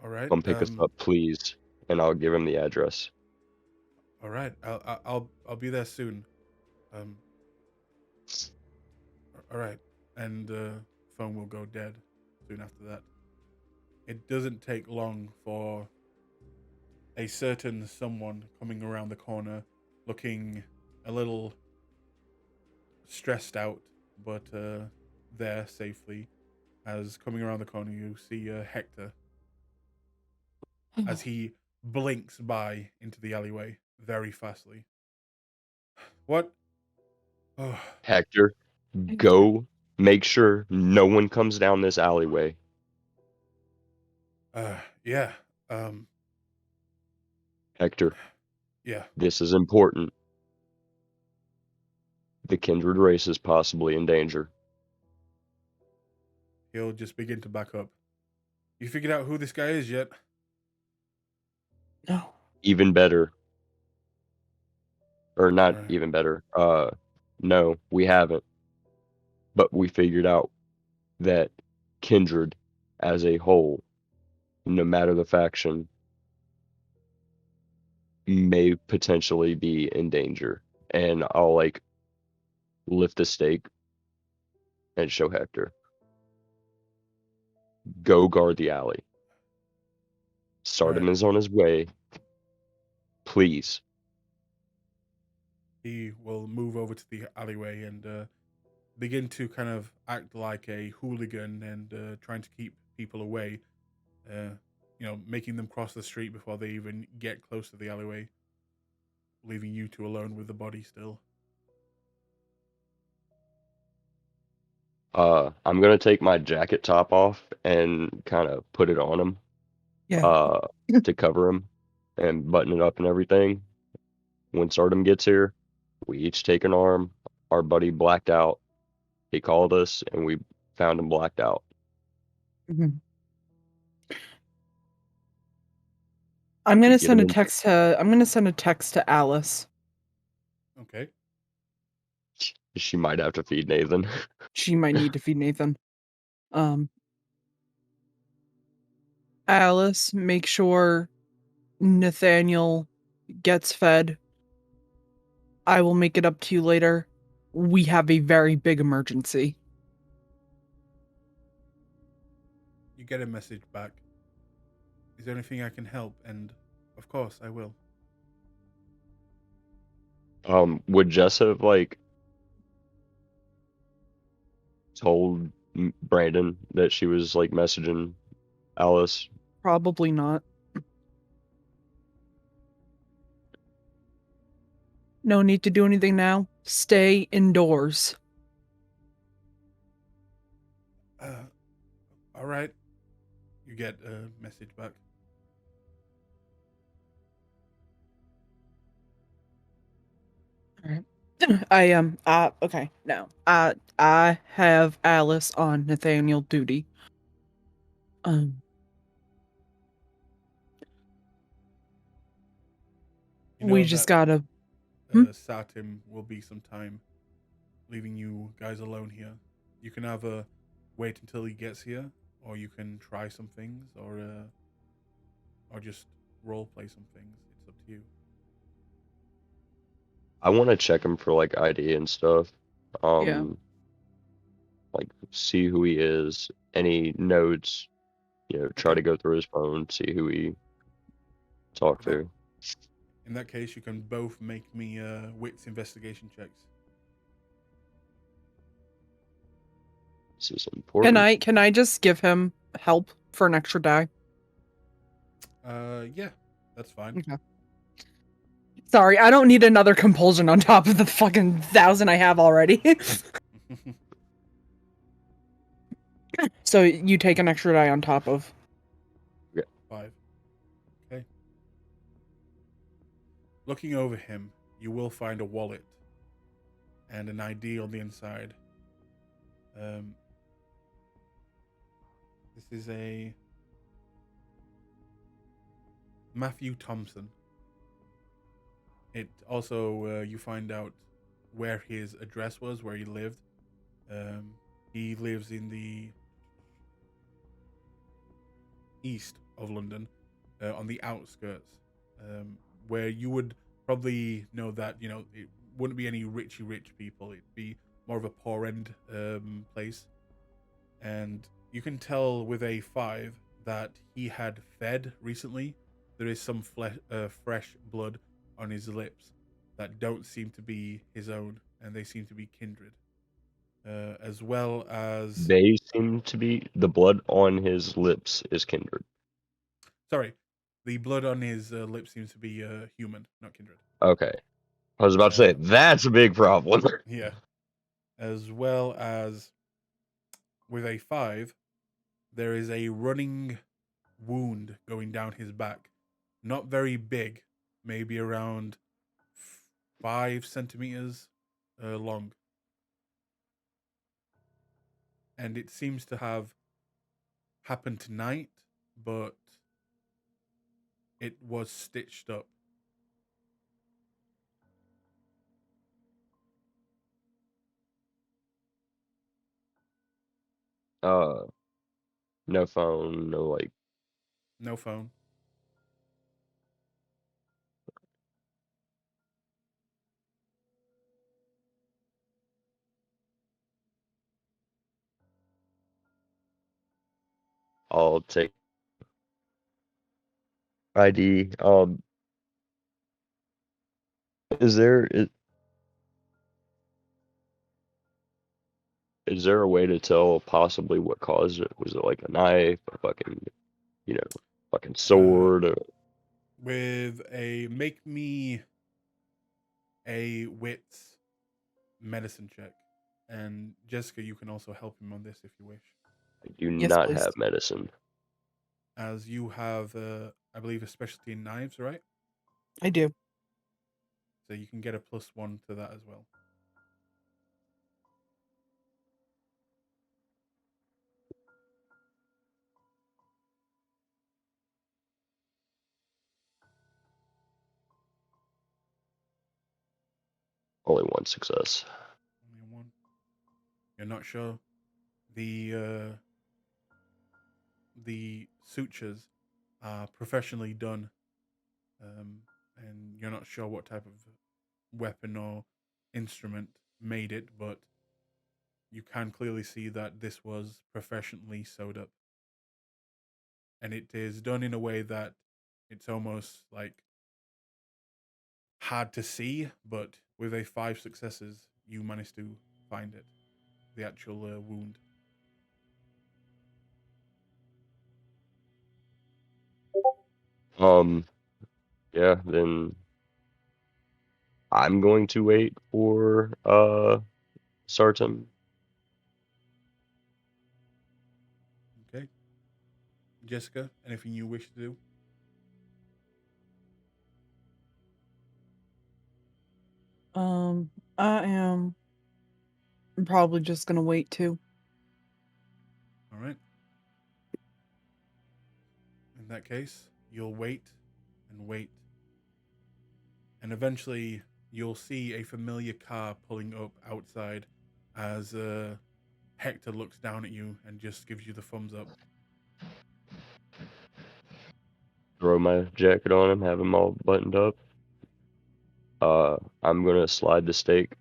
All right. Come pick us up, please, and I'll give him the address. All right. I'll be there soon. Um. All right. And phone will go dead soon after that. It doesn't take long for a certain someone coming around the corner, looking a little stressed out, but there safely. As coming around the corner, you see Hector as he blinks by into the alleyway very fastly. What? Oh, Hector, go make sure no one comes down this alleyway. yeah. Hector, Yeah. this is important. The kindred race is possibly in danger. He'll just begin to back up. You figured out who this guy is yet? No. Even better. Or not Right. even better. No, we haven't. But we figured out that kindred as a whole, no matter the faction, may potentially be in danger. And I'll like lift the stake and show Hector. Go guard the alley. Stardom Right. is on his way. Please. He will move over to the alleyway and begin to kind of act like a hooligan and trying to keep people away. Making them cross the street before they even get close to the alleyway, leaving you two alone with the body still. I'm gonna take my jacket top off and kind of put it on him, Yeah. to cover him and button it up and everything. When Stardom gets here, we each take an arm. Our buddy blacked out. He called us and we found him blacked out. Mhm. I'm gonna Get send him a in. text to. I'm gonna send a text to Alice. Okay. She might have to feed Nathan. She might need to feed Nathan. Alice, make sure Nathaniel gets fed. I will make it up to you later. We have a very big emergency. You get a message back. Is there anything I can help? And of course I will. Would Jess have like told Brandon that she was like messaging Alice? Probably not. No need to do anything now. Stay indoors. All right. You get a message back. All right. Okay. No. I have Alice on Nathaniel duty. You know We just that gotta. Satim will be some time leaving you guys alone here. You can either wait until he gets here, or you can try some things, or just role play some things. It's up to you. I want to check him for like ID and stuff. Yeah. Like see who he is, any notes, try Okay. to go through his phone, see who he talked to. In that case, you can both make me wits investigation checks. This is important. Can I just give him help for an extra die? Yeah, that's fine. Okay. Sorry, I don't need another compulsion on top of the fucking 1,000 I have already. So you take an extra die on top of. 5. Okay. Looking over him, you will find a wallet and an ID on the inside. This is a Matthew Thompson. It also you find out where his address was, where he lived. He lives in the east of London, on the outskirts, where you would probably know that it wouldn't be any rich people. It'd be more of a poor end place. and you can tell with a 5 that he had fed recently. There is some fresh blood on his lips that don't seem to be his own, and they seem to be kindred. As well as, They seem to be the blood on his lips is kindred. sorry, the blood on his lips seems to be human, not kindred. Okay. I was about to say Uh, that's a big problem. Yeah. As well as with a 5, there is a running wound going down his back. Not very big, maybe around 5 centimeters long. And it seems to have happened tonight, but it was stitched up. No phone, no like. No phone. I'll take ID. Is there is there a way to tell possibly what caused it? Was it like a knife, a fucking, fucking sword? Or... With a make me a wits medicine check. And Jessica, you can also help him on this if you wish. I do Yes, not please. have medicine. As you have, I believe, a specialty in knives, right? I do. So you can get a +1 to that as well. Only one success. Only one. You're not sure. The sutures are professionally done, and you're not sure what type of weapon or instrument made it, but you can clearly see that this was professionally sewed up, and it is done in a way that it's almost like hard to see, but with a 5 successes, you managed to find it, the actual wound. Yeah, then I'm going to wait for Sarton. Okay, Jessica, anything you wish to do? I am probably just gonna wait too. All right. In that case, you'll wait and wait, and eventually you'll see a familiar car pulling up outside as Hector looks down at you and just gives you the thumbs up. Throw my jacket on him, have him all buttoned up. I'm gonna slide the stake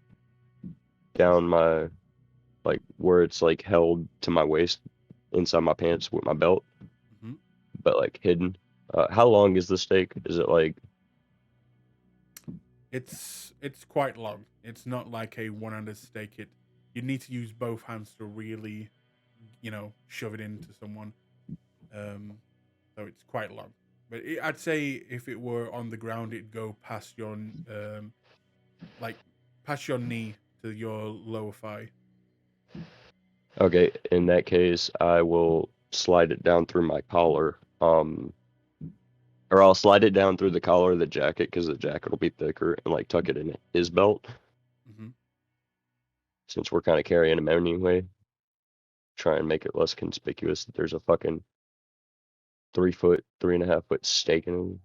down my, like, where it's like held to my waist inside my pants with my belt, hmm but like hidden. How long is the stake? Is it like, It's quite long. It's not like a one-handed stake. You need to use both hands to really, shove it into someone. So it's quite long. But I'd say if it were on the ground, it'd go past your like past your knee to your lower thigh. okay, in that case, I will slide it down through my collar. Or I'll slide it down through the collar of the jacket because the jacket will be thicker and like tuck it in his belt hmm since we're kind of carrying him anyway. Try and make it less conspicuous that there's a fucking 3 foot, 3.5 foot stake in him,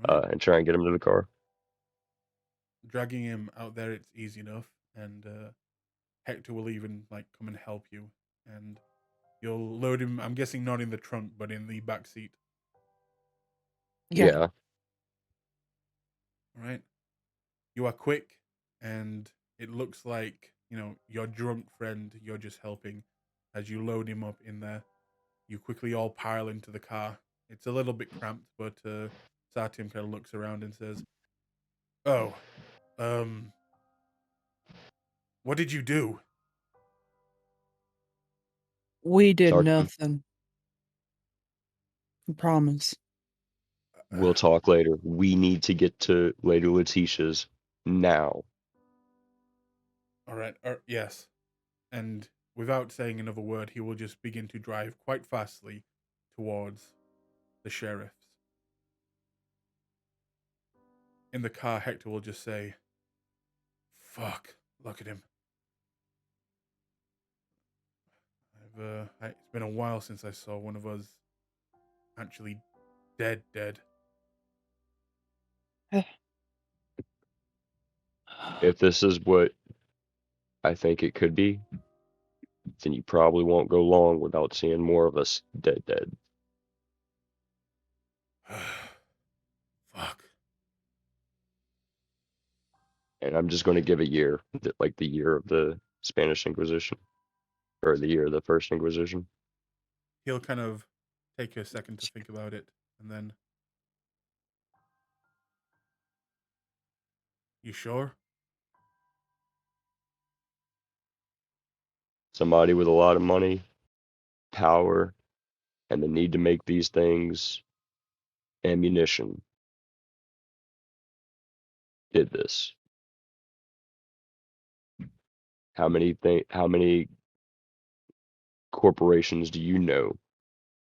All right. and try and get him to the car. Dragging him out there, it's easy enough, and Hector will even like come and help you, and you'll load him. I'm guessing not in the trunk, but in the back seat. Yeah. All right. You are quick, and it looks like your drunk friend, you're just helping. As you load him up in there, you quickly all pile into the car. It's a little bit cramped, but Satim kind of looks around and says, "Oh, what did you do?" We did Sorry. nothing. I promise. We'll talk later. We need to get to Lady Letitia's now. All right. Yes. And without saying another word, he will just begin to drive quite fastly towards the sheriff's. In the car, Hector will just say, "Fuck, look at him." It's been a while since I saw one of us actually dead. If this is what I think it could be, then you probably won't go long without seeing more of us dead. Fuck. And I'm just going to give a year, like the year of the Spanish Inquisition, or the year of the First Inquisition. He'll kind of take a second to think about it, and then, "You sure?" Somebody with a lot of money, power, and the need to make these things ammunition did this. How many corporations do you know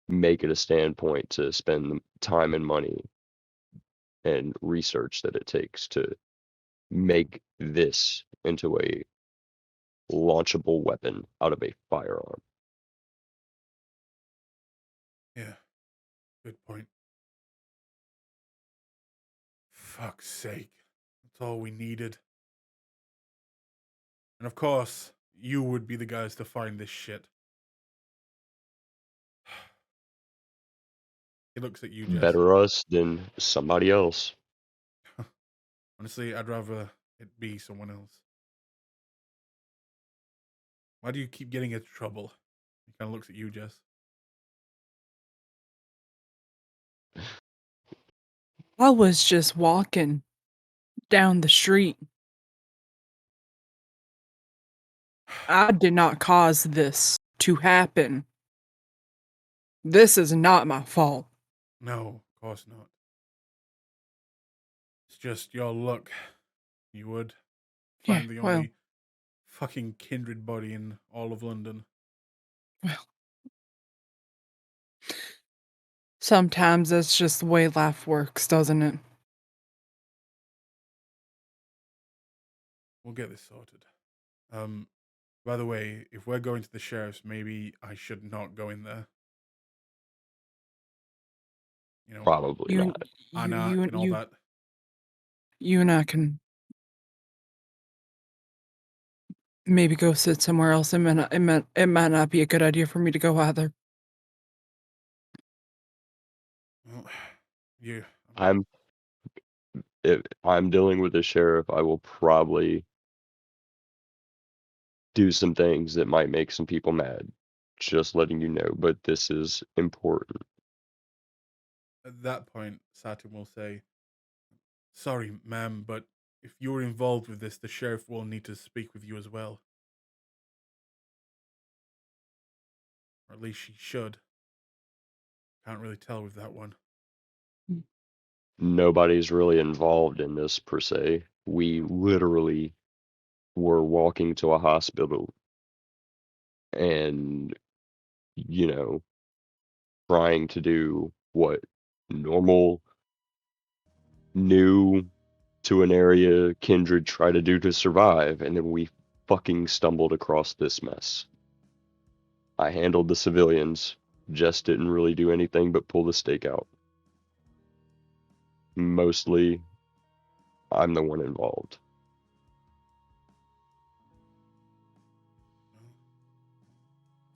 make it a standpoint to spend the time and money and research that it takes to make this into a launchable weapon out of a firearm? Yeah. Good point. Fuck's sake. That's all we needed. And of course, you would be the guys to find this shit. He looks at you, Jess. Better us than somebody else. Honestly, I'd rather it be someone else. Why do you keep getting into trouble? He kind of looks at you, Jess. I was just walking down the street. I did not cause this to happen. This is not my fault. No, of course not. It's just your luck. You would Yeah, find the well, only fucking kindred body in all of London. sometimes that's just the way life works, doesn't it? We'll get this sorted. By the way, if we're going to the sheriff's, maybe I should not go in there. Probably You, not. Anak and all that. you and I can maybe go sit somewhere else. It might not be a good idea for me to go either. Well, you. If I'm dealing with the sheriff, I will probably do some things that might make some people mad. Just letting you know, but this is important. At that point, Saturn will say, "Sorry, ma'am, but if you're involved with this, the sheriff will need to speak with you as well. Or at least she should. Can't really tell with that one." Nobody's really involved in this per se. We literally were walking to a hospital and, trying to do what normal, new to an area kindred try to do to survive, and then we fucking stumbled across this mess. I handled the civilians, Jess didn't really do anything but pull the stake out. Mostly, I'm the one involved.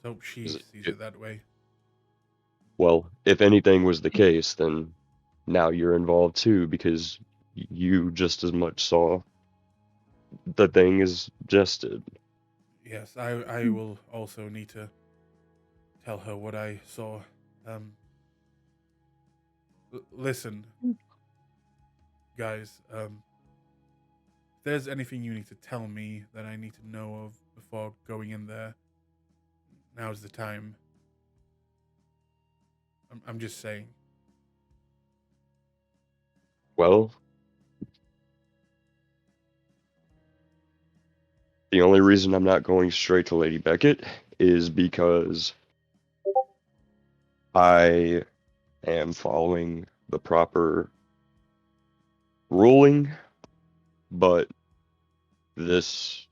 Let's hope she sees it that way. Well, if anything was the case, then now you're involved too, because you just as much saw the thing as Jess did. Yes, I will also need to tell her what I saw. Listen, guys. If there's anything you need to tell me that I need to know of before going in there, now's the time. I'm just saying. Well, the only reason I'm not going straight to Lady Beckett is because I am following the proper ruling, but this,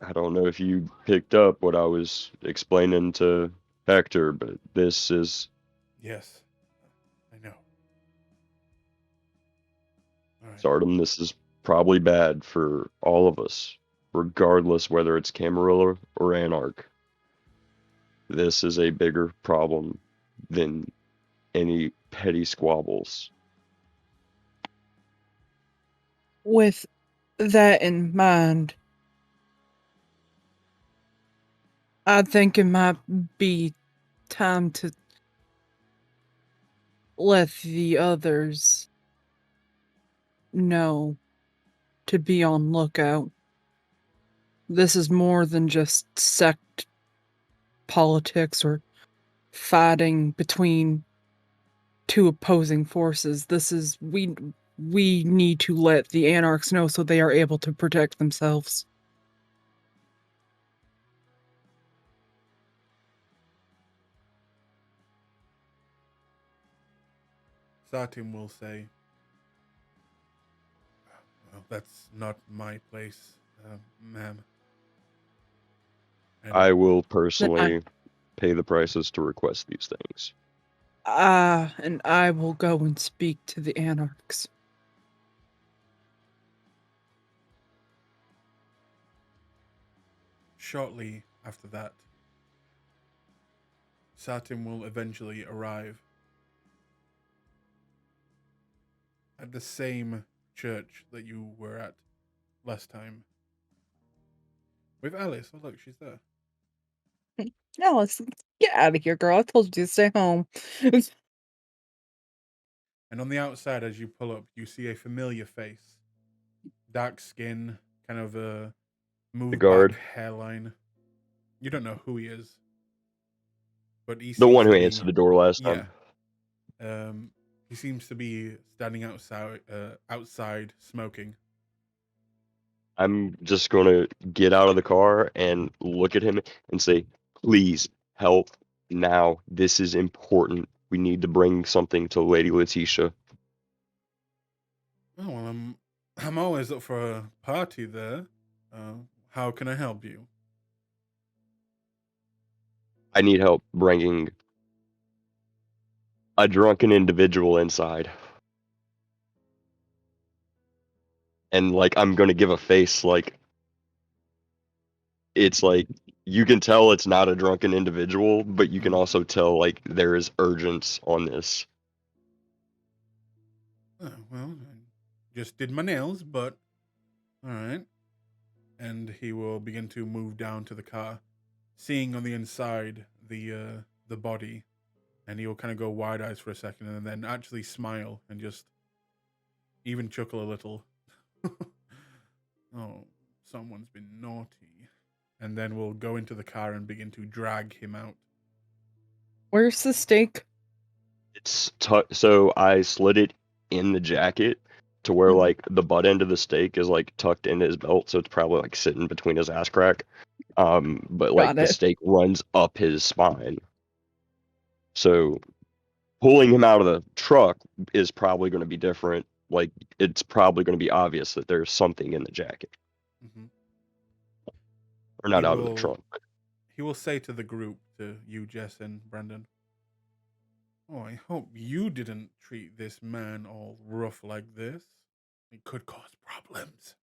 I don't know if you picked up what I was explaining to Hector, but this is, Yes, I know. All right. Stardom, this is probably bad for all of us, regardless whether it's Camarilla or Anarch. This is a bigger problem than any petty squabbles. With that in mind, I think it might be time to let the others know to be on lookout. This is more than just sect politics or fighting between two opposing forces. This is we need to let the anarchs know so they are able to protect themselves. Satim will say, well, that's not my place, ma'am. And I will Then personally pay the prices to request these things. I will go and speak to the anarchs. shortly after that, Satim will eventually arrive at the same church that you were at last time. With Alice. Oh, look, she's there. Alice, get out of here, girl. I told you to stay home. And on the outside, as you pull up, you see a familiar face. Dark skin, kind of a The moved guard, back hairline. You don't know who he is, but he the seems one who to answered be, the door last yeah. time. He seems to be standing outside smoking. I'm just gonna get out of the car and look at him and say, please help now. This is important. We need to bring something to Lady Letitia. Oh well, I'm always up for a party there. How can I help you? I need help bringing a drunken individual inside. And like, I'm gonna give a face like, it's like, you can tell it's not a drunken individual, but you can also tell like there is urgency on this. Oh, well, I just did my nails, but all right. And he will begin to move down to the car, seeing on the inside the body, and he will kind of go wide eyes for a second, and then actually smile and just even chuckle a little. Oh, someone's been naughty. And then we'll go into the car and begin to drag him out. Where's the steak? It's so I slid it in the jacket to where Mhm. like the butt end of the steak is like tucked into his belt, so it's probably like sitting between his ass crack. But like Got the it. steak runs up his spine. So pulling him out of the truck is probably going to be different. Like it's probably going to be obvious that there's something in the jacket, Mm-hmm. or He not out of the will trunk. he will say to the group, to you, Jess and Brandon, "Oh, I hope you didn't treat this man all rough like this. It could cause problems."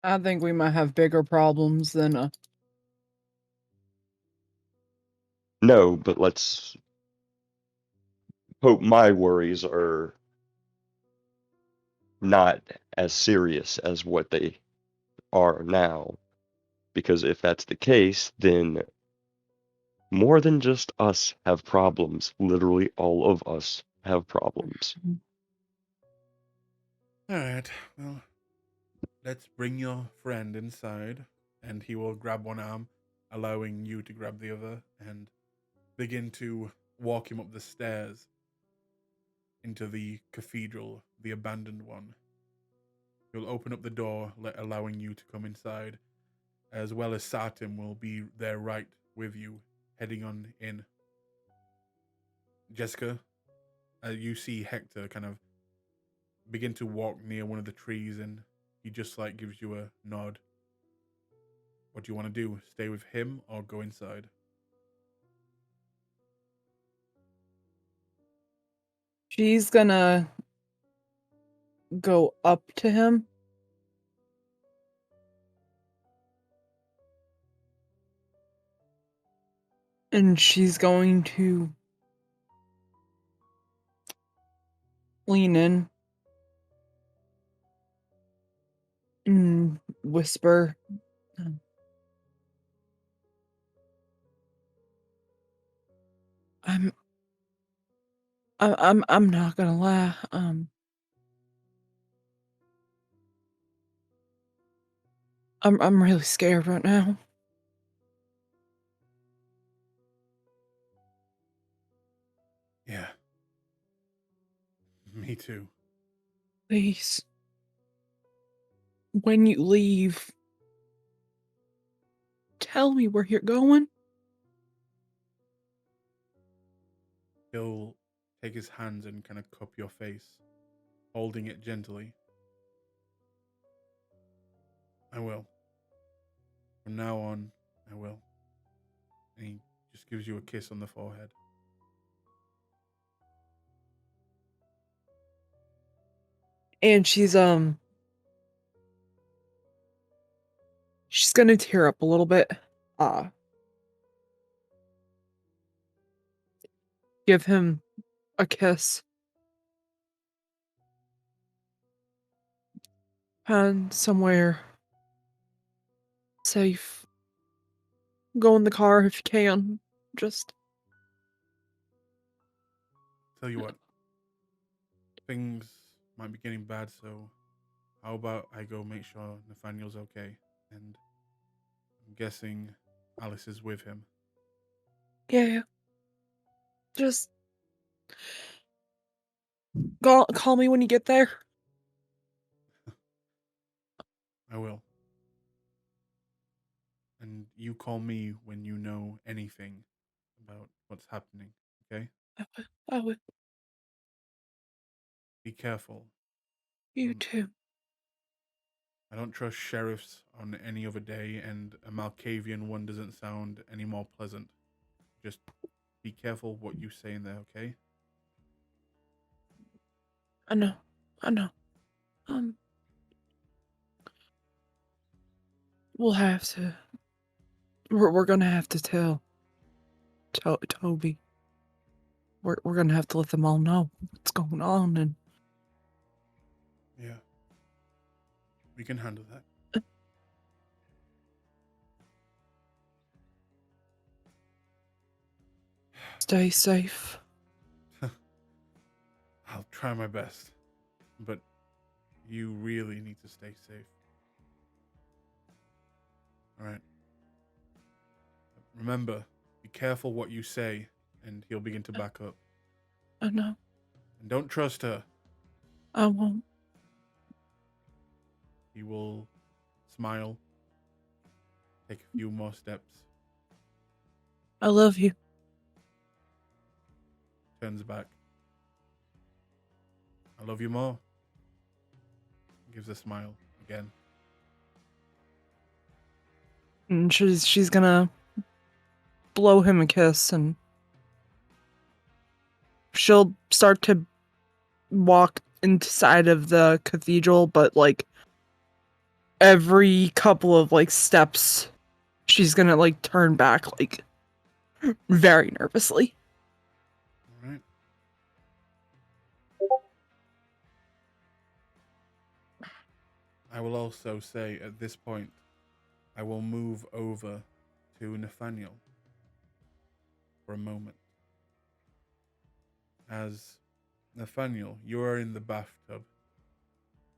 I think we might have bigger problems than No, but let's hope my worries are not as serious as what they are now. Because if that's the case, then more than just us have problems. Literally all of us have problems. All right. Well, let's bring your friend inside, and he will grab one arm, allowing you to grab the other, and begin to walk him up the stairs into the cathedral, the abandoned one. He'll open up the door, allowing you to come inside, as well as Satim will be there right with you, heading on in. Jessica, you see Hector kind of begin to walk near one of the trees, and he just like gives you a nod. What do you want to do? Stay with him or go inside? She's gonna go up to him. And she's going to lean in and whisper, I'm not gonna lie. I'm really scared right now. Yeah. Me too. Please, when you leave, tell me where you're going. He'll take his hands and kind of cup your face, holding it gently. I will. From now on, I will. And he just gives you a kiss on the forehead. And she's gonna tear up a little bit. Give him a kiss. And somewhere safe. Go in the car if you can. Just Tell you what, things might be getting bad, so how about I go make sure Nathaniel's okay? And I'm guessing Alice is with him. yeah. Just call me when you get there. I will. And you call me when you know anything about what's happening, okay? I would. Be careful. You too. I don't trust sheriffs on any other day, and a Malkavian one doesn't sound any more pleasant. Just be careful what you say in there, okay? I know. We'll have to. We're gonna have to tell Toby. We're gonna have to let them all know what's going on, and Yeah. We can handle that. stay safe. I'll try my best. But you really need to stay safe. Alright. Remember, be careful what you say, and he'll begin to back up. I know. And don't trust her. I won't. He will smile, take a few more steps, I love you. turns back. I love you more. Gives a smile again. And she's gonna blow him a kiss, and she'll start to walk inside of the cathedral, but like every couple of like steps, she's gonna like turn back like very nervously. All right. I will also say at this point, I will move over to Nathaniel for a moment. As Nathaniel, you are in the bathtub,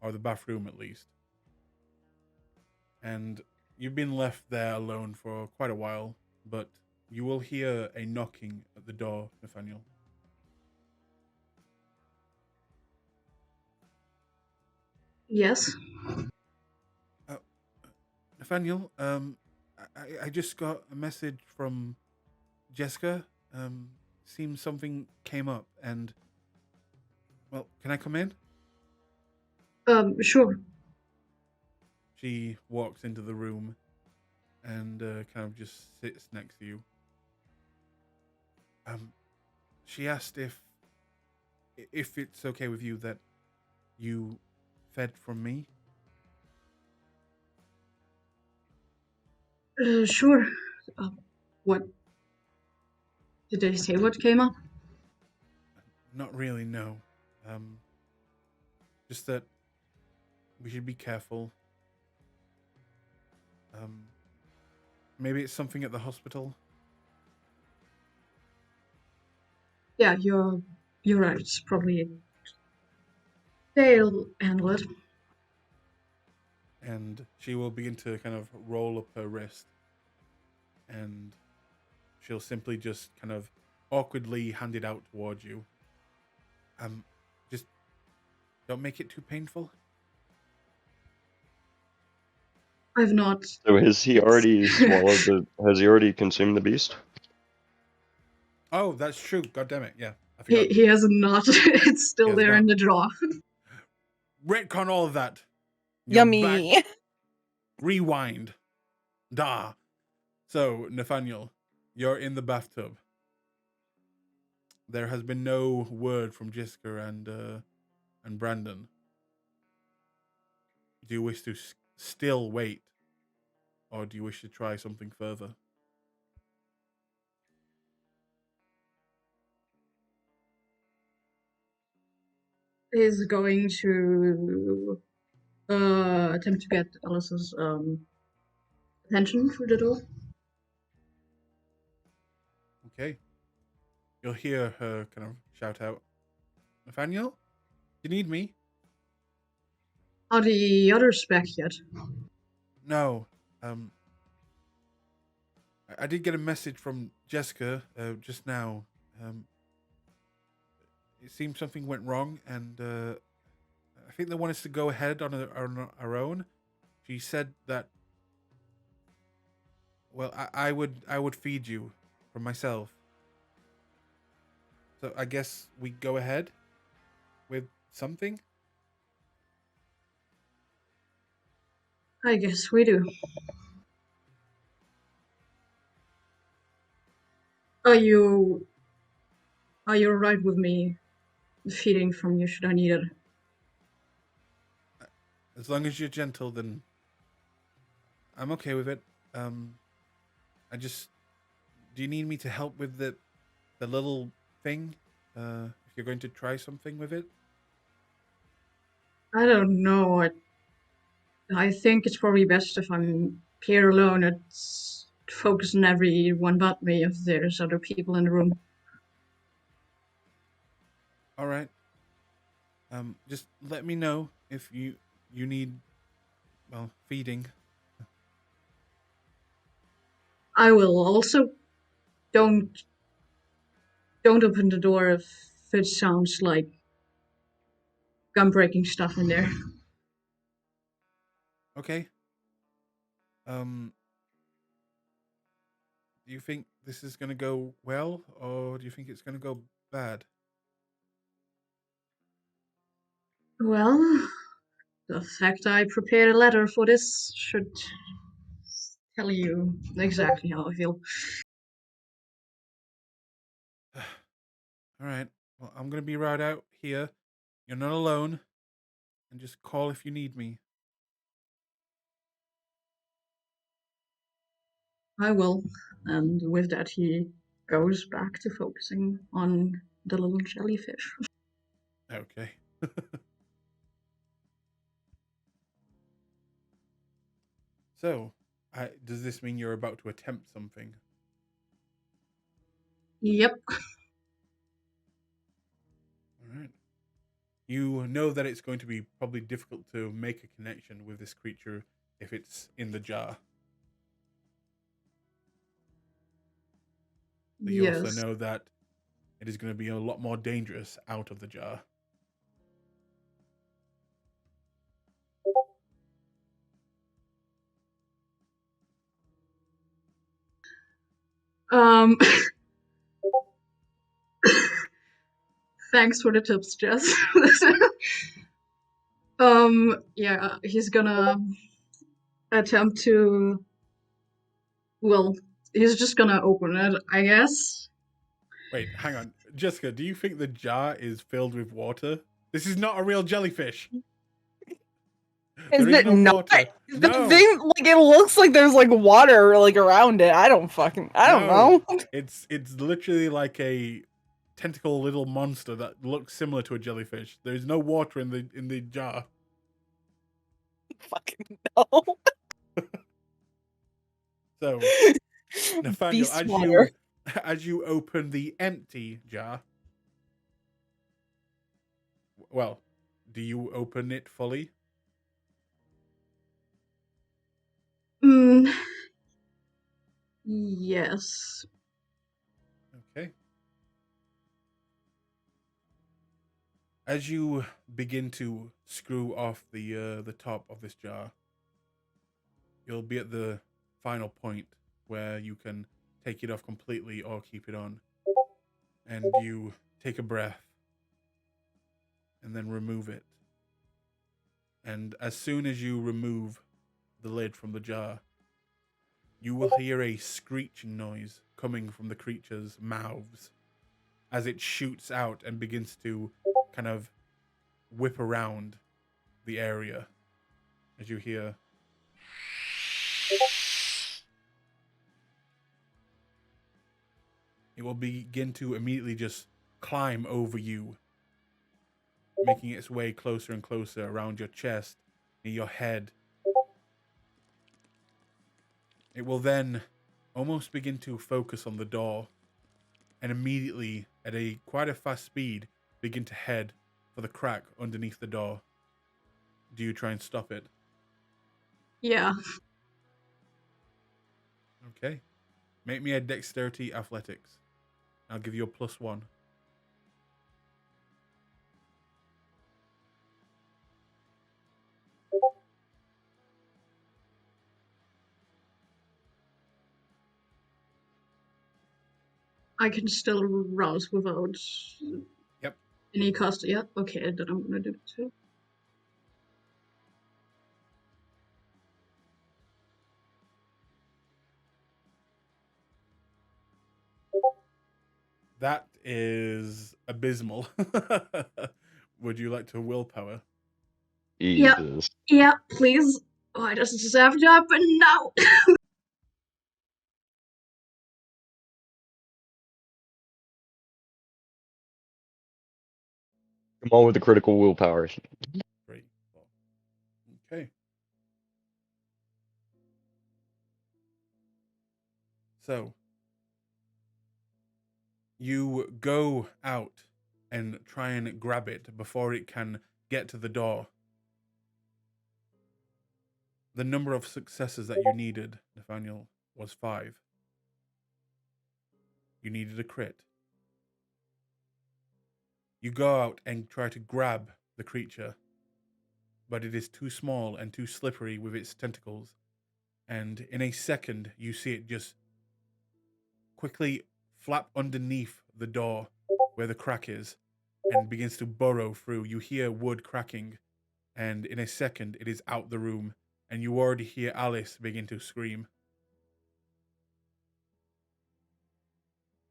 or the bathroom at least, and you've been left there alone for quite a while, but you will hear a knocking at the door, Nathaniel. Yes. Nathaniel, I just got a message from Jessica. Seems something came up, and well, can I come in? Sure. She walks into the room and kind of just sits next to you. She asked if it's okay with you that you fed from me. Sure. What did they say? What came up? Not really, no. Just that we should be careful. Maybe it's something at the hospital. Yeah, you're right. It's probably they'll handle it. And she will begin to kind of roll up her wrist, and she'll simply just kind of awkwardly hand it out towards you. Just don't make it too painful. I've not. So has he already swallowed the? Has he already consumed the beast? Oh, that's true. God damn it! Yeah, I forgot. He has not. It's still has there in not. the drawer. Retcon all of that. You're Yummy. back. Rewind. Da. So, Nathaniel, you're in the bathtub. There has been no word from Jessica and Brandon. Do you wish to still wait, or do you wish to try something further? He's going to attempt to get Alice's attention through the door. Okay. You'll hear her kind of shout out, Nathaniel, you need me? Are the others back yet? No. I did get a message from Jessica just now. It seems something went wrong, and I think they want us to go ahead on our own. She said that. Well, I would feed you from myself. So I guess we go ahead with something. I guess we do. Are you alright with me feeding from you should I need it? As long as you're gentle, then I'm okay with it. I just. Do you need me to help with the little thing? If you're going to try something with it. I don't know. I think it's probably best if I'm here alone. It's focus on everyone but me if there's other people in the room. All right. Just let me know if you need, well, feeding. I will also don't open the door if it sounds like gun breaking stuff in there. Okay. Do you think this is gonna go well, or do you think it's gonna go bad? Well, the fact I prepared a letter for this should tell you exactly how I feel. All right. Well, I'm gonna be right out here. You're not alone, and just call if you need me. I will. And with that, he goes back to focusing on the little jellyfish. Okay. So, does this mean you're about to attempt something? Yep. All right. You know that it's going to be probably difficult to make a connection with this creature if it's in the jar. But you also Yes. know that it is going to be a lot more dangerous out of the jar. Um. Thanks for the tips, Jess. Yeah, he's gonna attempt to. Well, he's just gonna open it, I guess. Wait, hang on. Jessica, do you think the jar is filled with water? This is not a real jellyfish. Is There is it no not? water. The No. thing, like, it looks like there's like water like around it. I don't No. know. It's literally like a tentacle little monster that looks similar to a jellyfish. There's no water in the jar. Fucking no. So, Nathaniel, Beast water. as you open the empty jar, well, do you open it fully? Mm, yes. Okay. As you begin to screw off the top of this jar, you'll be at the final point where you can take it off completely or keep it on. And you take a breath and then remove it. And as soon as you remove the lid from the jar, you will hear a screeching noise coming from the creature's mouths as it shoots out and begins to kind of whip around the area. As you hear, it will begin to immediately just climb over you, making its way closer and closer around your chest, near your head. It will then almost begin to focus on the door and immediately, at quite a fast speed, begin to head for the crack underneath the door. Do you try and stop it? Yeah. Okay. Make me a dexterity athletics. I'll give you a +1. I can still rouse without Yep. any cost. Yeah, okay, then I'm gonna do it too. That is abysmal. Would you like to willpower? Yep. Jesus. Yeah, please. Why does this have to happen now? Come on with the critical willpower. 3, 4. Okay. So, you go out and try and grab it before it can get to the door. The number of successes that you needed, Nathaniel, was 5. You needed a crit. You go out and try to grab the creature, but it is too small and too slippery with its tentacles. And in a second, you see it just quickly flap underneath the door where the crack is and begins to burrow through. You hear wood cracking, and in a second, it is out the room, and you already hear Alice begin to scream.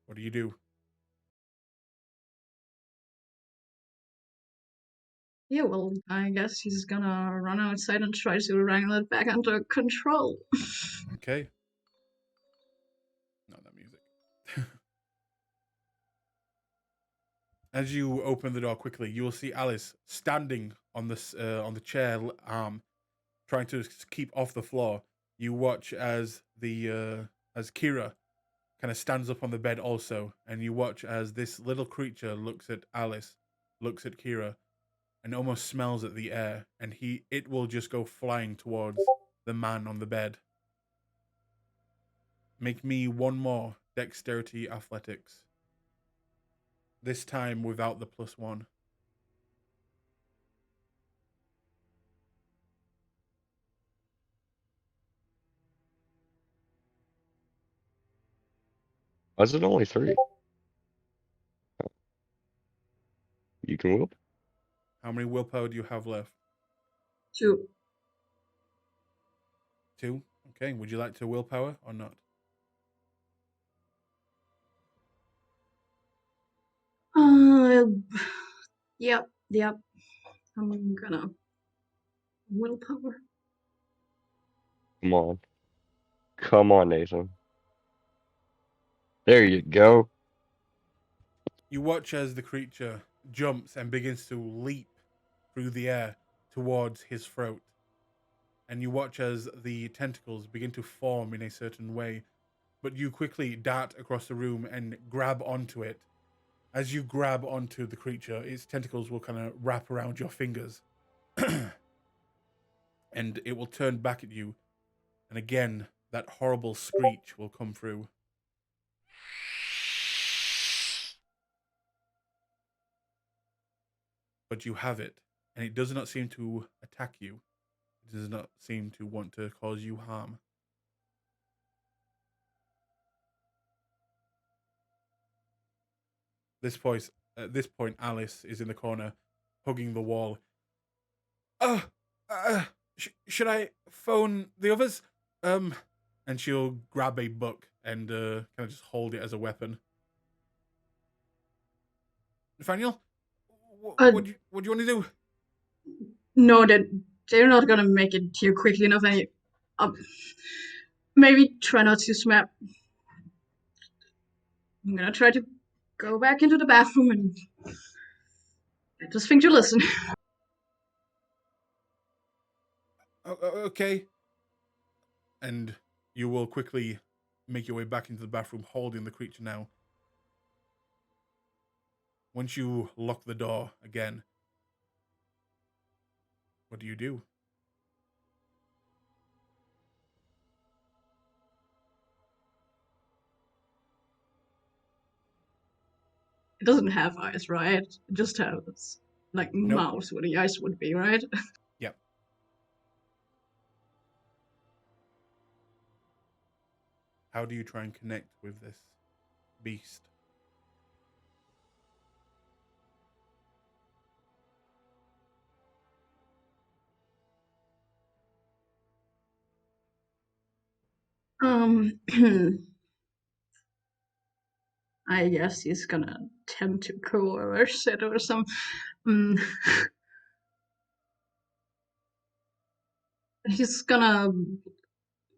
What do you do? Yeah, well, I guess he's gonna run outside and try to wrangle it back under control. Okay. Not that music. As you open the door quickly, you will see Alice standing on the chair arm, trying to keep off the floor. you watch as as Kira kind of stands up on the bed also, and you watch as this little creature looks at Alice, looks at Kira, and almost smells at the air, and it will just go flying towards the man on the bed. Make me one more dexterity athletics. This time without the +1. Why is it only 3? You can whoop? How many willpower do you have left? 2. 2? Okay, would you like to willpower or not? Yep, yep. I'm gonna willpower. Come on. Come on, Nathan. There you go. You watch as the creature jumps and begins to leap through the air towards his throat. And you watch as the tentacles begin to form in a certain way, but you quickly dart across the room and grab onto it. As you grab onto the creature, its tentacles will kind of wrap around your fingers. And it will turn back at you. And again, that horrible screech will come through. But you have it, and it does not seem to attack you. It does not seem to want to cause you harm. At this point, Alice is in the corner, hugging the wall. Oh, should I phone the others? And she'll grab a book and kind of just hold it as a weapon. Nathaniel, what do you want to do? No, they're not gonna make it here quickly enough. Maybe try not to smap. I'm gonna try to go back into the bathroom and get this thing to listen. Okay. And you will quickly make your way back into the bathroom, holding the creature now. Once you lock the door again, what do you do? It doesn't have eyes, right? It just has like Nope. mouth where the eyes would be, right? Yep. How do you try and connect with this beast? I guess he's gonna attempt to coerce it or some. He's gonna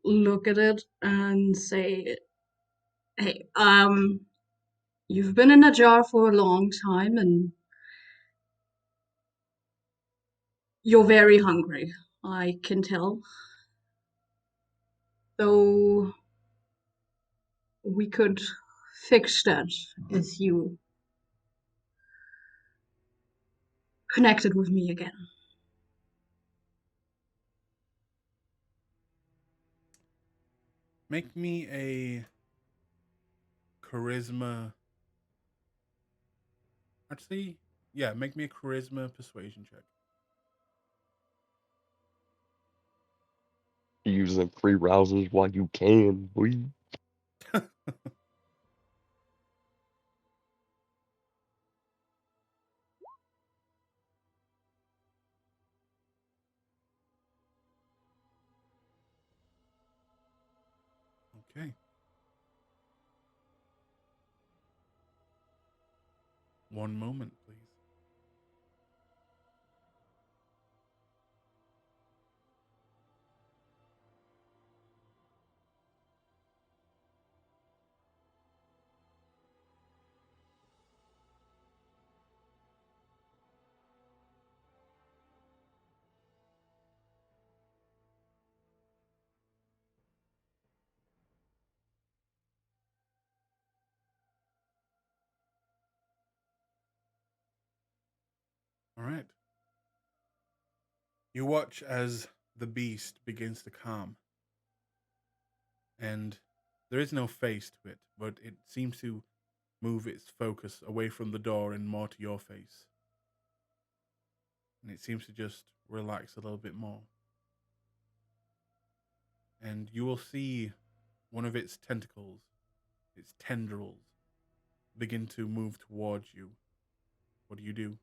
look at it and say, "Hey, you've been in a jar for a long time, and you're very hungry. I can tell. So we could fix that if you connected with me again." Make me a charisma. Actually, yeah, make me a charisma persuasion check. Use them free rousers while you can, boy. Okay. One moment, please. All right. You watch as the beast begins to calm, and there is no face to it, but it seems to move its focus away from the door and more to your face. And it seems to just relax a little bit more. And you will see one of its tentacles, its tendrils, begin to move towards you. What do?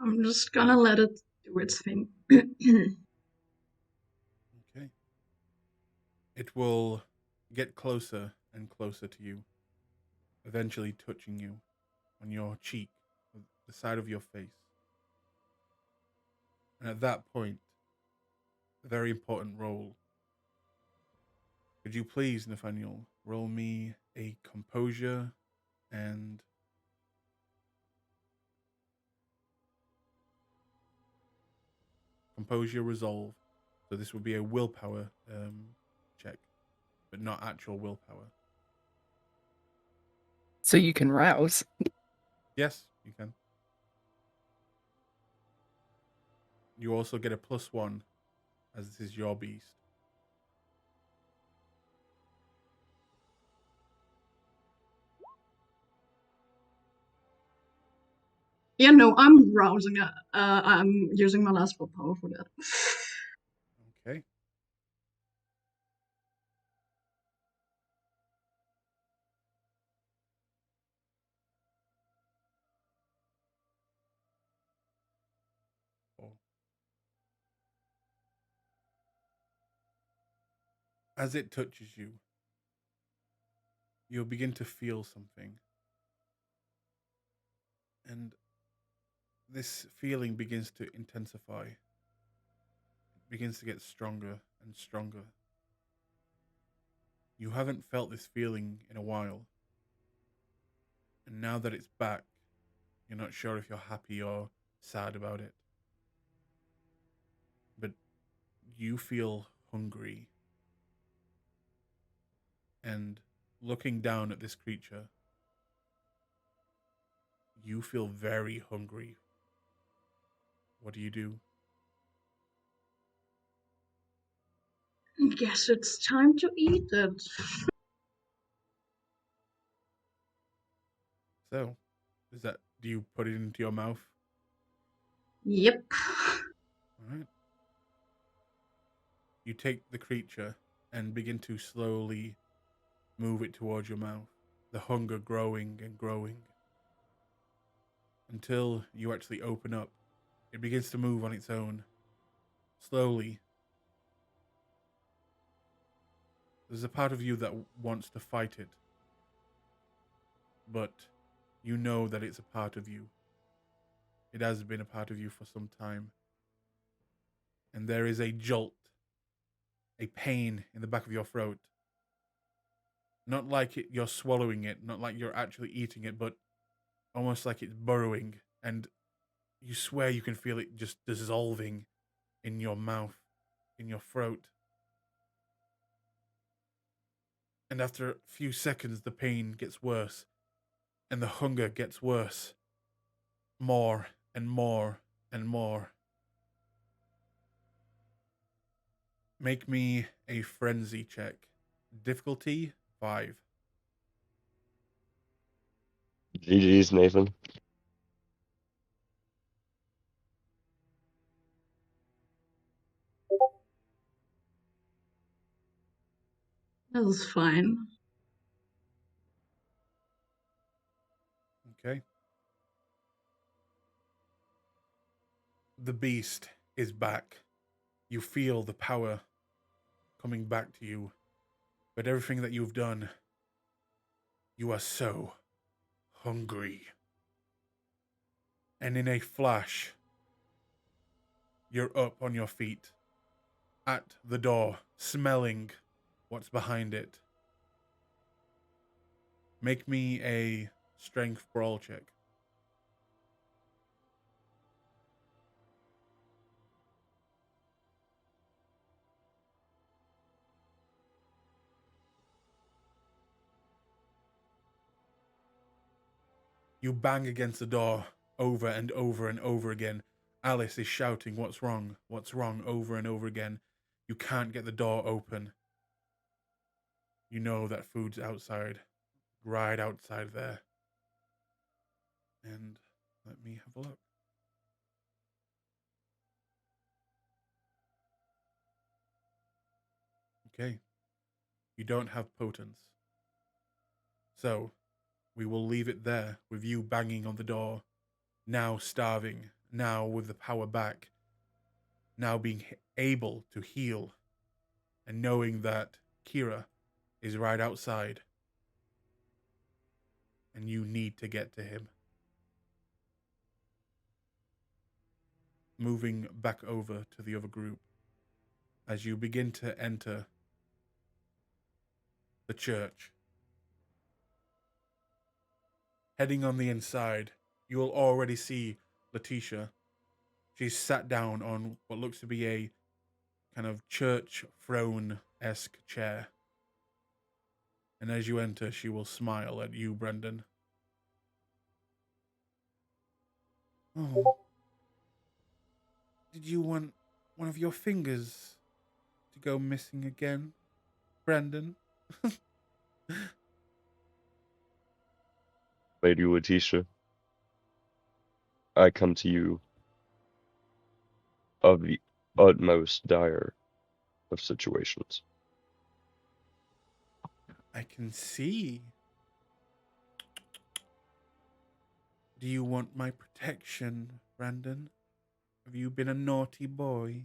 I'm just gonna let it do its thing. Okay. It will get closer and closer to you, eventually touching you on your cheek, the side of your face. And at that point, a very important roll. Could you please, Nathaniel, roll me a composure and resolve? So this would be a willpower check, but not actual willpower. So you can rouse. Yes, you can. You also get a +1, as this is your beast. Yeah, no, I'm rousing it. I'm using my last willpower for that. Okay. Oh. As it touches you, you'll begin to feel something. And this feeling begins to intensify. It begins to get stronger and stronger. You haven't felt this feeling in a while. And now that it's back, you're not sure if you're happy or sad about it. But you feel hungry. And looking down at this creature, you feel very hungry. What do? Guess it's time to eat it. So, do you put it into your mouth? Yep. All right. You take the creature and begin to slowly move it towards your mouth, the hunger growing and growing until you actually open up. It begins to move on its own, slowly. There's a part of you that wants to fight it, but you know that it's a part of you. It has been a part of you for some time. And there is a jolt, a pain in the back of your throat. Not like you're swallowing it, not like you're actually eating it, but almost like it's burrowing, and you swear you can feel it just dissolving in your mouth, in your throat. And after a few seconds, the pain gets worse, and the hunger gets worse. More and more and more. Make me a frenzy check. Difficulty 5. GG's, Nathan. That was fine. Okay. The beast is back. You feel the power coming back to you. But everything that you've done, you are so hungry. And in a flash, you're up on your feet, at the door, smelling what's behind it. Make me a strength brawl check. You bang against the door over and over and over again. Alice is shouting, "What's wrong? What's wrong?" over and over again. You can't get the door open. You know that food's outside, right outside there. And let me have a look. Okay. You don't have potence. So, we will leave it there with you banging on the door, now starving, now with the power back, now being able to heal, and knowing that Kira is right outside, and you need to get to him. Moving back over to the other group, as you begin to enter the church. Heading on the inside, you will already see Letitia. She's sat down on what looks to be a kind of church throne-esque chair. And as you enter, she will smile at you, Brendan. Oh. Did you want one of your fingers to go missing again, Brendan? Lady Letitia, I come to you of the utmost dire of situations. I can see. Do you want my protection, Brandon? Have you been a naughty boy?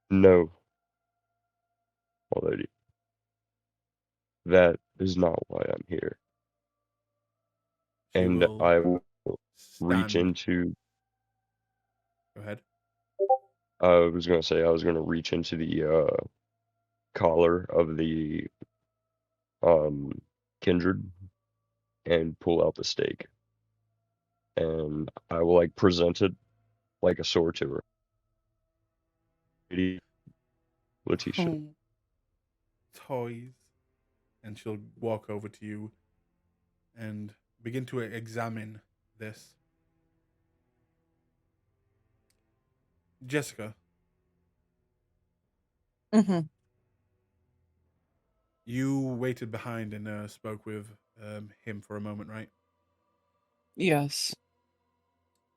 No, my lady. That is not why I'm here. She And will I will reach stand. into. Go ahead. I was gonna say I was gonna reach into the collar of the kindred and pull out the stake, and I will like present it like a sword to her. Lady Letitia. Oh, toys. And she'll walk over to you and begin to examine this. Jessica, Mm-hmm. you waited behind and spoke with him for a moment, right? Yes.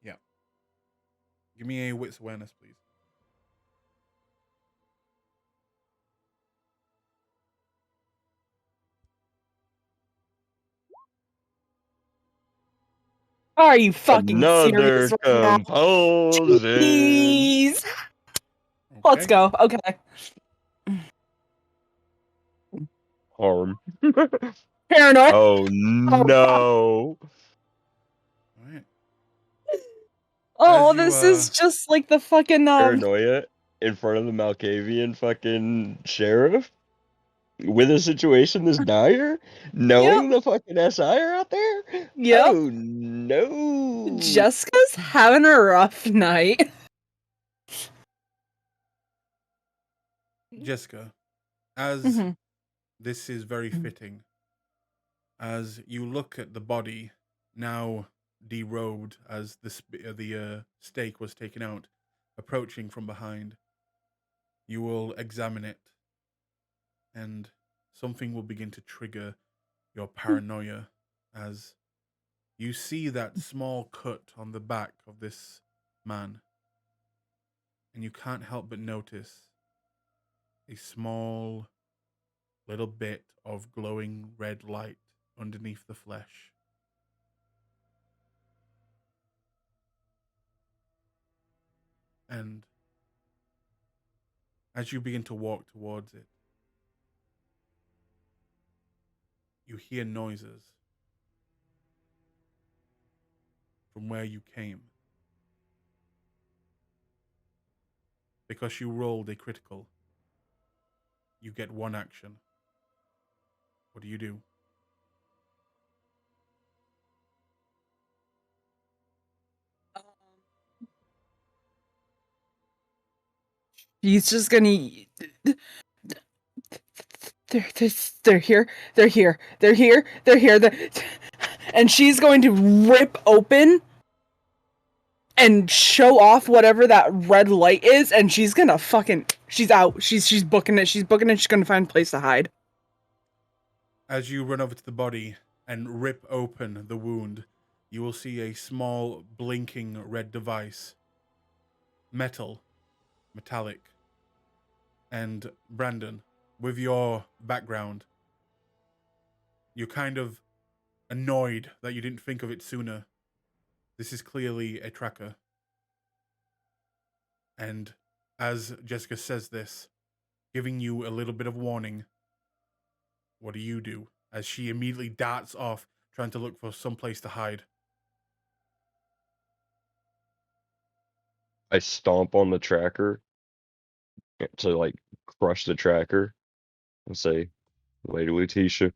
Yeah. Give me a wits awareness, please. Are you fucking serious Another right now? compulsion. Jeez. Let's Okay. go. Okay. Harm. Paranoid. Oh Oh god. no. All right. Oh, As you this is just like the fucking Paranoia in front of the Malkavian fucking sheriff with a situation this dire, Yep. knowing the fucking SI are out there. Yep. Oh no. Jessica's having a rough night. Jessica, as Mm-hmm. this is very fitting, as you look at the body now derobed as the stake was taken out, approaching from behind, you will examine it, and something will begin to trigger your paranoia as you see that small cut on the back of this man, and you can't help but notice a small little bit of glowing red light underneath the flesh. And as you begin to walk towards it, you hear noises from where you came. Because you rolled a critical, you get one action. What do you do? He's just gonna They're here. They're here. They're here. They're here. And she's going to rip open and show off whatever that red light is, and she's gonna fucking. She's out. She's booking it. She's booking it. She's gonna find a place to hide. As you run over to the body and rip open the wound, you will see a small blinking red device. Metallic. And Brandon, with your background, you're kind of annoyed that you didn't think of it sooner. This is clearly a tracker. And as Jessica says this, giving you a little bit of warning, what do? As she immediately darts off, trying to look for some place to hide. I stomp on the tracker to like crush the tracker and say, Lady Letitia,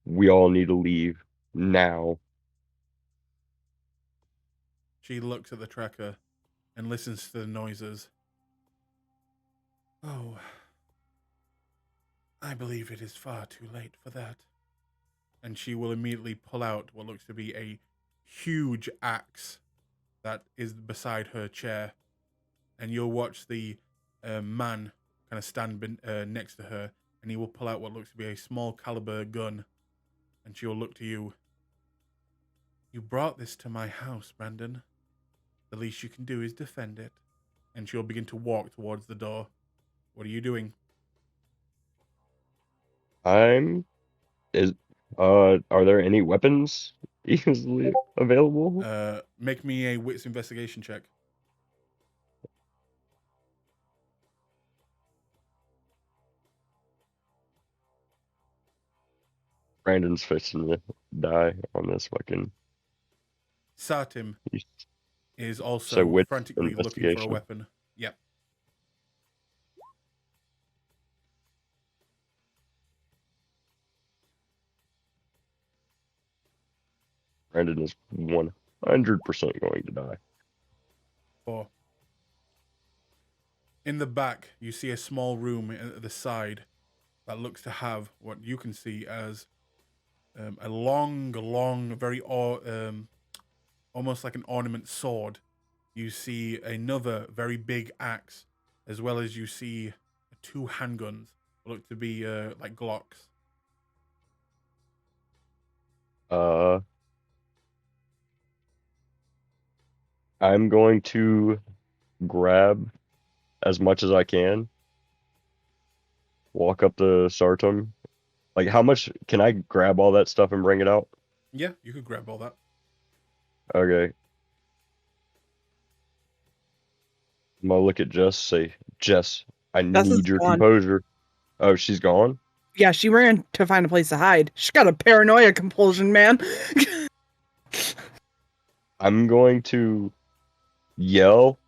we all need to leave now. She looks at the tracker and listens to the noises. Oh, I believe it is far too late for that. And she will immediately pull out what looks to be a huge axe that is beside her chair. And you'll watch the man kind of stand next to her, and he will pull out what looks to be a small caliber gun. And she will look to you. You brought this to my house, Brandon. The least you can do is defend it. And she'll begin to walk towards the door. What are you doing? Are there any weapons easily available? Make me a wits investigation check. Brandon's fixing to die on this fucking. Sartim is So also wits frantically looking for a investigation. weapon. Yep. Brandon is 100% going to die. 4. In the back, you see a small room at the side that looks to have what you can see as a long, very almost like an ornament sword. You see another very big axe, as well as you see 2 handguns, look to be like Glocks. I'm going to grab as much as I can. Walk up to Sartum. Like, how much can I grab all that stuff and bring it out? Yeah, you could grab all that. Okay. I'm gonna look at Jess, say, Jess, I Jess is need your gone. composure. Oh, she's gone? Yeah, she ran to find a place to hide. She's got a paranoia compulsion, man. I'm going to yell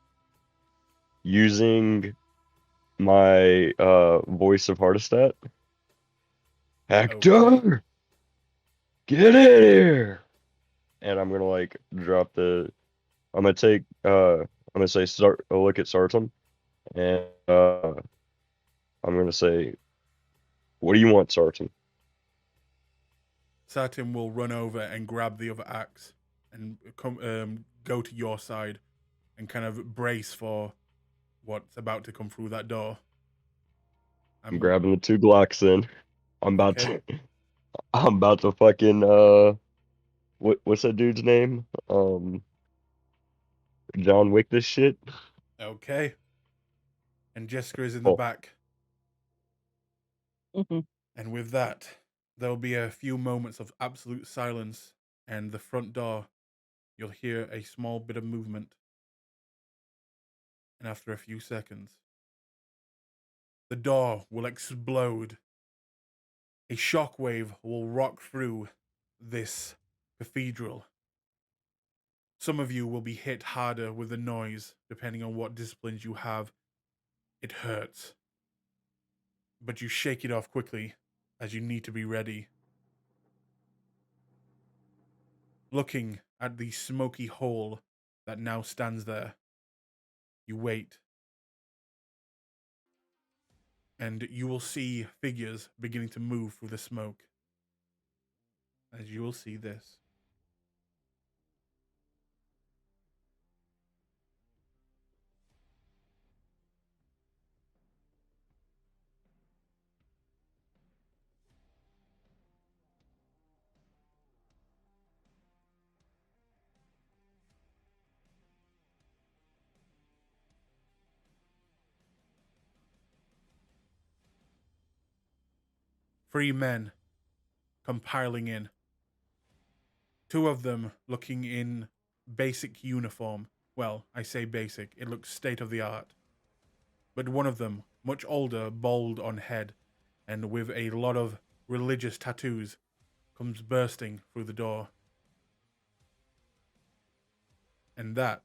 using my voice of Hardestat. Hector! Okay. Get in here! And I'm gonna like drop the. I'm gonna take. I'm gonna say start a look at Sartum, and I'm gonna say, what do you want, Sartum? Sartim will run over and grab the other axe and go to your side and kind of brace for what's about to come through that door. I'm grabbing the 2 Glocks then. I'm about to. I'm about to fucking what's that dude's name? John Wick this shit. Okay. And Jessica is in the back. Mhm. And with that, there'll be a few moments of absolute silence, and the front door, you'll hear a small bit of movement. And after a few seconds, the door will explode. A shockwave will rock through this cathedral. Some of you will be hit harder with the noise, depending on what disciplines you have. It hurts. But you shake it off quickly, as you need to be ready. Looking at the smoky hole that now stands there, you wait. and you will see figures beginning to move through the smoke. As you will see this. Three men compiling in. Two of them looking in basic uniform. Well, I say basic, it looks state of the art. But one of them, much older, bald on head, and with a lot of religious tattoos, comes bursting through the door. And that,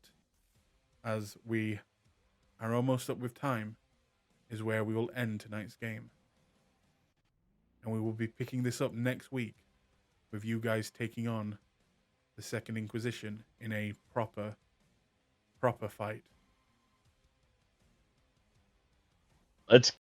as we are almost up with time, is where we will end tonight's game. And we will be picking this up next week with you guys taking on the Second Inquisition in a proper fight. Let's